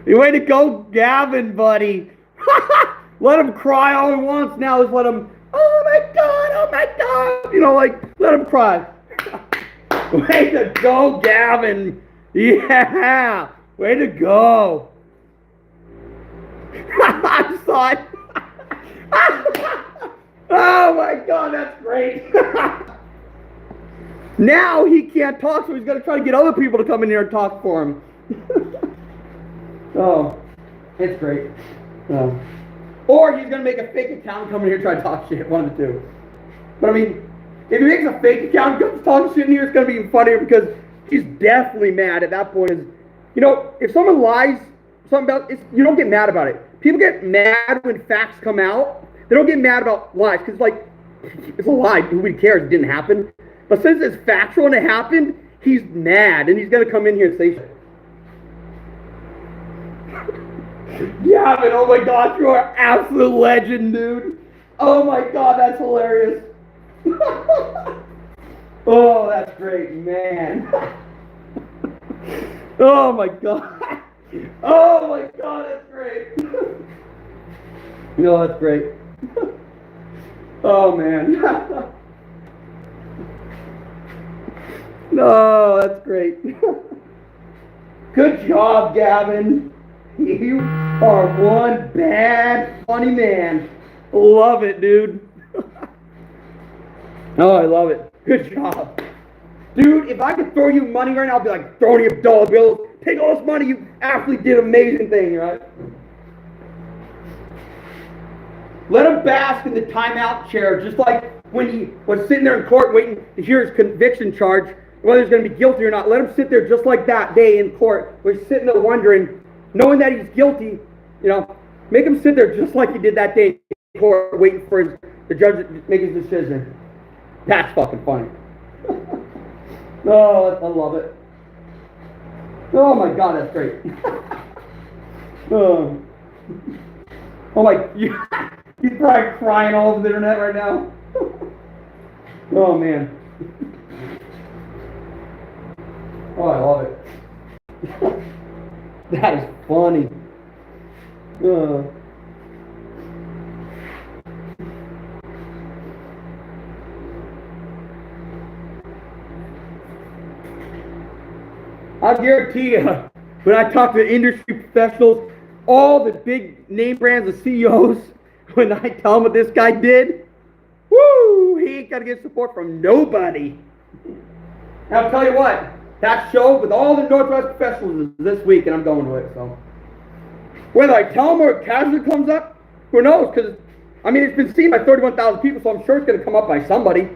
Way to go, Gavin, buddy. Let him cry all he wants now. Is let him, oh my God, oh my God. You know, like, let him cry. Way to go, Gavin. Yeah. Way to go. I saw it. Oh my God, that's great. Now he can't talk, so he's going to try to get other people to come in here and talk for him. Oh, it's great. Or he's going to make a fake account and come in here and try to talk shit, one of the two. But I mean, if he makes a fake account and comes talking shit in here, it's going to be even funnier because he's definitely mad at that point. You know, if someone lies something about it, you don't get mad about it. People get mad when facts come out. They don't get mad about lies because, like, it's a lie. Nobody cares. It didn't happen. But since it's factual and it happened, he's mad and he's going to come in here and say shit. Gavin, oh my God, you are an absolute legend, dude. Oh my God, that's hilarious. Oh, that's great, man. Oh my God. Oh my God, that's great. No, that's great. Oh man. No, that's great. Good job, Gavin. You are one bad, funny man. Love it, dude. Oh, I love it. Good job. Dude, if I could throw you money right now, I'd be like throwing you dollar bills. Take all this money. You absolutely did an amazing thing, right? Let him bask in the timeout chair, just like when he was sitting there in court waiting to hear his conviction charge, whether he's going to be guilty or not. Let him sit there just like that day in court, where he's sitting there wondering, knowing that he's guilty, you know, make him sit there just like he did that day in court, waiting for the judge to make his decision. That's fucking funny. Oh, I love it. Oh my God, that's great. Oh my, he's probably crying all over the internet right now. Oh man. Oh, I love it. That is funny. I guarantee you, when I talk to industry professionals, all the big name brands and CEOs, when I tell them what this guy did, woo, he ain't got to get support from nobody. And I'll tell you what, that show with all the Northwest professionals is this week, and I'm going to it. So whether I tell them or it casually comes up, who knows? Because I mean, it's been seen by 31,000 people, so I'm sure it's going to come up by somebody.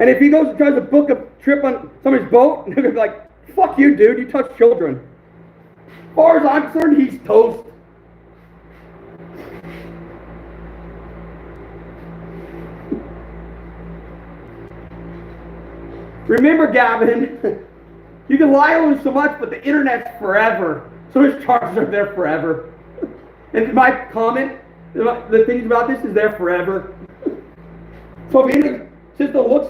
And if he goes and tries to book a trip on somebody's boat, they're going to be like, fuck you, dude, you touch children. As far as I'm concerned, he's toast. Remember, Gavin, you can lie on him so much, but the internet's forever. So his charges are there forever. And my comment, the things about this is there forever. So if any system looks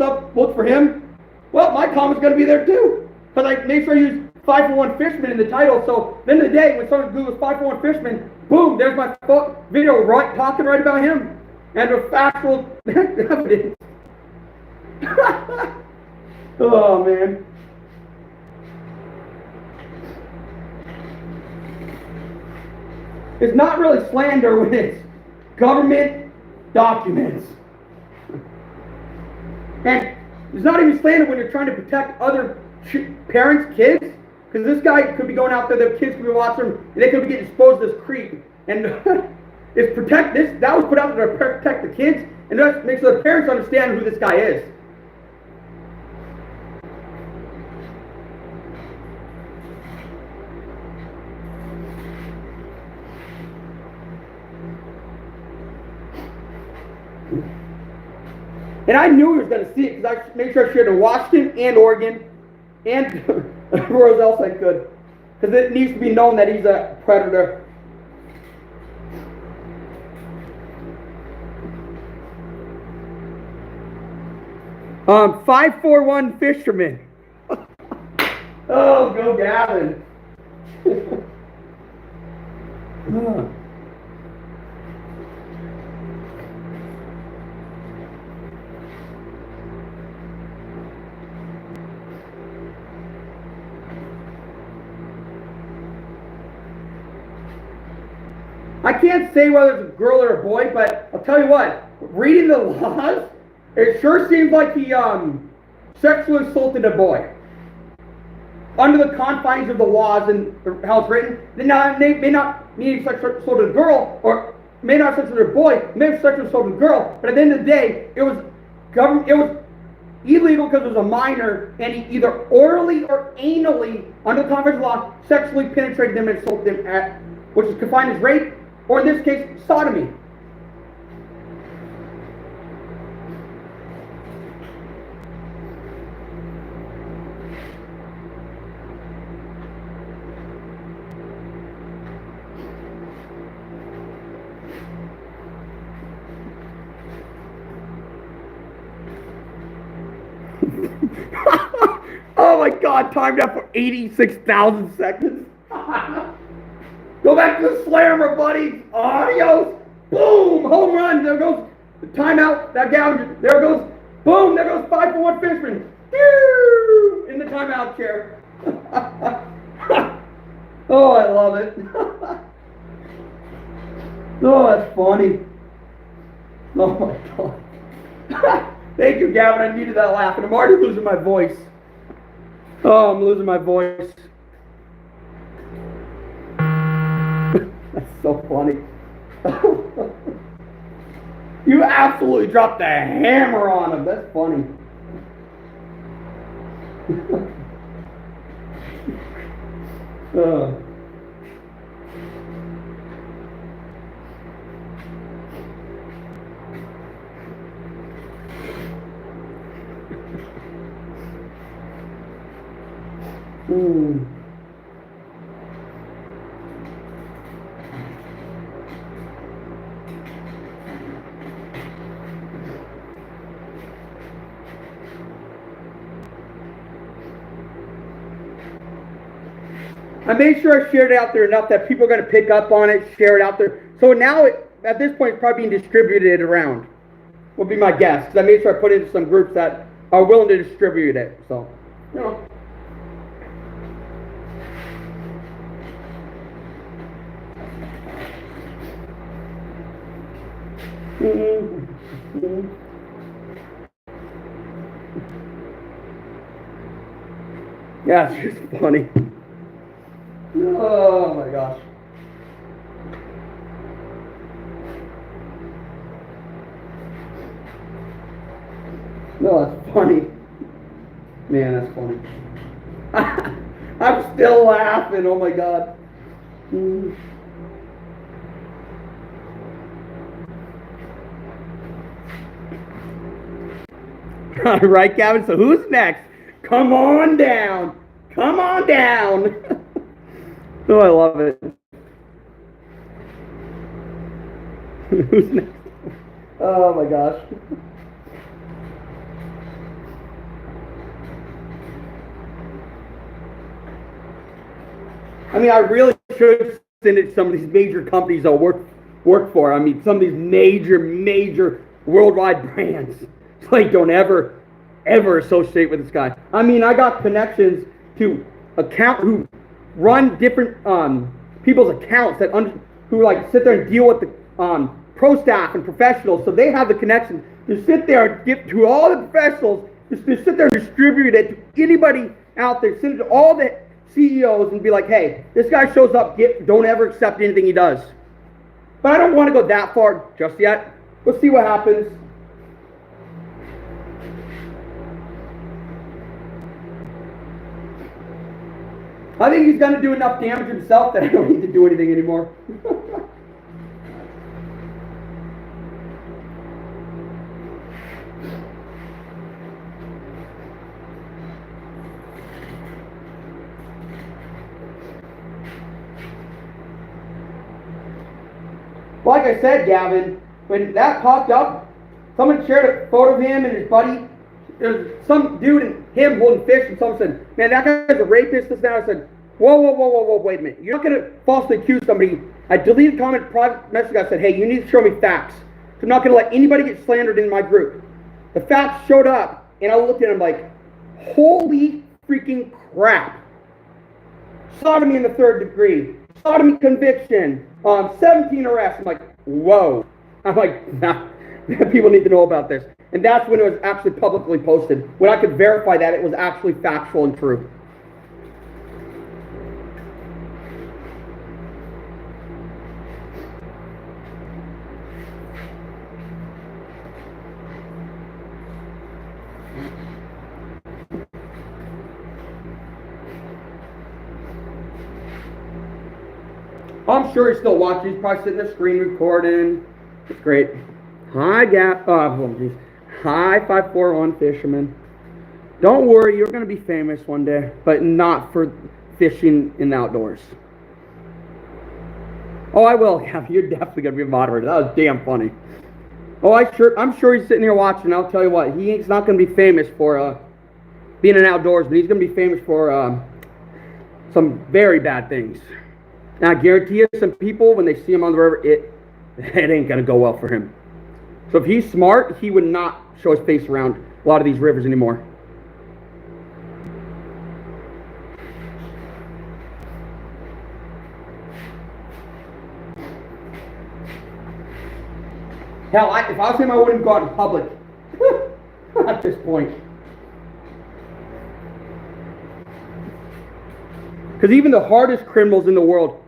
for him, well, my comment's going to be there too. Because I made sure I use 541 Fisherman in the title. So at the end of the day, when someone Googles 541 Fisherman, boom, there's my video talking right about him. And with factual evidence. Oh, man. It's not really slander when it's government documents. And it's not even slander when you're trying to protect other parents' kids. Because this guy could be going out there, their kids could be watching him, and they could be getting exposed to this creep. And it's protect this. That was put out there to protect the kids, and that makes the parents understand who this guy is. And I knew he was going to see it because I made sure I shared in Washington and Oregon and everywhere else I could. Because it needs to be known that he's a predator. 541 Fisherman. Oh Oh, go Gavin. I can't say whether it's a girl or a boy, but I'll tell you what, reading the laws, it sure seems like he sexually assaulted a boy. Under the confines of the laws and how it's written, they may not mean sexually assaulted a girl, or may not have sexually assaulted a boy, may have sexually assaulted a girl, but at the end of the day, it was illegal because it was a minor, and he either orally or anally, under the confines of the law, sexually penetrated them and assaulted them, which is confined as rape, or in this case, sodomy. Oh my God, timed out for 86,000 seconds. Go back to the slammer, buddy. Adios. Boom. Home run. There goes the timeout. That Gavin. There goes. Boom. There goes 5-for-1 fisherman. In the timeout chair. Oh, I love it. Oh, that's funny. Oh my God. Thank you, Gavin. I needed that laugh, and I'm already losing my voice. Oh, I'm losing my voice. That's so funny. You absolutely dropped the hammer on him. That's funny. I made sure I shared it out there enough that people are going to pick up on it, share it out there. So now, at this point, it's probably being distributed around. Would be my guess. Because I made sure I put it into some groups that are willing to distribute it. So, you know. Yeah, it's just funny. Oh my gosh. No, that's funny. Man, that's funny. I'm still laughing. Oh my God. Right, Gavin? So who's next? Come on down. Come on down. Oh, I love it. Who's next? Oh my gosh. I mean, I really should send it to some of these major companies I'll work for. I mean, some of these major worldwide brands. It's like, don't ever associate with this guy. I mean, I got connections to who run different people's accounts who like sit there and deal with the pro staff and professionals. So they have the connection to sit there and give to all the professionals, just to sit there and distribute it to anybody out there, send it to all the CEOs and be like, hey, this guy shows up, don't ever accept anything he does. But I don't want to go that far just yet. We'll see what happens. I think he's going to do enough damage himself that I don't need to do anything anymore. Like I said, Gavin, when that popped up, someone shared a photo of him and his buddy. There's some dude in him holding fish, and someone said, man, that guy's a rapist, this and that. I said, whoa, wait a minute. You're not going to falsely accuse somebody. I deleted the comment, private message. I said, hey, you need to show me facts. I'm not going to let anybody get slandered in my group. The facts showed up, and I looked at him like, holy freaking crap. Sodomy in the third degree. Sodomy conviction. 17 arrests. I'm like, whoa. I'm like, nah, people need to know about this. And that's when it was actually publicly posted. When I could verify that it was actually factual and true. I'm sure he's still watching. He's probably sitting there screen recording. It's great. Hi, Hi, 541 fisherman. Don't worry, you're going to be famous one day, but not for fishing in the outdoors. Oh, I will. Yeah, you're definitely going to be a moderator. That was damn funny. Oh, I'm sure he's sitting here watching. I'll tell you what, he's not going to be famous for being in outdoors, but he's going to be famous for some very bad things. Now, I guarantee you, some people, when they see him on the river, it ain't going to go well for him. So if he's smart, he would not show his face around a lot of these rivers anymore. Hell, if I was him, I wouldn't go out in public at this point. Because even the hardest criminals in the world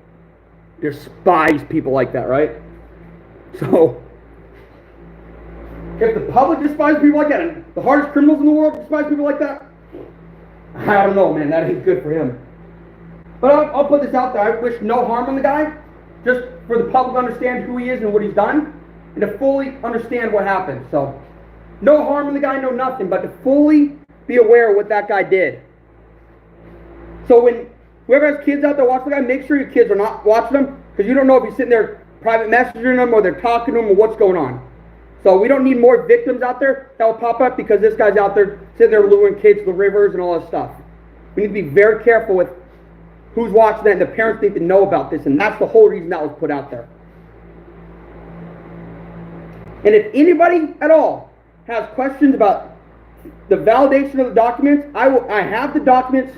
despise people like that, right? So, if the public despises people like that, and the hardest criminals in the world despise people like that, I don't know, man. That ain't good for him. But I'll put this out there. I wish no harm on the guy, just for the public to understand who he is and what he's done, and to fully understand what happened. So, no harm on the guy, no nothing, but to fully be aware of what that guy did. So when whoever has kids out there watching the guy, make sure your kids are not watching them, because you don't know if he's sitting there private messaging them or they're talking to them or what's going on. So we don't need more victims out there that will pop up because this guy's out there sitting there luring kids to the rivers and all this stuff. We need to be very careful with who's watching that, and the parents need to know about this, and that's the whole reason that was put out there. And if anybody at all has questions about the validation of the documents, I have the documents,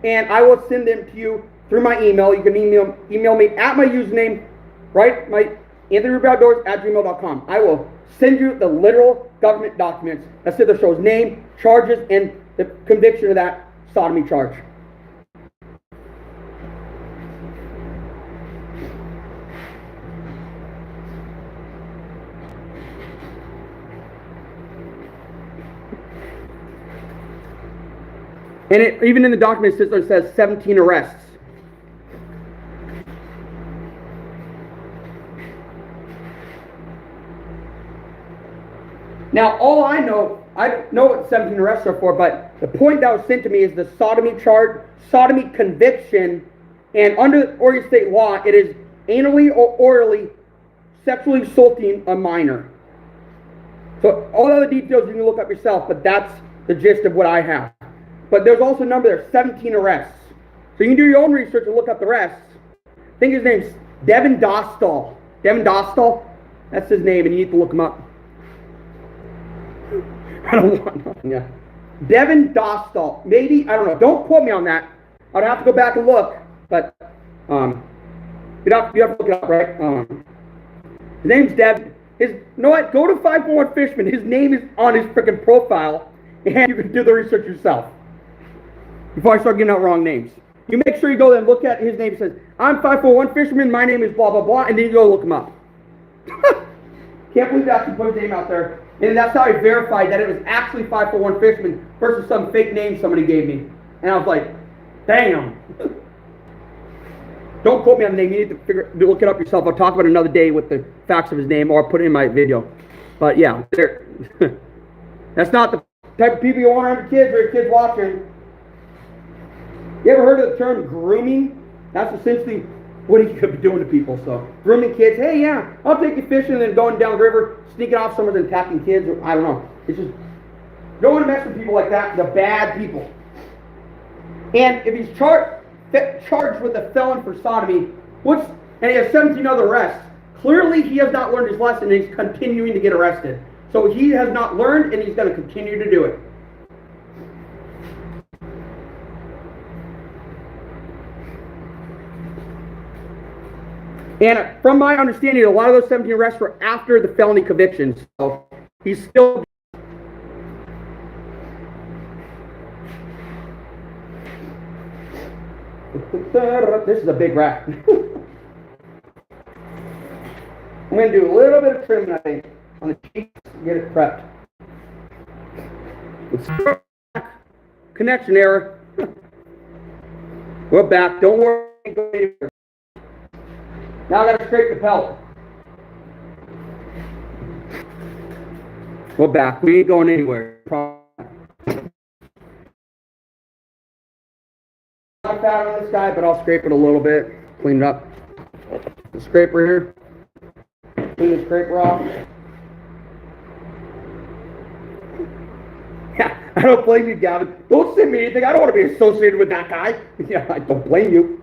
and I will send them to you through my email. You can email me at my username, right? My AnthonyRubeo@gmail.com. I will send you the literal government documents that said that shows name, charges, and the conviction of that sodomy charge. And even in the document it says 17 arrests. Now, all I know what 17 arrests are for, but the point that was sent to me is the sodomy charge, sodomy conviction, and under Oregon state law, it is anally or orally sexually assaulting a minor. So all other details you can look up yourself, but that's the gist of what I have. But there's also a number there, 17 arrests. So you can do your own research and look up the rest. I think his name's Devin Dostal. Devin Dostal? That's his name, and you need to look him up. I don't want nothing, yeah. Devin Dostal. Maybe, I don't know. Don't quote me on that. I'd have to go back and look. But, you have to look it up, right? His name's Devin. You know what? Go to 541 Fishman. His name is on his freaking profile, and you can do the research yourself. Before I start getting out wrong names. You make sure you go there and look at his name. It says, I'm 541 Fisherman, my name is blah, blah, blah, and then you go look him up. Can't believe I actually put his name out there. And that's how I verified that it was actually 541 Fisherman versus some fake name somebody gave me. And I was like, damn. Don't quote me on the name. You need to look it up yourself. I'll talk about it another day with the facts of his name, or I'll put it in my video. But yeah, that's not the type of people you want around your kids or your kids watching. You ever heard of the term grooming? That's essentially what he could be doing to people. So, grooming kids. Hey, yeah, I'll take you fishing, and then going down the river, sneaking off somewhere and attacking kids. Or, I don't know. It's just Don't want to mess with people like that. The bad people. And if he's charged with a felon for sodomy, and he has 17 other arrests, clearly he has not learned his lesson and he's continuing to get arrested. So he has not learned and he's going to continue to do it. And from my understanding, a lot of those 17 arrests were after the felony convictions. So he's still... This is a big rack. I'm going to do a little bit of trimming, I think, on the cheeks to get it prepped. Connection error. We're back. Don't worry. Now I got to scrape the pelt. We're back. We ain't going anywhere. Not fat on this guy, but I'll scrape it a little bit. Clean it up. The scraper here. Clean the scraper off. Yeah, I don't blame you, Gavin. Don't send me anything. I don't want to be associated with that guy. Yeah, I don't blame you.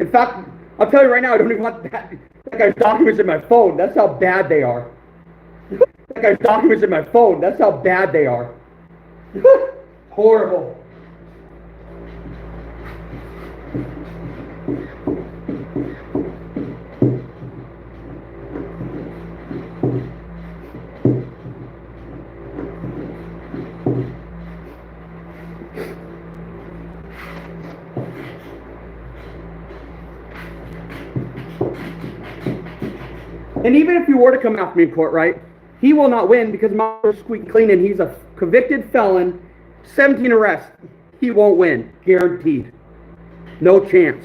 In fact, I'll tell you right now, I don't even want that guy's documents in my phone. That's how bad they are. That guy's documents in my phone. That's how bad they are. Horrible. And even if he were to come after me in court, right, he will not win because my is squeaky clean and he's a convicted felon, 17 arrests. He won't win, guaranteed. No chance.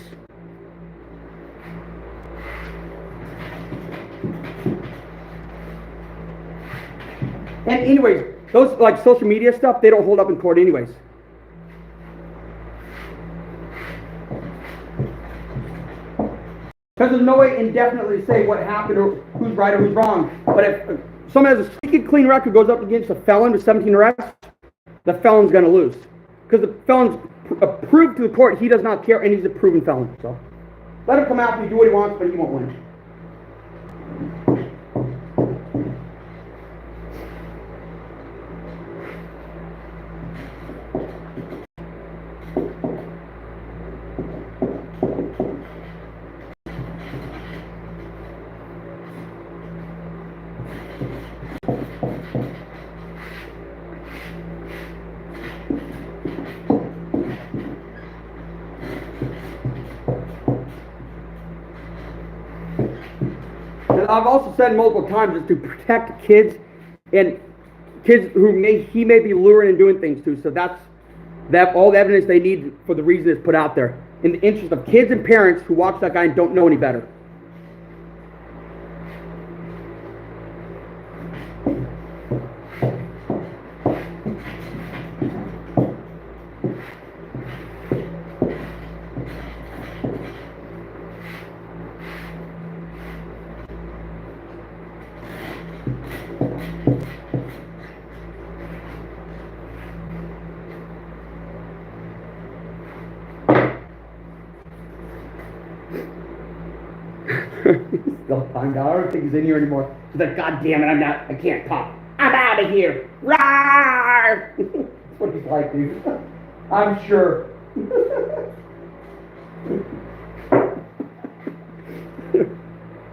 And anyways, those like social media stuff, they don't hold up in court anyways. Because there's no way to indefinitely say what happened or who's right or who's wrong. But if someone has a squeaky clean record goes up against a felon with 17 arrests, the felon's going to lose. Because the felon's proved to the court he does not care and he's a proven felon. So let him come out and do what he wants, but he won't win. I've also said multiple times is to protect kids and kids who he may be luring and doing things to. So that's all the evidence they need for the reason it's put out there in the interest of kids and parents who watch that guy and don't know any better. Still timed out. I don't think he's in here anymore. He's like, God damn it, I can't talk. I'm out of here. Rawr! That's what he's like, dude. I'm sure.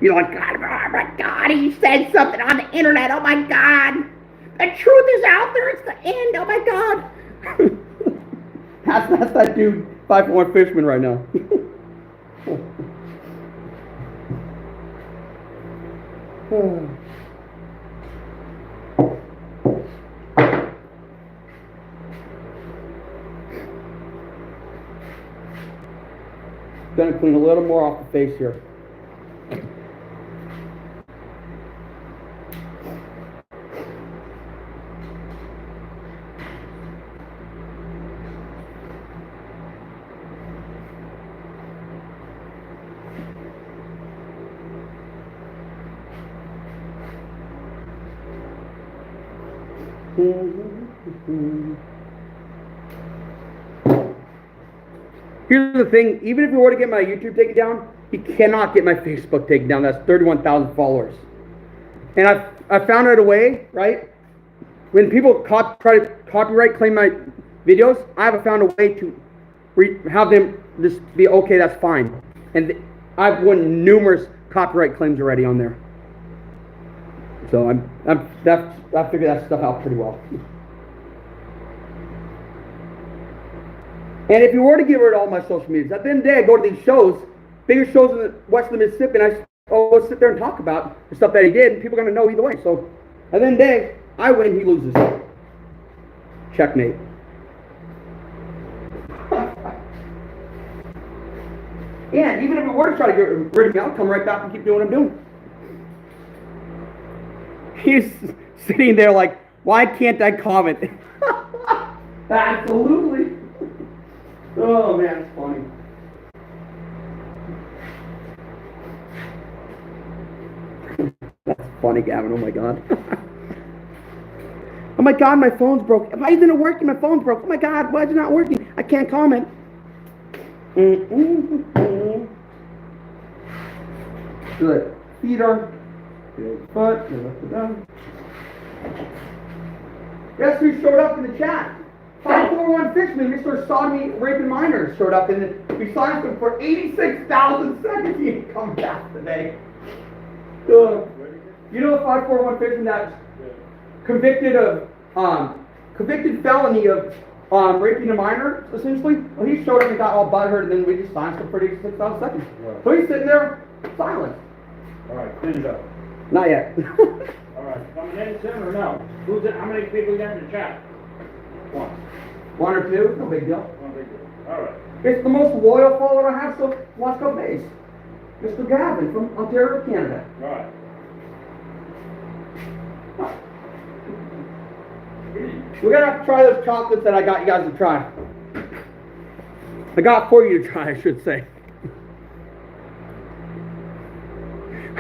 You're like, God, oh my God, he said something on the internet. Oh my God. The truth is out there. It's the end. Oh my God. That's that dude, 5'1" Fishman right now. Gonna clean a little more off the face here. Mm-hmm. Here's the thing, even if you were to get my YouTube taken down, you cannot get my Facebook taken down. That's 31,000 followers. And I found out a way, right? When people try to copyright claim my videos, I have found a way to have them just be okay, that's fine. And I've won numerous copyright claims already on there. So I figured that stuff out pretty well. And if you were to get rid of all my social medias, at the end of the day, I go to these shows, bigger shows in the west of the Mississippi, and I sit there and talk about the stuff that he did, and people are going to know either way. So at the end of the day, I win, he loses. Checkmate. And even if it were to try to get rid of me, I'll come right back and keep doing what I'm doing. He's sitting there like, why can't I comment? Absolutely. Oh man, it's funny. That's funny, Gavin. Oh my god. Oh my god, my phone's broke. Why isn't it working? My phone's broke. Oh my god, why is it not working? I can't comment. Good. Feet are. Good foot. Good up and down. Guess who showed up in the chat? 541 Fishman, Mr. Sodomy Raping Minors showed up, and we signed him for 86,000 seconds. He ain't come back today. You know 541 Fishman that's convicted felony of raping a minor, essentially? Well, he showed up and got all butthurt, and then we just signed him for 86,000 seconds. Right. So he's sitting there silent. All right, clean it up. Not yet. All right, coming in soon or no? Who's it? How many people got in the chat? One or two, no big deal. One big deal. All right. It's the most loyal follower I have so last couple days. Mr. Gavin from Ontario, Canada. Right. We're gonna have to try those chocolates that I got you guys to try. I got for you to try, I should say.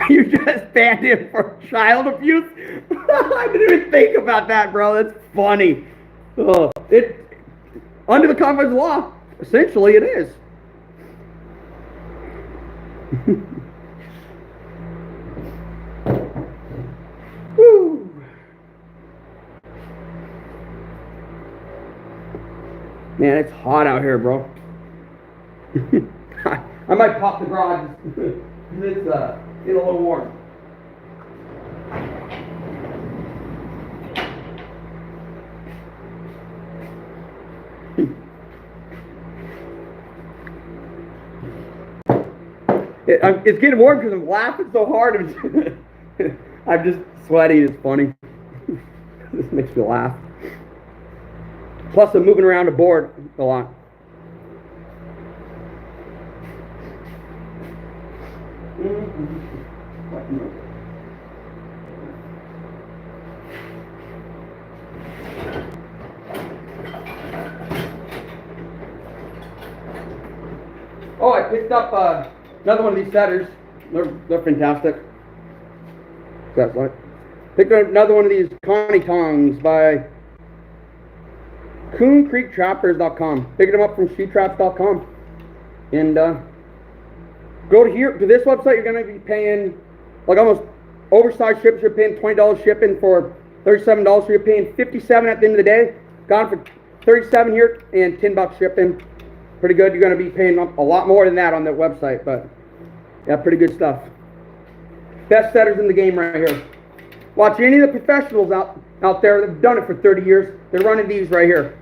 You just banned him for child abuse? I didn't even think about that, bro. That's funny. Under the confines of law, essentially it is. Woo. Man, it's hot out here, bro. I might pop the garage. It's get a little warm. It's getting warm because I'm laughing so hard. I'm just sweating. It's funny. This makes me laugh. Plus, I'm moving around the board a lot. Oh, I picked up another one of these setters. They're fantastic. That's right. Picked up another one of these Connie Tongs by CoonCreekTrappers.com. Picking them up from SheTraps.com. And go to this website. You're going to be paying like almost oversized ships. You're paying $20 shipping for $37. So you're paying $57 at the end of the day. Gone for $37 here and $10 shipping. Pretty good. You're going to be paying a lot more than that on their website, but yeah, pretty good stuff. Best setters in the game right here. Watch any of the professionals out there that have done it for 30 years. They're running these right here.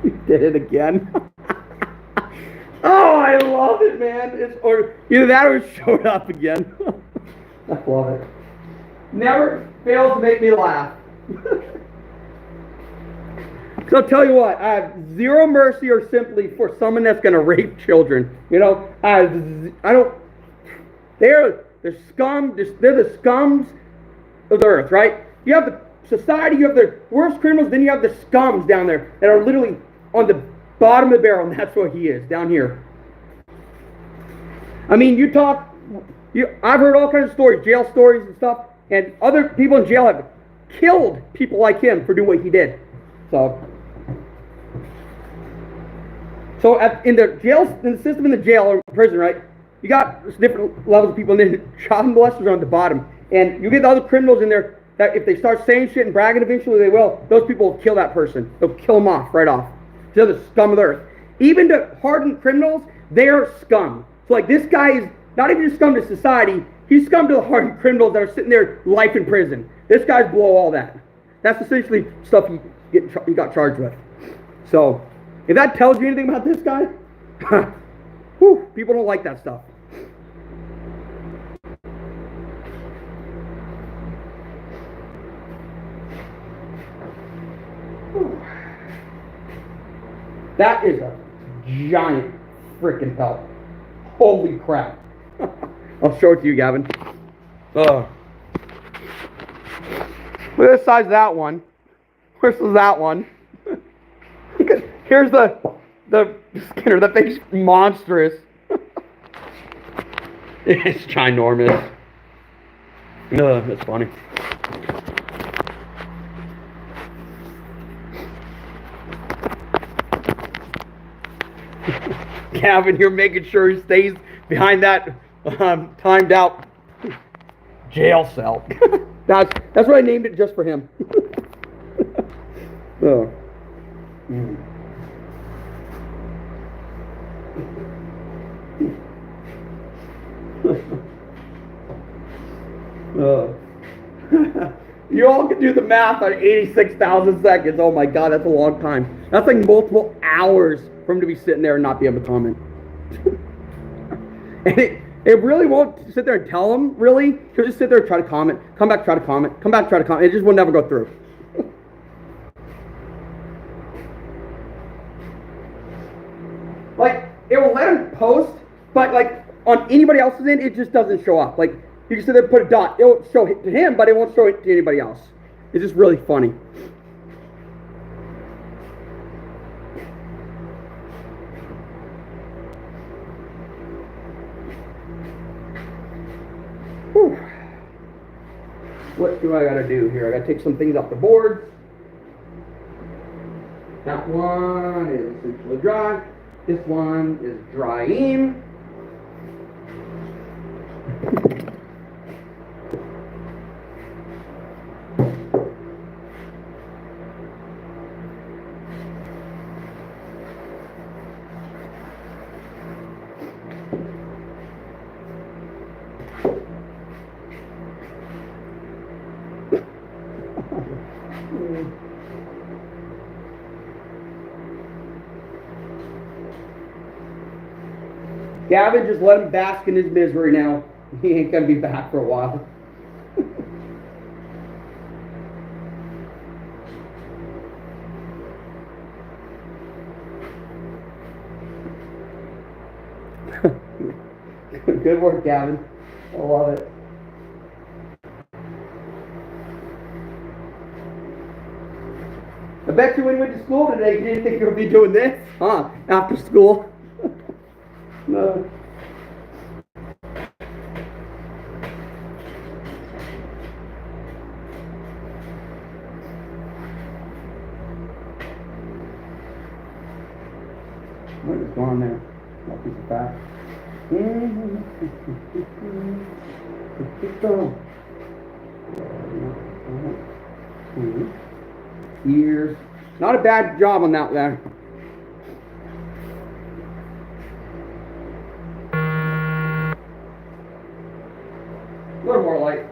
You did it again. Oh, I love it, man. Either that or it showed up again. I love it. Never fails to make me laugh. So I'll tell you what, I have zero mercy or sympathy for someone that's going to rape children. You know, they're scum. They're the scums of the earth, right? You have the society, you have the worst criminals, then you have the scums down there that are literally on the bottom of the barrel, and that's what he is, down here. I mean, I've heard all kinds of stories, jail stories and stuff, and other people in jail have killed people like him for doing what he did. So in the system in the jail or prison, right, you got different levels of people, and then child molesters are on the bottom. And you get the other criminals in there that if they start saying shit and bragging, eventually they will, those people will kill that person. They'll kill them off right off. They're the scum of the earth. Even the hardened criminals, they're scum. So like this guy is not even just scum to society, he's scum to the hardened criminals that are sitting there life in prison. This guy's below all that. That's essentially stuff he got charged with. So, if that tells you anything about this guy, whew, people don't like that stuff. Whew. That is a giant freaking pelt. Holy crap. I'll show it to you, Gavin. Look at the size of that one. Where's that one? Here's the Skinner. That thing's monstrous. It's ginormous. That's funny. Gavin, you're making sure he stays behind that timed out jail cell. That's what I named it just for him. Oh. You all can do the math on 86,000 seconds. Oh my God, that's a long time. That's like multiple hours for him to be sitting there and not be able to comment. And it really won't sit there and tell him, really. He'll just sit there and try to comment, come back, try to comment, come back, try to comment. It just will never go through. Like, it will let him post, but like on anybody else's end, it just doesn't show up. Like, you can sit there and put a dot. It will show it to him, but it won't show it to anybody else. It's just really funny. Whew. What do I gotta do here? I gotta take some things off the board. That one is essentially dry. This one is drying. Gavin, just let him bask in his misery now. He ain't gonna be back for a while. Good work, Gavin. I love it. I bet you when you went to school today, you didn't think you would be doing this, huh? After school. No. What is going on there? That piece of fat. Ears. Not a bad job on that there. A little more light.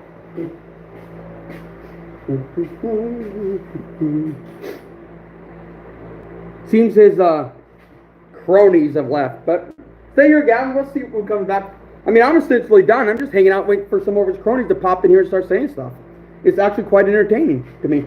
Seems his cronies have left, but stay here, Gavin. Let's see what comes back. I mean, I'm essentially done. I'm just hanging out waiting for some more of his cronies to pop in here and start saying stuff. It's actually quite entertaining to me.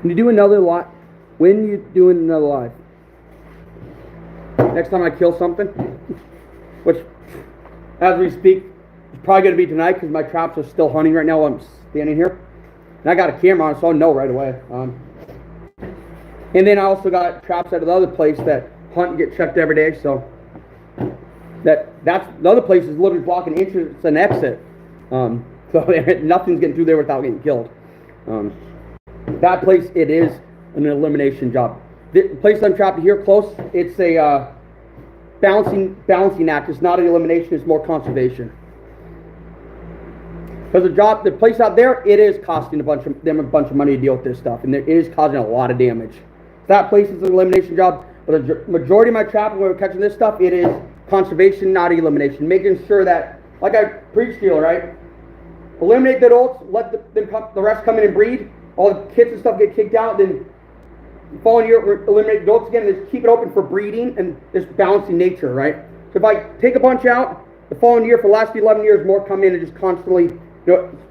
When you do another live, when you doing another live? Next time I kill something, which, as we speak, it's probably going to be tonight because my traps are still hunting right now while I'm standing here. And I got a camera on, so I'll know right away. And then I also got traps at the other place that hunt and get checked every day, so that's the other place is literally blocking entrance and exit. So nothing's getting through there without getting killed. That place, it is an elimination job. The place I'm trapped here close, it's a balancing act. It's not an elimination, it's more conservation. Because the place out there, it is costing them a bunch of money to deal with this stuff, and it is causing a lot of damage. That place is an elimination job, but the majority of my trapping when we're catching this stuff, it is conservation, not elimination. Making sure that, like I preached to you, right? Eliminate the adults, let the rest come in and breed. All the kids and stuff get kicked out, then the following year eliminate the adults again, and just keep it open for breeding and just balancing nature, right? So if I take a bunch out, the following year, for the last 11 years, more come in and just constantly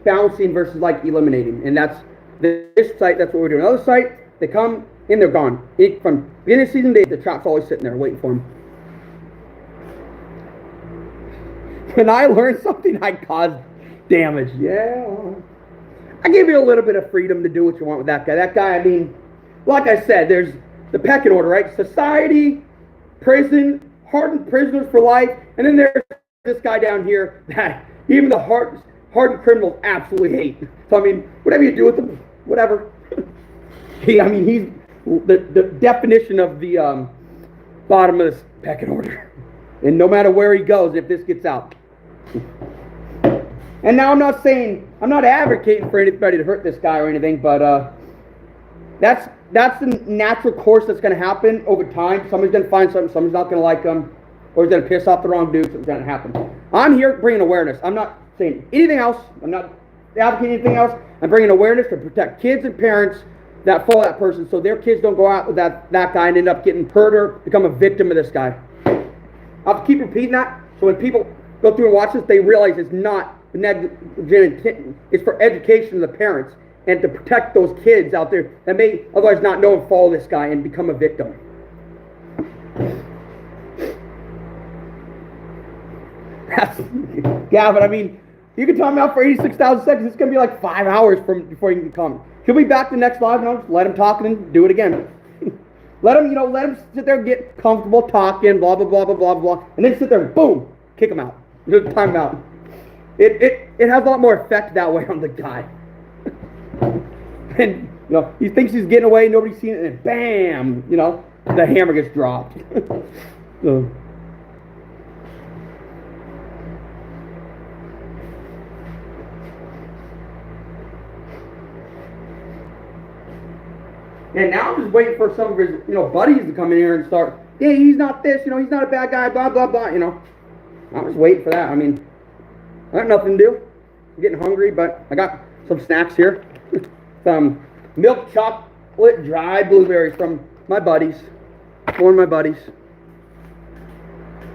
balancing versus like eliminating. And that's this site, that's what we're doing. Another site, they come in, they're gone. From beginning of season day, the trap's always sitting there waiting for them. When I learned something, I caused damage. Yeah. I gave you a little bit of freedom to do what you want with that guy. That guy, I mean, like I said, there's the pecking order, right? Society, prison, hardened prisoners for life, and then there's this guy down here that even the hardened criminals absolutely hate. So, I mean, whatever you do with him, whatever. He's the definition of the bottom of this pecking order. And no matter where he goes, if this gets out. And now I'm not advocating for anybody to hurt this guy or anything, but that's the natural course that's going to happen over time. Somebody's going to find something, somebody's not going to like them, or he's going to piss off the wrong dude, something's going to happen. I'm here bringing awareness. I'm not saying anything else. I'm not advocating anything else. I'm bringing awareness to protect kids and parents that follow that person so their kids don't go out with that guy and end up getting hurt or become a victim of this guy. I'll keep repeating that so when people go through and watch this, they realize it's not negligent intent. It's for education of the parents and to protect those kids out there that may otherwise not know and follow this guy and become a victim. Gavin, I mean, you can time me out for 86,000 seconds. It's going to be like 5 hours before you can come. He'll be back the next live, and I'll just let him talk and then do it again. Let him sit there and get comfortable talking, blah, blah, blah, blah, blah, blah, and then sit there and boom, kick him out. Just time him out. It has a lot more effect that way on the guy. And, he thinks he's getting away, nobody's seen it, and bam, the hammer gets dropped. So. And now I'm just waiting for some of his, buddies to come in here and start, hey, he's not this, he's not a bad guy, blah, blah, blah, I'm just waiting for that. I mean, I got nothing to do. I'm getting hungry, but I got some snacks here. Some milk chocolate dried blueberries from my buddies. One of my buddies.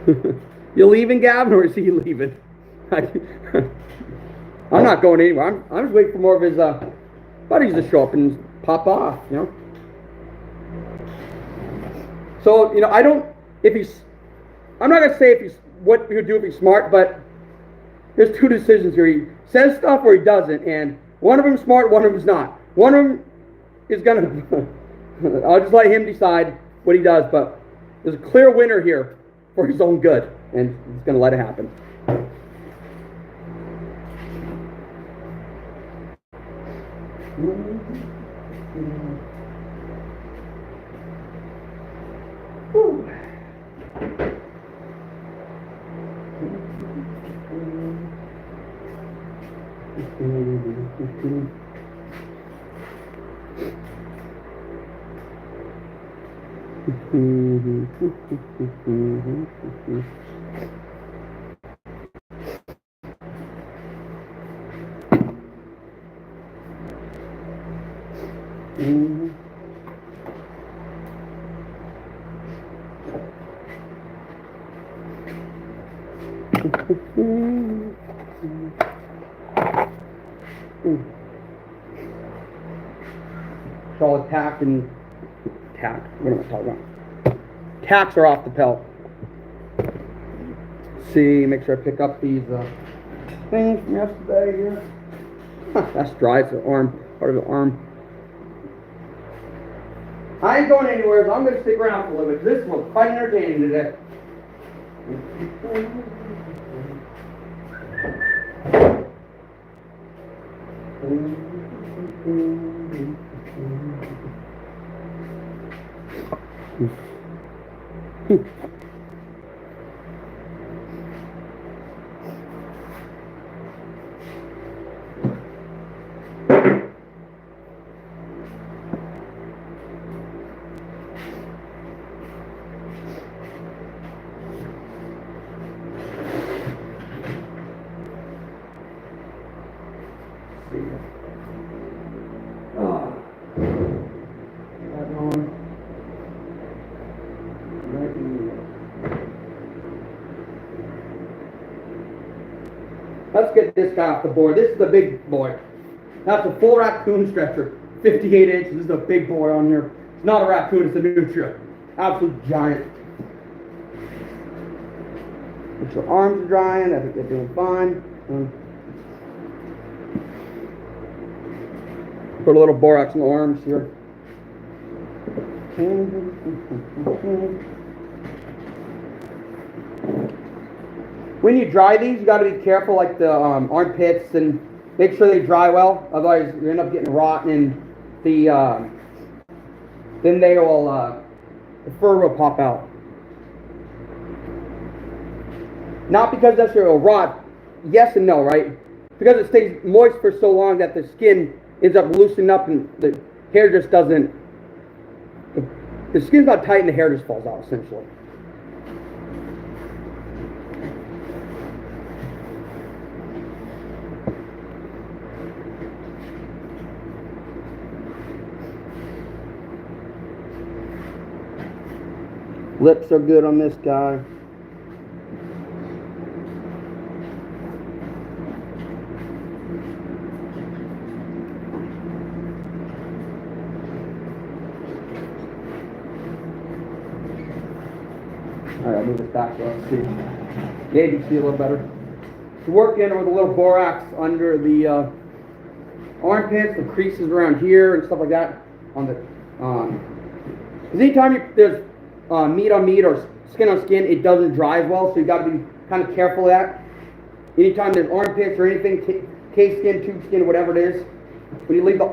You leaving, Gavin, or is he leaving? I'm not going anywhere. I'm just waiting for more of his buddies to show up and pop off, So, I'm not going to say what he would do if he's smart, but there's two decisions here. He says stuff or he doesn't, and one of them's smart, one of them's not. One of them is going to, I'll just let him decide what he does, but there's a clear winner here for his own good, and he's going to let it happen. So all the tack. What am I talking about? Tacks are off the pelt. See, make sure I pick up these things from yesterday here. That's dry. It's the arm, part of the arm. I ain't going anywhere, so I'm going to stick around for a little bit. This was quite entertaining today. Let's get this guy off the board. This is the big boy. That's a full raccoon stretcher. 58 inches. This is a big boy on here. It's not a raccoon, it's a nutria. Absolute giant. Get your arms drying. I think they're doing fine. Put a little borax in the arms here. When you dry these, you got to be careful, like the armpits, and make sure they dry well. Otherwise, you end up getting rotten, and then they will the fur will pop out. Not because that's it will rot. Yes and no, right? Because it stays moist for so long that the skin ends up loosening up, and the hair just doesn't. The skin's not tight, and the hair just falls out essentially. Lips are good on this guy. Alright, I'll move this back so I can see. Yeah, you can see a little better. So working with a little borax under the armpits, the creases around here and stuff like that. On the because anytime there's meat on meat or skin on skin, it doesn't dry as well, so you got to be kind of careful of that. Anytime there's armpits or anything, case skin, tube skin, whatever it is, when you leave the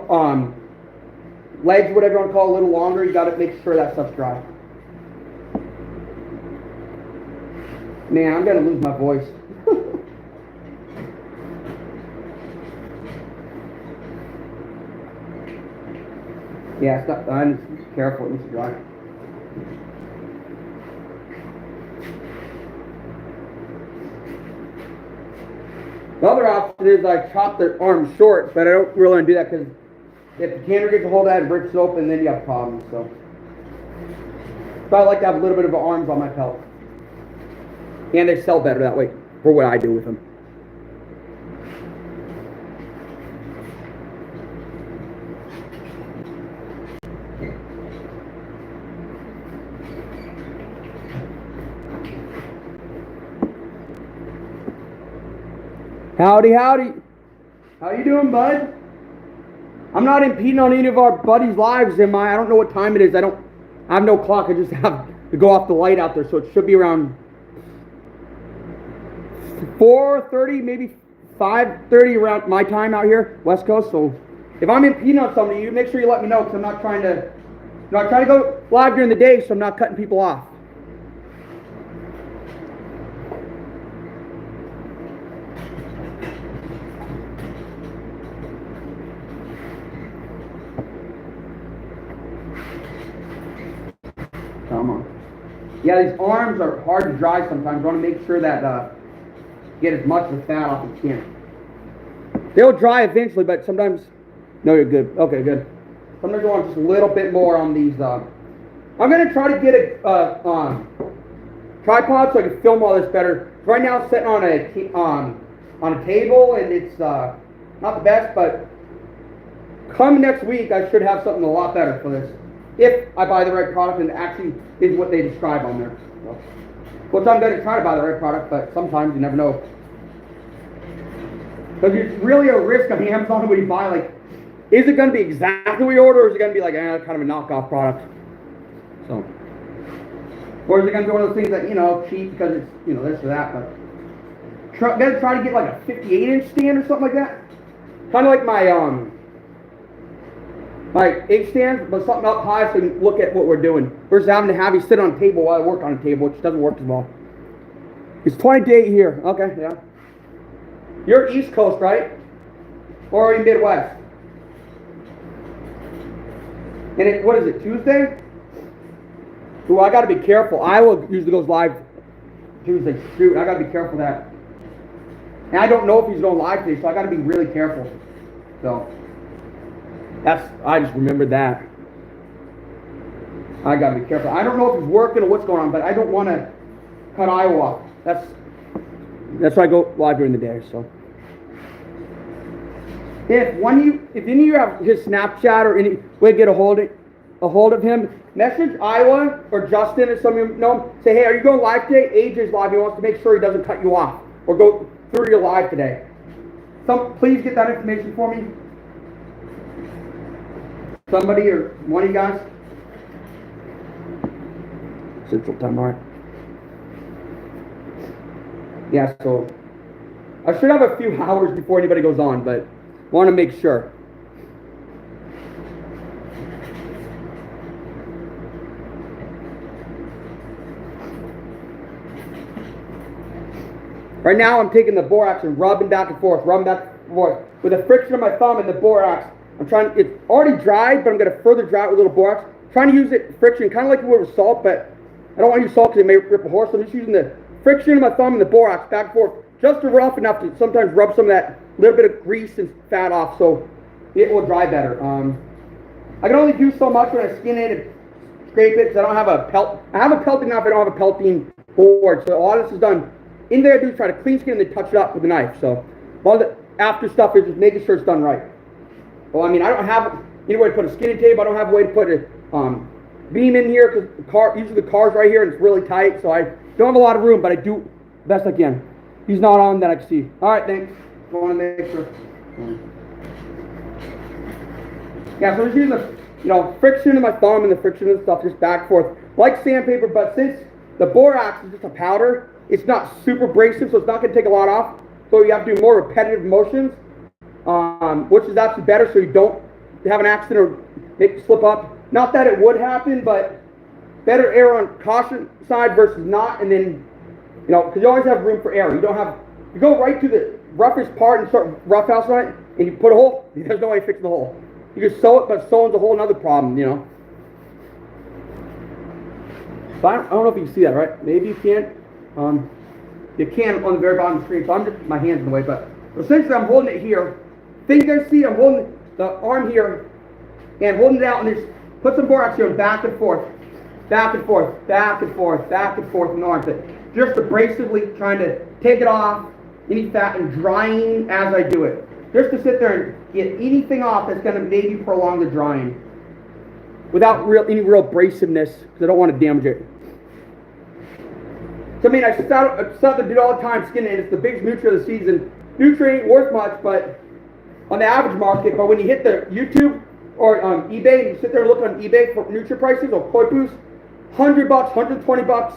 legs, whatever you want to call it, a little longer, you got to make sure that stuff's dry. Man, I'm gonna lose my voice. Yeah, it's not done. Just careful, it needs to dry. The other option is I chop the arms short, but I don't really want to do that because if the canner gets a hold of that and breaks it open, then you have problems. So I like to have a little bit of arms on my pelt. And they sell better that way, for what I do with them. Howdy, howdy. How you doing, bud? I'm not impeding on any of our buddies' lives, am I? I don't know what time it is. I have no clock. I just have to go off the light out there, so it should be around 4:30, maybe 5:30 around my time out here, West Coast. So if I'm impeding on somebody, you make sure you let me know, because I'm not trying to go live during the day, so I'm not cutting people off. Come on. Yeah, these arms are hard to dry sometimes. I want to make sure that get as much of the fat off as you can. They'll dry eventually, but sometimes... No, you're good. Okay, good. Sometimes I want just a little bit more on these. I'm going to try to get a tripod so I can film all this better. Right now it's sitting on a table, and it's not the best, but come next week, I should have something a lot better for this. If I buy the right product and it actually is what they describe on there. So, which I'm going to try to buy the right product, but sometimes you never know. Because it's really a risk on Amazon when you buy, like, is it going to be exactly what you order, or is it going to be like, kind of a knockoff product? So, or is it going to be one of those things that, cheap because it's, this or that, but gotta try to get like a 58-inch stand or something like that. Kind of like my H stand, but something up high so you can look at what we're doing. Versus having to have you sit on a table while I work on a table, which doesn't work as well. It's 20 to 8 here. Okay, yeah. You're East Coast, right? Or are you Midwest? And what is it, Tuesday? Ooh, I gotta be careful. Iowa usually goes live Tuesday. Shoot, I gotta be careful of that. And I don't know if he's going live today, so I gotta be really careful. So, I just remembered that. I gotta be careful. I don't know if he's working or what's going on, but I don't want to cut Iowa off. That's why I go live during the day, so. If any of you have his Snapchat or any way to get a hold of him, message Iowa or Justin or some of you know him. Say, hey, are you going live today? AJ's live. He wants to make sure he doesn't cut you off or go through your live today. Please get that information for me. Somebody or one of you guys. Central time, all right. Yeah, so I should have a few hours before anybody goes on, but want to make sure. Right now I'm taking the borax and rubbing back and forth, with the friction of my thumb and the borax. It's already dried, but I'm going to further dry it with a little borax. Trying to use it friction, kind of like with salt, but I don't want to use salt because it may rip a horse. So I'm just using the friction of my thumb and the borax back and forth, just rough enough to sometimes rub some of that little bit of grease and fat off so it will dry better. I can only do so much when I skin it and scrape it because I don't have a pelt. I have a pelting knife, I don't have a pelting board. So all this is done. In there I do try to clean skin and then touch it up with a knife. So all the after stuff is just making sure it's done right. Well, I mean, I don't have any way to put a skinning tape. I don't have a way to put a beam in here because usually the car's right here and it's really tight. So I don't have a lot of room, but I do the best I can. He's not on that I can see. All right, thanks. I want to make sure. Yeah, so I'm just using the friction of my thumb and the friction of the stuff just back and forth like sandpaper. But since the borax is just a powder, it's not super abrasive, so it's not going to take a lot off. So you have to do more repetitive motions. Which is actually better so you don't have an accident or make it slip up. Not that it would happen, but better err on caution side versus not, and then, because you always have room for error. You go right to the roughest part and start roughhouse on it, and you put a hole, there's no way to fix the hole. You can sew it, but sewing's a whole other problem, So I don't know if you can see that, right? Maybe you can't. You can on the very bottom of the screen, so my hand's in the way, but essentially I'm holding it here. Thing you guys see, I'm holding the arm here and holding it out, and just put some borax here, back and forth, back and forth, back and forth, back and forth in the armpit. Just abrasively trying to take it off, any fat, and drying as I do it. Just to sit there and get anything off that's going to maybe prolong the drying without any real abrasiveness, because I don't want to damage it. So I mean, I start to do it all the time, skinning it. It's the biggest nutrient of the season. Nutrient ain't worth much, but on the average market, but when you hit the YouTube or eBay and you sit there and look on eBay for nutrient prices or koi poos, $100, $120,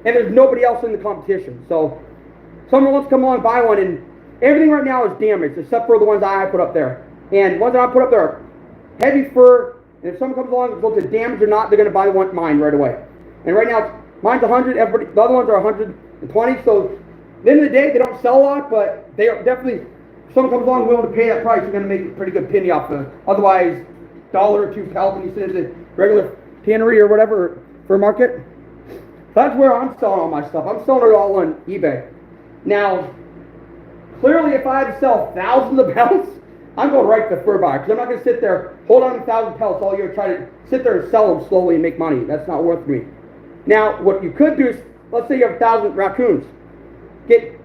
and there's nobody else in the competition. So someone wants to come along and buy one, and everything right now is damaged except for the ones I put up there. And the ones that I put up there are heavy fur, and if someone comes along and looks at damage or not, they're going to buy mine right away. And right now, mine's 100, the other ones are 120, so at the end of the day, they don't sell a lot, but they are definitely, if someone comes along willing to pay that price, you're going to make a pretty good penny off of it. Otherwise, $1 or $2 pelt when you sit in the regular tannery or whatever for market. That's where I'm selling all my stuff. I'm selling it all on eBay. Now, clearly if I had to sell thousands of pelts, I'm going right to the fur buyer, because I'm not going to sit there, hold on to 1,000 pelts all year, try to sit there and sell them slowly and make money. That's not worth me. Now, what you could do is, let's say you have 1,000 raccoons. Get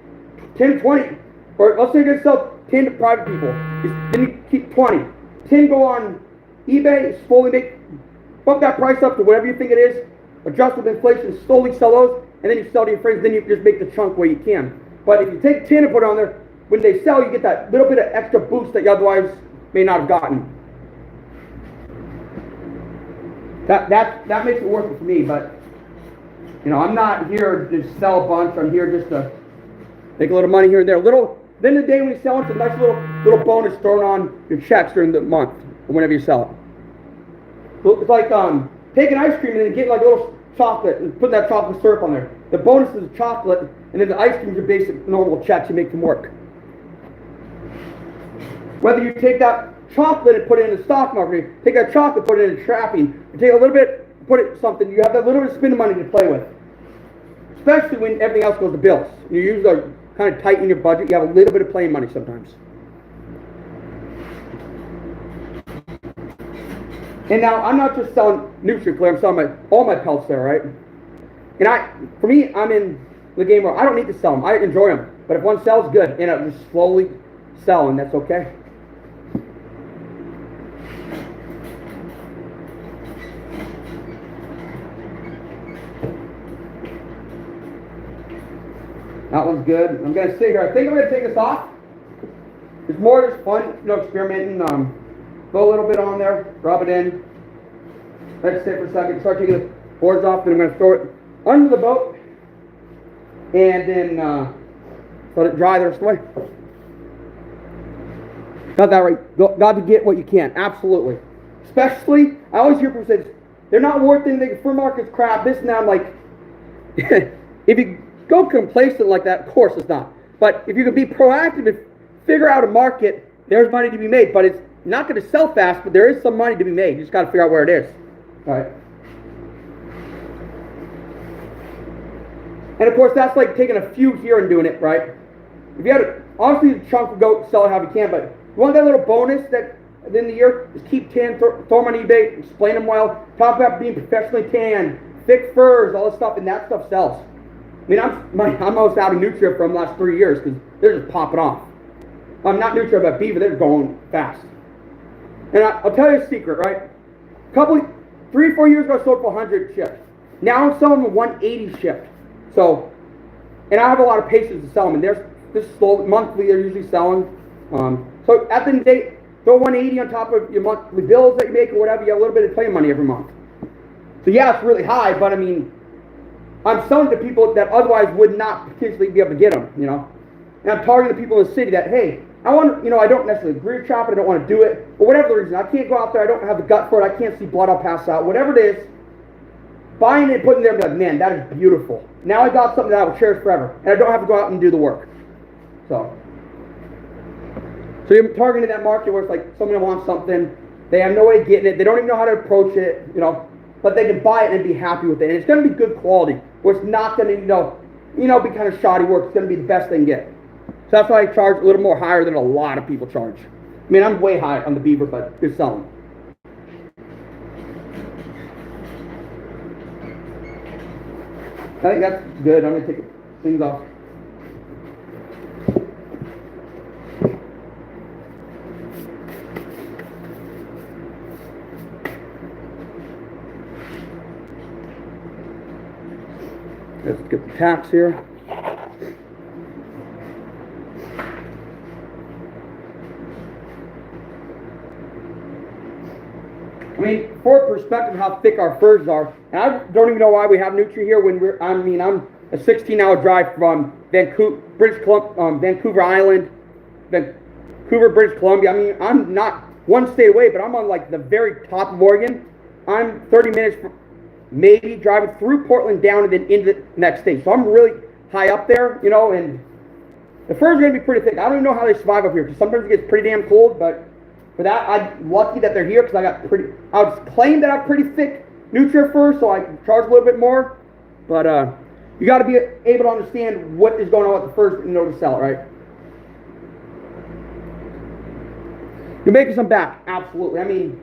10, 20, or let's say you're going to sell 10 to private people. Then you keep 20. 10 go on eBay, slowly bump that price up to whatever you think it is, adjust with inflation, slowly sell those, and then you sell to your friends, then you just make the chunk where you can. But if you take 10 and put it on there, when they sell, you get that little bit of extra boost that you otherwise may not have gotten. That makes it worth it for me, but I'm not here to sell a bunch. I'm here just to make a little money here and there. Then the day when you sell it, it's a nice little bonus thrown on your checks during the month or whenever you sell it. It's like taking ice cream and then getting like a little chocolate and putting that chocolate syrup on there. The bonus is chocolate, and then the ice cream is your basic normal checks you make from work. Whether you take that chocolate and put it in the stock market, take that chocolate, put it in trapping, you take a little bit, put it in something, you have that little bit of spending money to play with. Especially when everything else goes to bills. You usually are kind of tight in your budget, you have a little bit of playing money sometimes. And now, I'm not just selling NutriClear, I'm selling all my pelts there, right? And for me, I'm in the game where I don't need to sell them, I enjoy them. But if one sells, good, and I'll just slowly sell, and that's okay. That one's good. I'm going to sit here. I think I'm going to take this off. It's more just fun, experimenting. Throw a little bit on there, rub it in. Let it sit for a second. Start taking the boards off, and I'm going to throw it under the boat, and then let it dry the rest of the way. Got that right. Got to get what you can. Absolutely. Especially, I always hear people say, they're not worth anything. Free market's crap. This and that. I'm like, if you go complacent like that, of course it's not. But if you can be proactive and figure out a market, there's money to be made. But it's not going to sell fast, but there is some money to be made. You just got to figure out where it is. All right. And of course, that's like taking a few here and doing it, right? If you had obviously the chunk, go sell it how you can, but you want that little bonus that at the end of the year, just keep 10, throw them on eBay, explain them well, talk about being professionally tanned, thick furs, all this stuff, and that stuff sells. I mean, I'm almost out of Nutria from the last 3 years because they're just popping off. I'm not Nutria about beaver, they're going fast. And I'll tell you a secret, right? 3 or 4 years ago, I sold for 100 shipped. Now I'm selling them 180 shipped. So, and I have a lot of patience to sell them, and they're just slow, monthly, they're usually selling. So at the end of the day, throw 180 on top of your monthly bills that you make or whatever, you have a little bit of playing money every month. So yeah, it's really high, but I mean, I'm selling to people that otherwise would not potentially be able to get them, And I'm targeting the people in the city that, hey, I want, I don't necessarily agree with chopping, I don't want to do it, but whatever the reason, I can't go out there, I don't have the gut for it, I can't see blood, I'll pass out, whatever it is, buying it and putting it there and be like, man, that is beautiful. Now I got something that I will cherish forever, and I don't have to go out and do the work. So you're targeting that market where it's like someone wants something, they have no way of getting it, they don't even know how to approach it, but they can buy it and be happy with it, and it's going to be good quality, where it's not going to, be kind of shoddy work, it's going to be the best they can get. So that's why I charge a little more higher than a lot of people charge. I mean, I'm way high on the beaver, but good selling. I think that's good. I'm going to take things off. Let's get the tacks here. I mean, for perspective how thick our furs are, and I don't even know why we have Nutria here when I'm a 16-hour drive from Vancouver, Vancouver Island, Vancouver, British Columbia. I mean, I'm not one state away, but I'm on like the very top of Oregon. I'm 30 minutes from maybe driving through Portland down and then into the next state. So I'm really high up there, and the furs are going to be pretty thick. I don't even know how they survive up here because sometimes it gets pretty damn cold, but for that, I'm lucky that they're here because I would claim that I have pretty thick Nutria fur, so I can charge a little bit more. But you got to be able to understand what is going on with the furs in order to sell it, right? You're making some back, absolutely. I mean,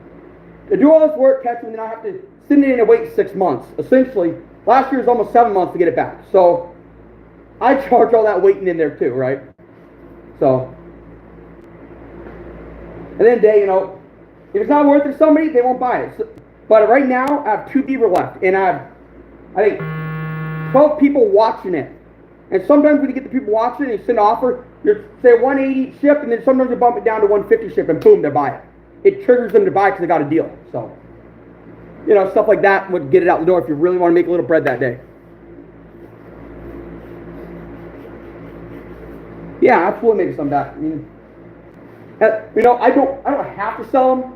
to do all this work, catch them, then I have to send it in and wait 6 months. Essentially, last year was almost 7 months to get it back. So I charge all that waiting in there too, right? So. At the end of the day, If it's not worth it to somebody, they won't buy it. So, but right now, I have 2 beaver left, and I think, 12 people watching it. And sometimes when you get the people watching it, you send an offer, you say 180 ship, and then sometimes you bump it down to 150 ship, and boom, they buy it. It triggers them to buy because they got a deal. So, stuff like that would get it out the door if you really want to make a little bread that day. Yeah, absolutely make some back. I mean, I don't have to sell them.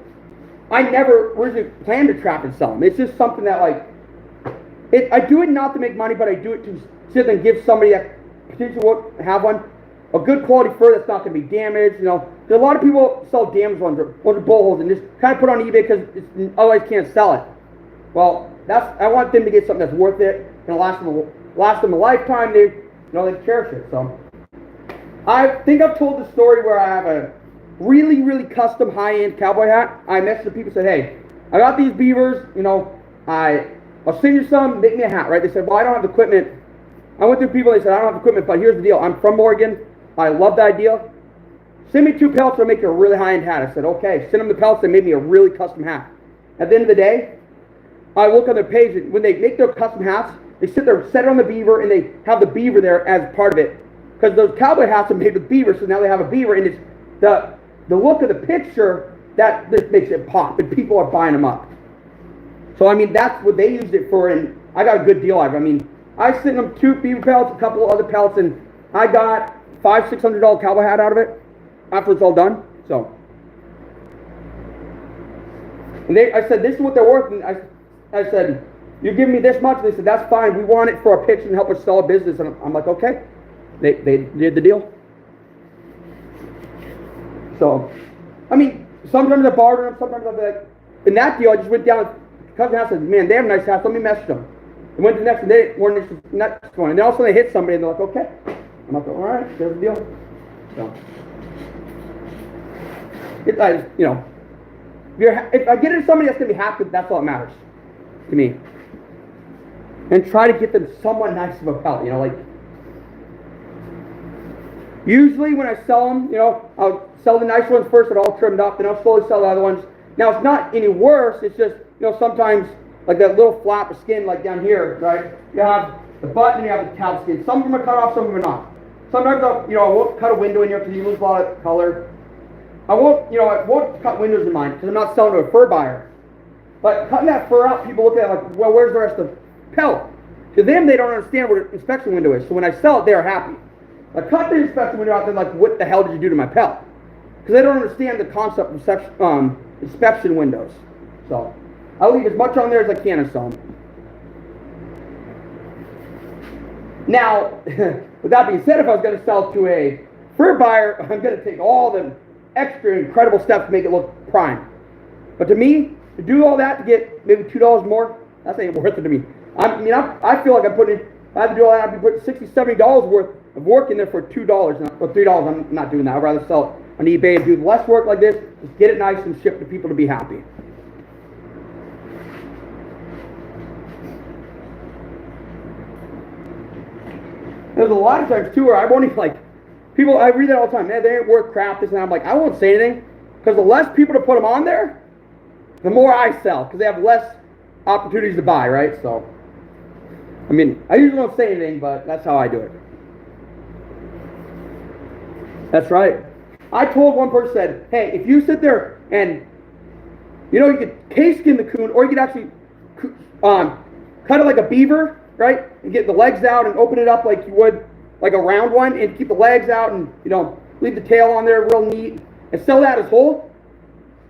I never originally planned to trap and sell them. It's just something that I do it not to make money, but I do it to sit and give somebody that potentially won't have one a good quality fur that's not going to be damaged. There's a lot of people sell damaged ones or bull holes and just kind of put on eBay because otherwise can't sell it. Well, I want them to get something that's worth it and last them a lifetime. They cherish it. So I think I've told the story where I have a really, really custom high-end cowboy hat. I messaged the people and said, hey, I got these beavers, I'll send you some, make me a hat, right? They said, well, I don't have the equipment. I went through people, they said, I don't have the equipment, but here's the deal. I'm from Oregon. I love the idea. Send me 2 pelts, I'll make you a really high-end hat. I said, okay. Send them the pelts, they made me a really custom hat. At the end of the day, I look on their page, and when they make their custom hats, they sit there, set it on the beaver, and they have the beaver there as part of it. Because those cowboy hats are made with beaver, so now they have a beaver, and it's the look of the picture that just makes it pop, and people are buying them up. So, that's what they used it for, and I got a good deal out of it. I sent them 2 beaver pelts, a couple of other pelts, and I got $500-600 cowboy hat out of it after it's all done. So, and I said, this is what they're worth, and I said, you give me this much? And they said, that's fine. We want it for our picture and help us sell a business. And I'm like, okay. They did the deal. So, sometimes I barter them, sometimes I'll be like, in that deal, I just went down to cousin house and said, man, they have nice hats, let me message them. I went to the next day, more next one, and then all of a sudden they hit somebody and they're like, okay. I'm like, all right, there's the deal. So, if I get it to somebody that's going to be happy, that's all that matters to me. And try to get them somewhat nice of a pelt, usually when I sell them, I'll sell the nice ones first, they're all trimmed up, then I'll slowly sell the other ones. Now, it's not any worse, it's just, sometimes, like that little flap of skin, like down here, right? You have the butt and you have the tail skin. Some of them are cut off, some of them are not. Sometimes I won't cut a window in here because you lose a lot of color. I won't cut windows in mine because I'm not selling to a fur buyer. But cutting that fur out, people look at it like, well, where's the rest of the pelt? To them, they don't understand what an inspection window is. So when I sell it, they're happy. I cut the inspection window out, they're like, what the hell did you do to my pelt? Because they don't understand the concept of inspection windows. So I'll leave as much on there as I can and sell them. Now, with that being said, if I was going to sell to a fur buyer, I'm going to take all the extra incredible steps to make it look prime. But to me, to do all that to get maybe $2 more, that ain't worth it to me. I feel like if I had to do all that, I'd be putting $60, $70 worth of work in there for $2 or $3. I'm not doing that. I'd rather sell it on eBay and do less work like this, just get it nice and ship to people to be happy. There's a lot of times too where I won't even people, I read that all the time, man, they ain't worth crap, this and that. I'm like, I won't say anything, because the less people to put them on there, the more I sell, because they have less opportunities to buy, right? So, I usually don't say anything, but that's how I do it. That's right. I told one person, said, hey, if you sit there and, you could case skin the coon, or you could actually cut it like a beaver, right? And get the legs out and open it up like you would like a round one, and keep the legs out and, leave the tail on there real neat, and sell that as whole.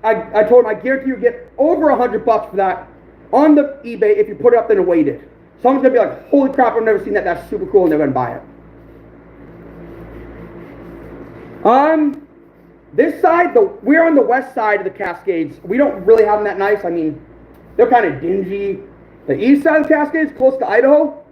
I told him, I guarantee you get over $100 for that on the eBay if you put it up there and weight it. Someone's going to be like, holy crap, I've never seen that. That's super cool, and they're going to buy it. This side, we're on the west side of the Cascades. We don't really have them that nice. They're kind of dingy. The east side of the Cascades, close to Idaho,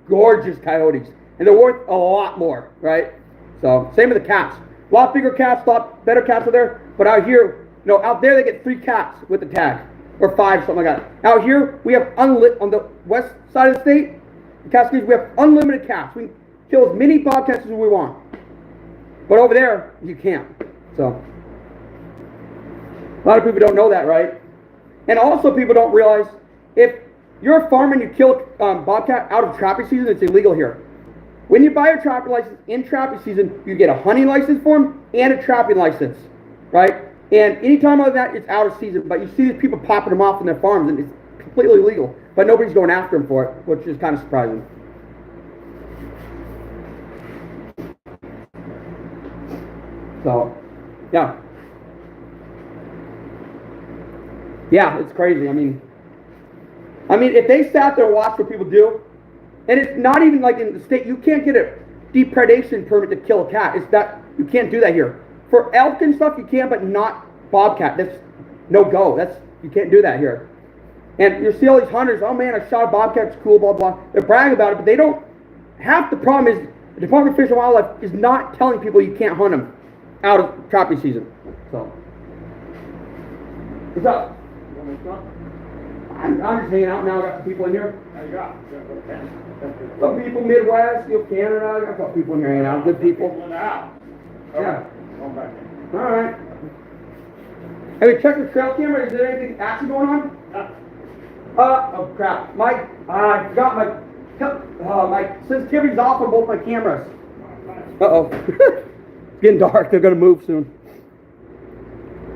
gorgeous coyotes. And they're worth a lot more, right? So, same with the cats. A lot bigger cats, a lot better cats are there. But out here, out there they get 3 cats with the tag. Or 5, something like that. Out here, we have on the west side of the state, the Cascades, we have unlimited cats. We can kill as many bobcats as we want. But over there, you can't. So, A lot of people don't know that, right? And also people don't realize if you're a farmer and you kill bobcat out of trapping season, it's illegal here. When you buy a trapping license in trapping season, you get a hunting license form and a trapping license, right? And anytime other than that, it's out of season. But you see these people popping them off on their farms, and it's completely illegal. But nobody's going after them for it, which is kind of surprising. So, yeah. Yeah, it's crazy. I mean, if they sat there and watched what people do, and it's not even like in the state, you can't get a depredation permit to kill a cat. It's that you can't do that here. For elk and stuff, you can, but not bobcat. That's no go. You can't do that here. And you see all these hunters. Oh man, I shot a bobcat. It's cool. Blah blah. They're bragging about it, but they don't. Half the problem is the Department of Fish and Wildlife is not telling people you can't hunt them out of trapping season. So, what's up? I'm just hanging out now. I got some people in here. How you got? Some people Midwest, Canada. I got some people in here hanging out. Good people. In the house. Yeah. Going back in. All right. Have you checked the trail camera? Is there anything actually going on? Oh crap. I got my sensitivity's off on both my cameras. Uh-oh. It's getting dark. They're going to move soon.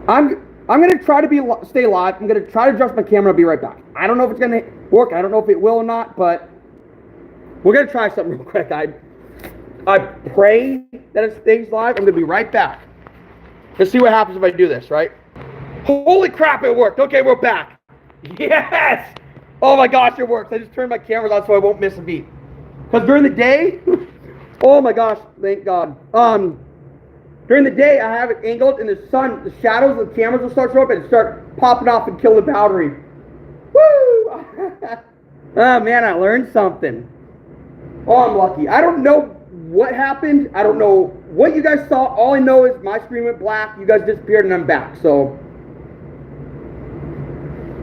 I'm going to try to stay live. I'm going to try to adjust my camera. I'll be right back. I don't know if it's going to work. I don't know if it will or not, but we're going to try something real quick. I pray that it stays live. I'm going to be right back. Let's see what happens if I do this, right? Holy crap, it worked. Okay, we're back. Yes! Oh my gosh, it works. I just turned my cameras on so I won't miss a beat. Because during the day, oh my gosh, thank God. During the day, I have it angled, and the sun, the shadows of the cameras will start to show up and start popping off and kill the battery. Woo! Oh man, I learned something. Oh, I'm lucky. I don't know what happened. I don't know what you guys saw. All I know is my screen went black, you guys disappeared, and I'm back. So,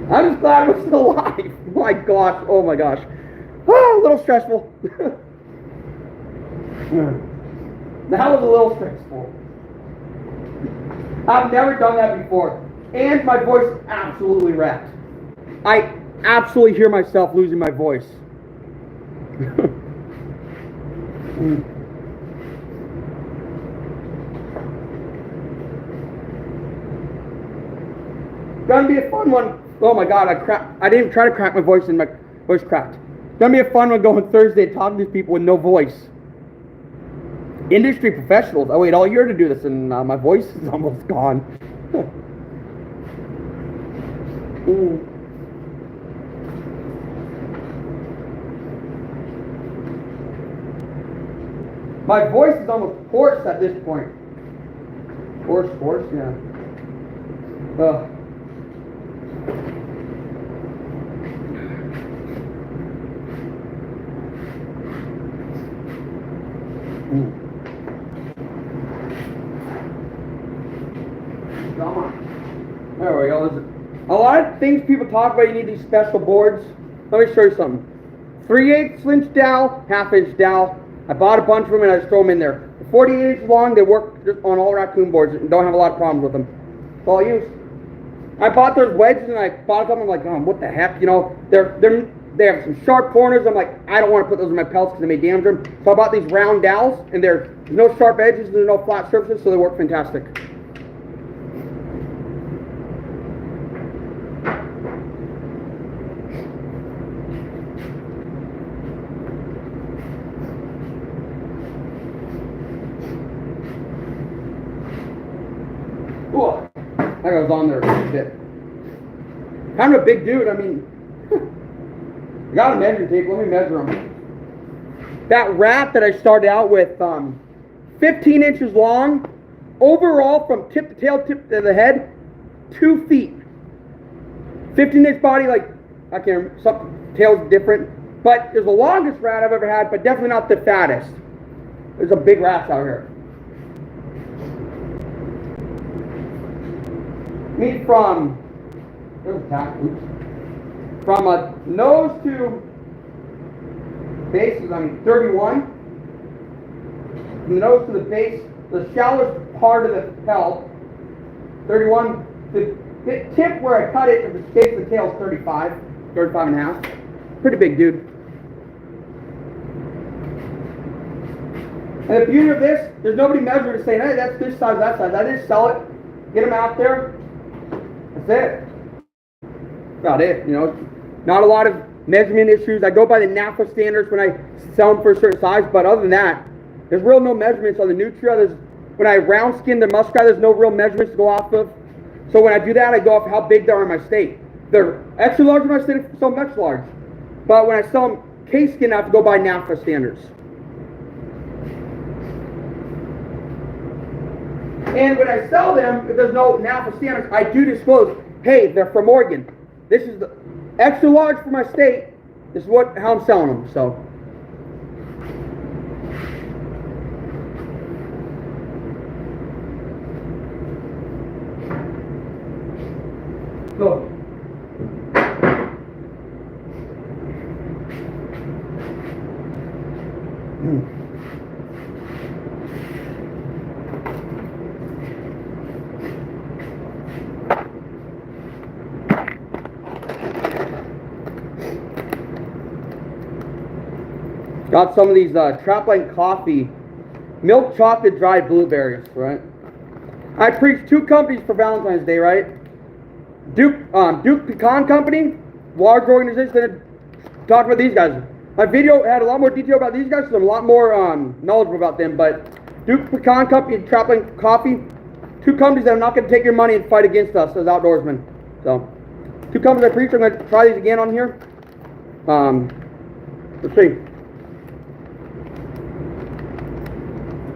I'm just glad I'm still alive. My gosh, oh my gosh. Oh, a little stressful. That was a little stressful. I've never done that before. And my voice is absolutely wrecked. I absolutely hear myself losing my voice. Gonna be a fun one. Oh my God, I didn't even try to crack my voice and my voice cracked. Gonna be a fun one going Thursday talking to these people with no voice. Industry professionals. I wait all year to do this and my voice is almost gone. My voice is almost hoarse at this point. Hoarse, yeah. Come on. There we go. A lot of things people talk about, you need these special boards. Let me show you something. 3/8 inch dowel, 1/2 inch dowel. I bought a bunch of them and I just throw them in there. They're 48 inches long, they work just on all raccoon boards and don't have a lot of problems with them. That's all I use. I bought those wedges and I bought them. I'm like, oh, what the heck? You know, they have some sharp corners. I'm like, I don't want to put those in my pelts because they may damage them. So I bought these round dowels and there's no sharp edges, there's no flat surfaces, so they work fantastic. Ooh, that goes on there a bit. Kind of a big dude. I mean, I got a measuring tape. Let me measure him. That rat that I started out with, 15 inches long. Overall, from tip to tail, tip to the head, 2 feet. 15-inch body, like, I can't remember, some tail's different. But it's the longest rat I've ever had, but definitely not the fattest. There's a big rats out here. Meat from, from a nose to base is 31. From the nose to the base, the shallowest part of the pelt, 31 to The tip where I cut it, if the shape of the tail is 35 and a half. Pretty big dude. And the beauty of this, there's nobody measuring and saying, hey, that's this size, that size. I just sell it, get them out there. That's it. About it, you know. Not a lot of measurement issues. I go by the NAFTA standards when I sell them for a certain size, but other than that, there's real no measurements on the Nutria. When I round skin the muskrat, there's no real measurements to go off of. So when I do that, I go off how big they are in my state. They're extra large in my state, so much large. But when I sell them case skin, I have to go by NAFTA standards. And when I sell them, if there's no NAFTA standards, I do disclose, hey, they're from Oregon. This is the extra large for my state. This is how I'm selling them. So. Go. Got some of these Trapline Coffee milk chocolate dried blueberries, right? I preached 2 companies for Valentine's Day, right? Duke Pecan Company, large organization. Talked about these guys. My video had a lot more detail about these guys, so I'm a lot more knowledgeable about them. But Duke Pecan Company and Trapline Coffee, 2 companies that are not going to take your money and fight against us as outdoorsmen. So, 2 companies I preached. I'm going to try these again on here. Let's see.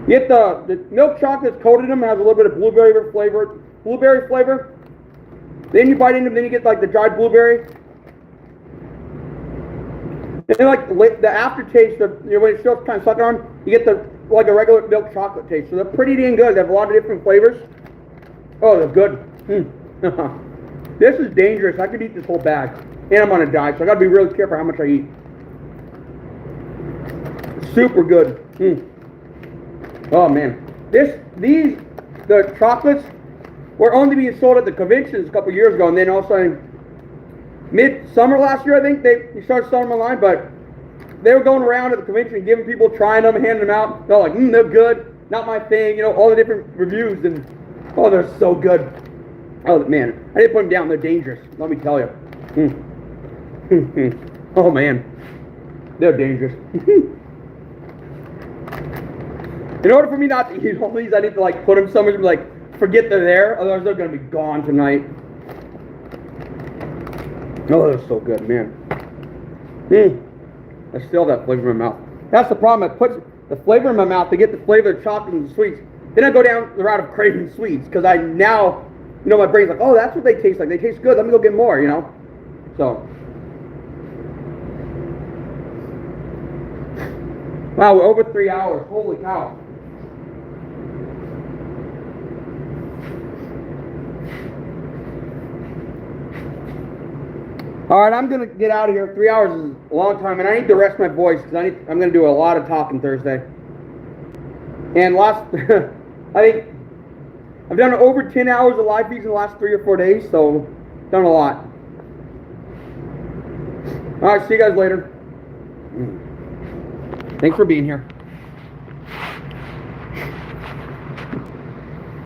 Get the milk chocolate coated in them, has a little bit of blueberry flavor. Then you bite into them, then you get like the dried blueberry. And then like the aftertaste of, you know, when it's still kind of sucking on, you get like a regular milk chocolate taste. So they're pretty dang good. They have a lot of different flavors. Oh, they're good. This is dangerous. I could eat this whole bag. And I'm on a diet, so I gotta be really careful how much I eat. Super good. Oh man. The chocolates were only being sold at the conventions a couple years ago, and then also mid-summer last year, I think, they started selling them online, but they were going around at the convention and giving people, trying them, handing them out. They're like, they're good, not my thing, you know, all the different reviews, and oh, they're so good. Oh man, I didn't put them down, they're dangerous, let me tell you. Oh man, they're dangerous. In order for me not to eat all these, I need to like put them somewhere and like forget they're there, otherwise they're gonna be gone tonight. Oh, they're so good, man. I still have that flavor in my mouth. That's the problem. I put the flavor in my mouth to get the flavor of the chocolate and the sweets. Then I go down the route of craving sweets because I now, you know, my brain's like, oh, that's what they taste like. They taste good. Let me go get more, you know. So. Wow, we're over 3 hours. Holy cow. All right, I'm going to get out of here. 3 hours is a long time, and I need to rest my voice because I'm going to do a lot of talking Thursday. And I think I've done over 10 hours of live feeds in the last 3 or 4 days, so done a lot. All right, see you guys later. Thanks for being here.